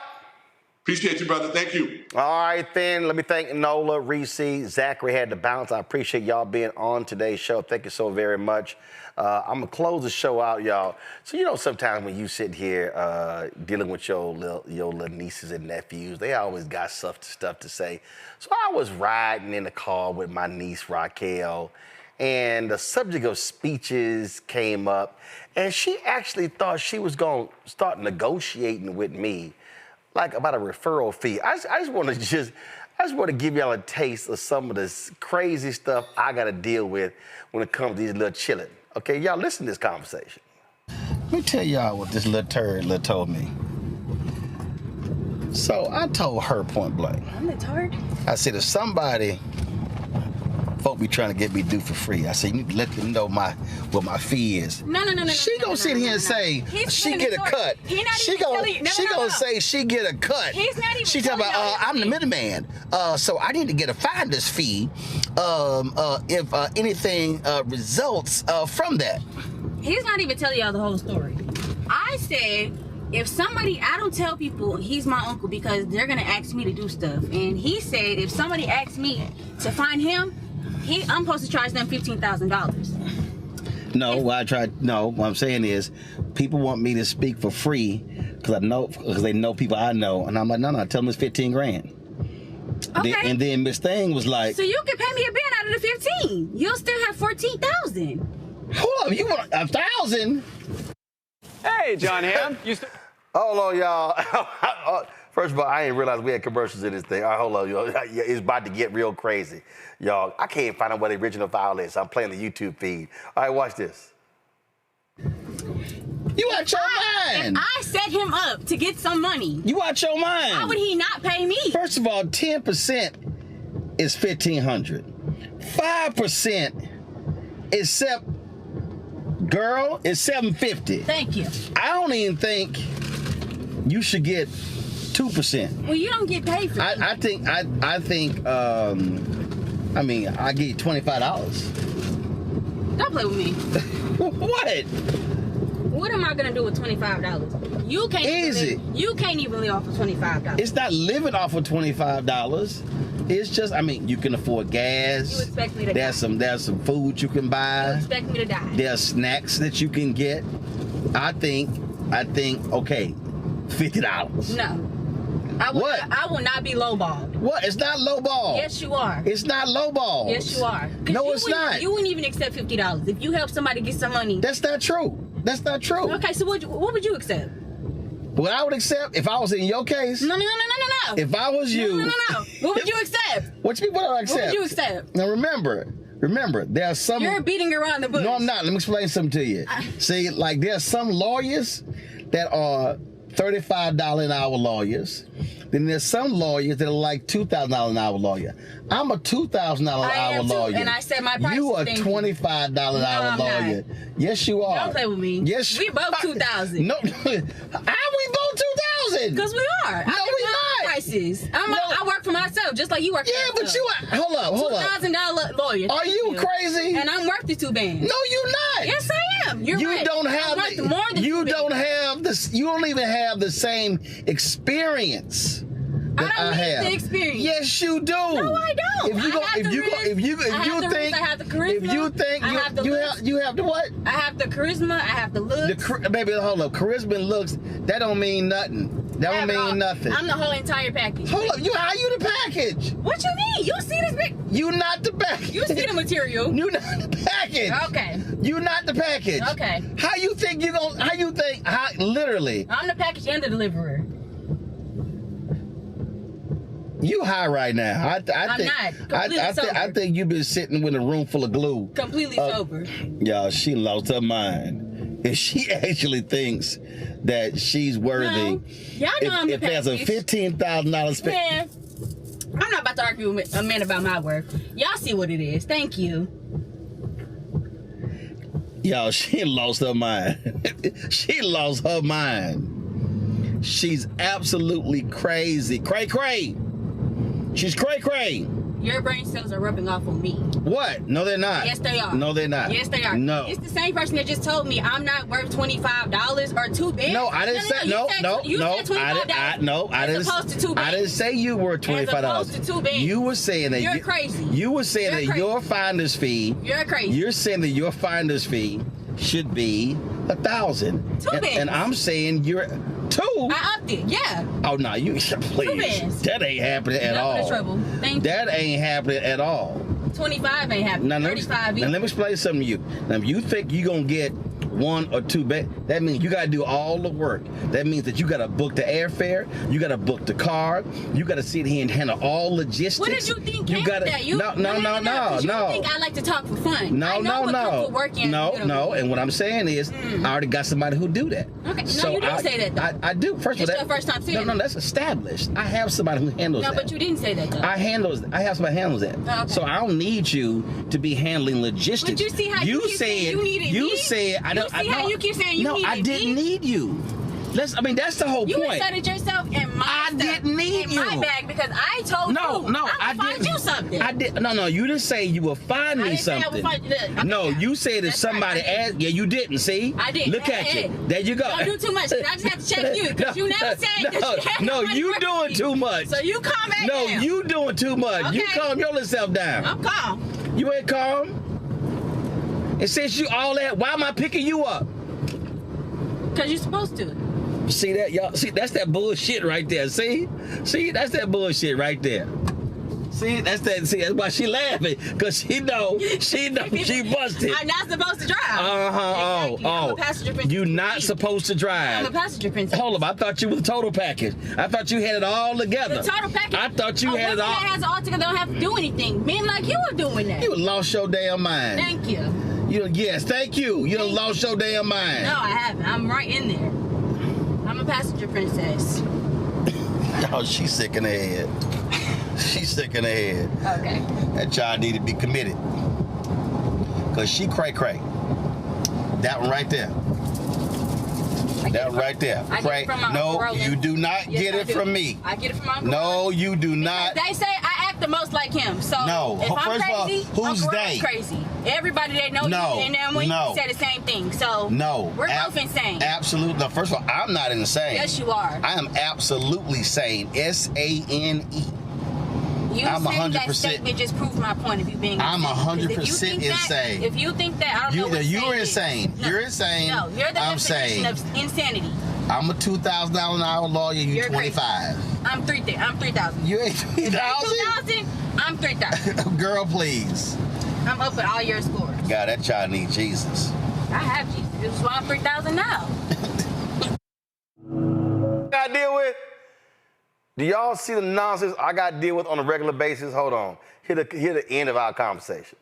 Appreciate you, brother. Thank you. All right, then. Let me thank Nola, Reese, Zachary had the balance. I appreciate y'all being on today's show. Thank you so very much. I'm going to close the show out, y'all. So, sometimes when you sit here dealing with your little nieces and nephews, they always got stuff to say. So I was riding in the car with my niece, Raquel, and the subject of speeches came up, and she actually thought she was going to start negotiating with me, like about a referral fee. I just want to give y'all a taste of some of this crazy stuff I got to deal with when it comes to these little chillin'. Okay, y'all listen to this conversation. Let me tell y'all what this little turd told me. So I told her point blank. I'm a turd. I said, if somebody folk be trying to get me to do for free. I say, you need to let them know what my fee is. No. She gonna sit here and say she get a cut. She gonna say she get a cut. He's not even. She talking about I'm the middleman. So I need to get a finder's fee. If anything results from that. He's not even telling y'all the whole story. I said, if somebody, I don't tell people he's my uncle because they're gonna ask me to do stuff. And he said, if somebody asks me to find him, I'm supposed to charge them $15,000. No, what I'm saying is, people want me to speak for free because they know people I know, and I'm like, no, tell them it's $15,000. Okay. And then Miss Thing was like, so you can pay me a band out of the 15. You'll still have 14,000. Hold up, you want 1,000? Hey, John Hamm. Hold on, y'all. First of all, I didn't realize we had commercials in this thing. All right, hold on, y'all. It's about to get real crazy. Y'all, I can't find out what the original file is. I'm playing the YouTube feed. All right, watch this. You out your mind. If I set him up to get some money. You out your mind. Why would he not pay me? First of all, 10% is $1,500. 5% is $750. Thank you. I don't even think you should get 2%. Well, you don't get paid for that. I think I give you $25. Don't play with me. What? What am I gonna do with $25? You can't you can't even live off of $25. It's not living off of $25. It's just, you can afford gas. You expect me to die. There's some food you can buy. You expect me to die. There's snacks that you can get. I think, okay, $50. No. I will not be lowballed. What? It's not lowball. Yes, you are. It's not lowball. Yes, you are. No, it's not. You wouldn't even accept $50 if you help somebody get some money. That's not true. That's not true. Okay, so what would you accept? What I would accept if I was in your case. No. If I was you. No. What would you accept? What would I accept? What would you accept? Now remember, there's some. You're beating around the bush. No, I'm not. Let me explain something to you. See, like there's some lawyers that are $35 an hour lawyers. Then there's some lawyers that are like $2,000 an hour lawyer. I'm a $2,000 an hour lawyer. And I said my price. You are $25 an hour lawyer. Not. Yes, you are. Don't play with me. Yes, we both 2,000. No, how we both 2,000? Because we are. No, we not. Prices. I work for myself, just like you work. Yeah, but you are. Hold up. $2,000 lawyer. Are you crazy? And I'm worth the 2 bands. No, you're not. Yes, I am. You're right. Don't have. I'm worth more than you don't have this. You don't even have the same experience. I don't need the experience. Yes, you do. No, I don't. If you have the what? I have the charisma. I have the looks. Baby, hold up. Charisma and looks. That don't mean nothing. That don't mean nothing. I'm the whole entire package. Hold up. How you the package? What you mean? You see this big? You not the package. You see the material. You not the package. Okay. You not the package. Okay. Literally. I'm the package and the deliverer. You high right now. I'm not. Completely sober. I think you've been sitting with a room full of glue. Completely sober. Y'all, she lost her mind. If she actually thinks that she's worthy, no. Y'all know I'm the if there's a $15,000 spend. Man, I'm not about to argue with a man about my work. Y'all see what it is. Thank you. Y'all, she lost her mind. She lost her mind. She's absolutely crazy. Cray. She's cray. Your brain cells are rubbing off on me. What? No, they're not. Yes, they are. No, they're not. Yes, they are. No. It's the same person that just told me I'm not worth $25 or 2 bands. No, I didn't say no. You said $25. I didn't. As opposed to 2 bands. I didn't say you were $25. As opposed to 2 bands. You were saying that you're crazy. You were saying that your finder's fee. You're crazy. You're saying that your finder's fee should be $1,000. 2 bands. And I'm saying you're 2. I upped it. Yeah. Oh no, you please. That ain't happening at all. Trouble. Thank you. That ain't happening at all. 25 ain't happening. 35 Now let me explain something to you. Now if you think you're gonna get 1 or 2 beds. That means you got to do all the work. That means that you got to book the airfare, you got to book the car, you got to sit here and handle all logistics. What did you think? You got to that? no. You think I like to talk for fun? No. And what I'm saying is, I already got somebody who do that. Okay, no, you didn't say that though. I do. First of all, your first time saying no, it. that's established. I have somebody who handles that. No, but you didn't say that though. I have somebody who handles that. Oh, okay. So I don't need you to be handling logistics. But you see how you keep saying you needed me? Said I don't. You see how you keep saying you needed me? No, I didn't need you. That's the whole You point. inserted yourself in my I didn't need in you. my bag because I told you. I didn't. find you something. I did. No, you didn't say you will find me didn't say I something. would find you. Okay, no, yeah. you said if That's somebody right, I asked. Yeah, you didn't. See, I did. Look at you. There you go. Don't do too much. I just have to check you because you never said that. No, you doing too much. So you calm down. No, you doing too much. Okay. You calm yourself down. I'm calm. You ain't calm. And since you all that, why am I picking you up? Because you're supposed to. See that, y'all? See, that's that bullshit right there. See, that's that bullshit right there. See, that's why she laughing, because she know she busted. I'm not supposed to drive. Exactly. I'm a passenger princess. You're not supposed to drive. I'm a passenger princess. Hold up, I thought you was a total package. I thought you had it all together. The total package. I thought you had it all. that has it all together don't have to do anything. Men like you are doing that. You lost your damn mind. Thank you. Yes, thank you. You done lost your damn mind. No, I haven't. I'm right in there. I'm a passenger princess. Oh, she's sick in the head. She's sick in the head. Okay. That child need to be committed. Because she cray-cray. That one right there. That right there. I get it from my No, Uncle you do not Yes, get I it do. from me. I get it from my Uncle No, you do not. They say I act the most like him. So No. if I'm First of all, crazy, who's Uncle they? Ron's crazy. Everybody they know No. you and then when No. you say the same thing. So No. we're both insane. Absolutely. No, first of all, I'm not insane. Yes, you are. I am absolutely sane. SANE. You I'm saying 100%. that statement just proves my point of you being I'm insane. 100% insane. If you think that, I don't know what You're insane insane. is. No. You're insane. No, you're the I'm definition sane. of insanity. I'm a $2,000 an hour lawyer. You're 25. I'm 3,000. You ain't 3,000? 2,000. I'm 3,000. Girl, please. I'm up with all your scores. God, that child needs Jesus. I have Jesus. This is why I'm 3,000 now. I deal with. Do y'all see the nonsense I got to deal with on a regular basis? Hold on. Hear the end of our conversation.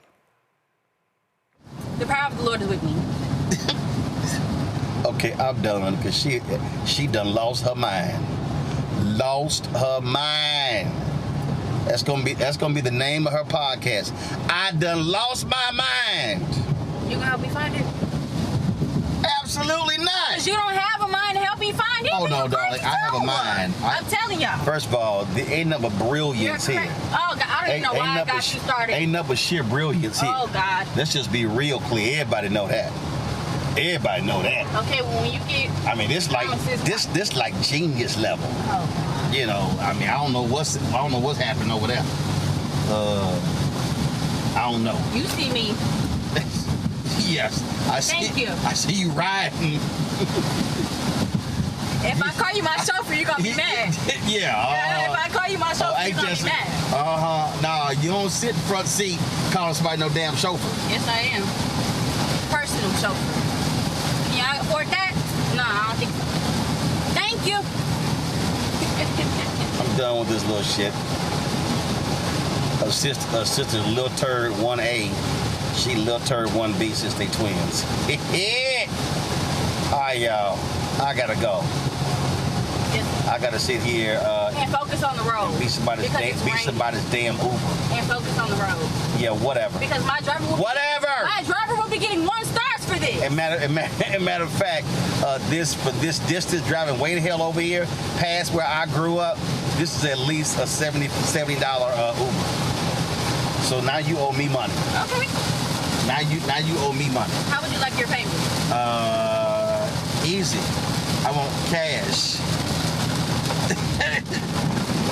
The power of the Lord is with me. Okay, I'm done because she done lost her mind. Lost her mind. That's gonna be the name of her podcast. I done lost my mind. You gonna help me find it? Absolutely not. Because you don't have a mind to help me find it. Oh no, darling, I have a mind. I'm telling y'all. First of all, there ain't nothing but brilliance here. Oh God, I don't even know why I got you started. Ain't nothing but sheer brilliance here. Oh God. Let's just be real clear. Everybody know that. Everybody know that. Okay, well when you get, I mean, this like genius level. Oh. You know, I mean, I don't know what's happening over there. I don't know. You see me. Yes, Thank you. I see you riding. If I call you my chauffeur, you're gonna be mad. Yeah. If I call you my chauffeur, you're gonna be mad. Nah, you don't sit front seat calling somebody no damn chauffeur. Yes, I am. Personal chauffeur. Can y'all afford that? No, I don't think so. Thank you. I'm done with this little shit. Her sister Lil Turd 1A. She Lil Turd 1B since they twins. All right, y'all. I gotta go. I gotta sit here and focus on the road. Be somebody's damn Uber. And focus on the road. Yeah, whatever. Because my driver will be getting 1 stars for this. And matter of fact, this distance driving way the hell over here, past where I grew up, this is at least a $70 Uber. So now you owe me money. Okay. Now you owe me money. How would you like your payment? Easy. I want cash.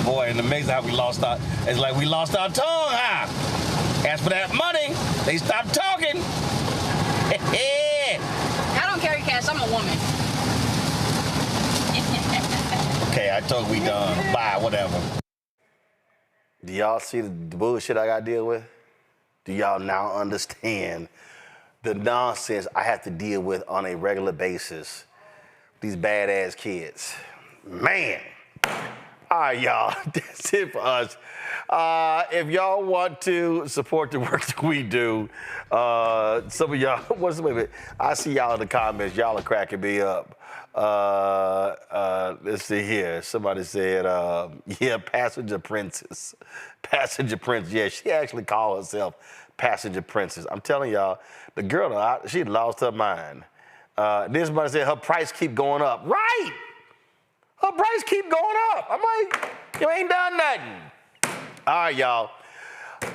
Boy, and amazing how it's like we lost our tongue, huh? As for that money, they stopped talking. I don't carry cash, I'm a woman. Okay, I told we done. Bye, whatever. Do y'all see the bullshit I got to deal with? Do y'all now understand the nonsense I have to deal with on a regular basis. These badass kids. Man. All right, y'all. That's it for us. If y'all want to support the work that we do, some of y'all, wait a minute. I see y'all in the comments. Y'all are cracking me up. Let's see here. Somebody said, yeah, Passenger Princess. Passenger Princess. Yeah, she actually called herself Passenger Princess. I'm telling y'all, the girl, she lost her mind. Then somebody said her price keep going up. Right! Her price keep going up. I'm like, you ain't done nothing. All right, y'all.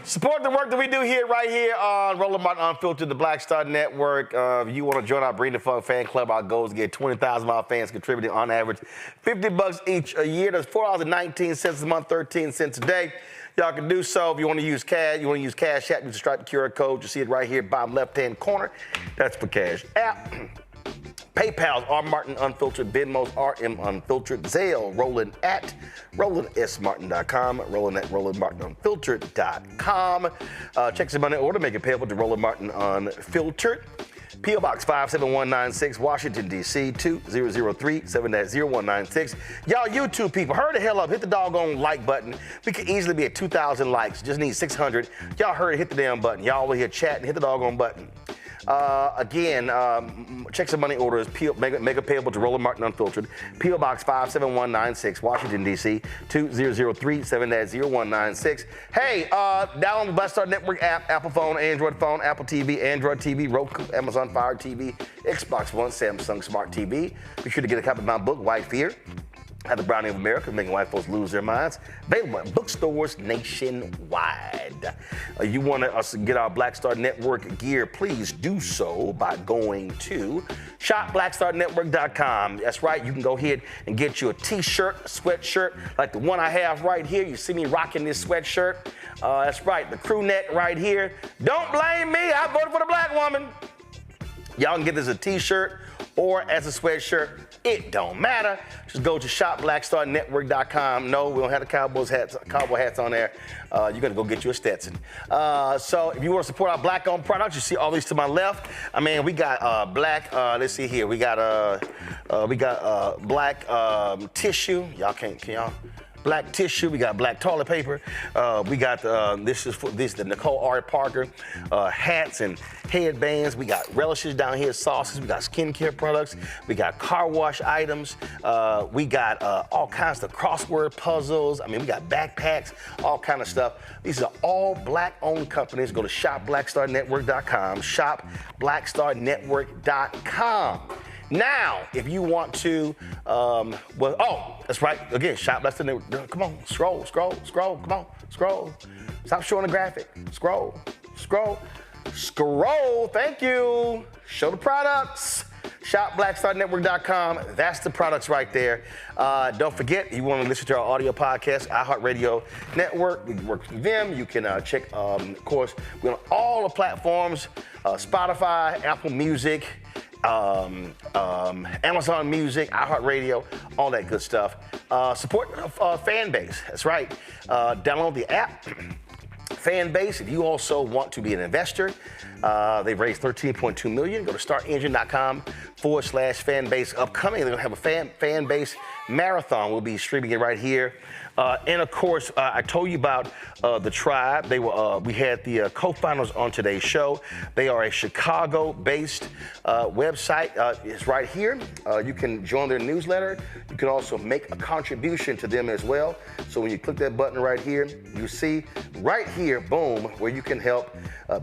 Support the work that we do here, right here on Roland Martin Unfiltered, the Black Star Network. If you want to join our Breeding the Fun fan club, our goal is to get 20,000 of our fans contributing on average $50 each a year. That's $4.19 a month, 13 cents a day. Y'all can do so if you want to use cash. You want to use Cash App, you just strike the QR code. You see it right here, bottom left-hand corner. That's for Cash App. PayPal's R Martin Unfiltered, Venmo's RM Unfiltered, Zelle, Roland at RolandSMartin.com, Roland at RolandMartinUnfiltered.com. Check some money order, make it payable to Roland Martin Unfiltered. P.O. Box 57196, Washington, D.C. 2003 7-0196. Y'all YouTube people, hurry the hell up. Hit the doggone like button. We could easily be at 2,000 likes. Just need 600. Y'all hurry, hit the damn button. Y'all over here chatting, hit the doggone button. Again, check some money orders, make it payable to Roland Martin Unfiltered, P.O. Box 57196, Washington, D.C. 2003 7-0196. Hey, download the Black Star Network app, Apple phone, Android phone, Apple TV, Android TV, Roku, Amazon Fire TV, Xbox One, Samsung Smart TV. Be sure to get a copy of my book, White Fear. Had the Browning of America, making white folks lose their minds. Available at bookstores nationwide. You want us to get our Black Star Network gear, please do so by going to shopblackstarnetwork.com. That's right, you can go ahead and get you a t-shirt, a sweatshirt, like the one I have right here. You see me rocking this sweatshirt. That's right, the crew neck right here. Don't blame me, I voted for the black woman. Y'all can get this as a t-shirt or as a sweatshirt. It don't matter. Just go to shopblackstarnetwork.com. No, we don't have the cowboy hats on there. You're gonna go get you a Stetson. So if you want to support our black-owned products, you see all these to my left. I mean, we got black. Let's see here. We got black tissue. Y'all can y'all? Black tissue, we got black toilet paper. We got this is the Nicole R. Parker hats and headbands. We got relishes down here, sauces. We got skincare products. We got car wash items. We got all kinds of crossword puzzles. I mean, we got backpacks, all kind of stuff. These are all black-owned companies. Go to shopblackstarnetwork.com. Shopblackstarnetwork.com. Now, if you want to, that's right. Again, Shop Black Star Network. Come on, scroll. Come on, scroll. Stop showing the graphic. Scroll. Thank you. Show the products. ShopBlackStarNetwork.com. That's the products right there. Don't forget, you want to listen to our audio podcast, iHeartRadio Network. We work with them. You can check, of course, we're on all the platforms, Spotify, Apple Music, Amazon Music, iHeartRadio, all that good stuff. Support Fanbase. That's right. Download the app. Fanbase, if you also want to be an investor, they've raised $13.2 million. Go to startengine.com/Fanbase. Upcoming, they're going to have a Fanbase marathon. We'll be streaming it right here. And of course, I told you about the Tribe. We had the co-founders on today's show. They are a Chicago-based website. It's right here. You can join their newsletter. You can also make a contribution to them as well. So when you click that button right here, you see right here, boom, where you can help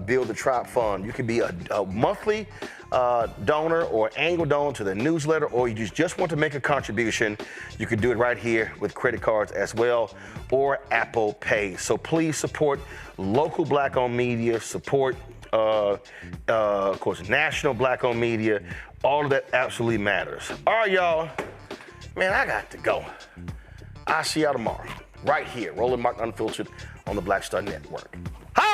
build the Tribe Fund. You can be a monthly donor or annual donor to the newsletter, or you just want to make a contribution, you can do it right here with credit cards as well, or Apple Pay. So please support local black-owned media, support, of course, national black-owned media. All of that absolutely matters. All right, y'all. Man, I got to go. I'll see y'all tomorrow, right here, Roland Martin Unfiltered on the Black Star Network. Hi!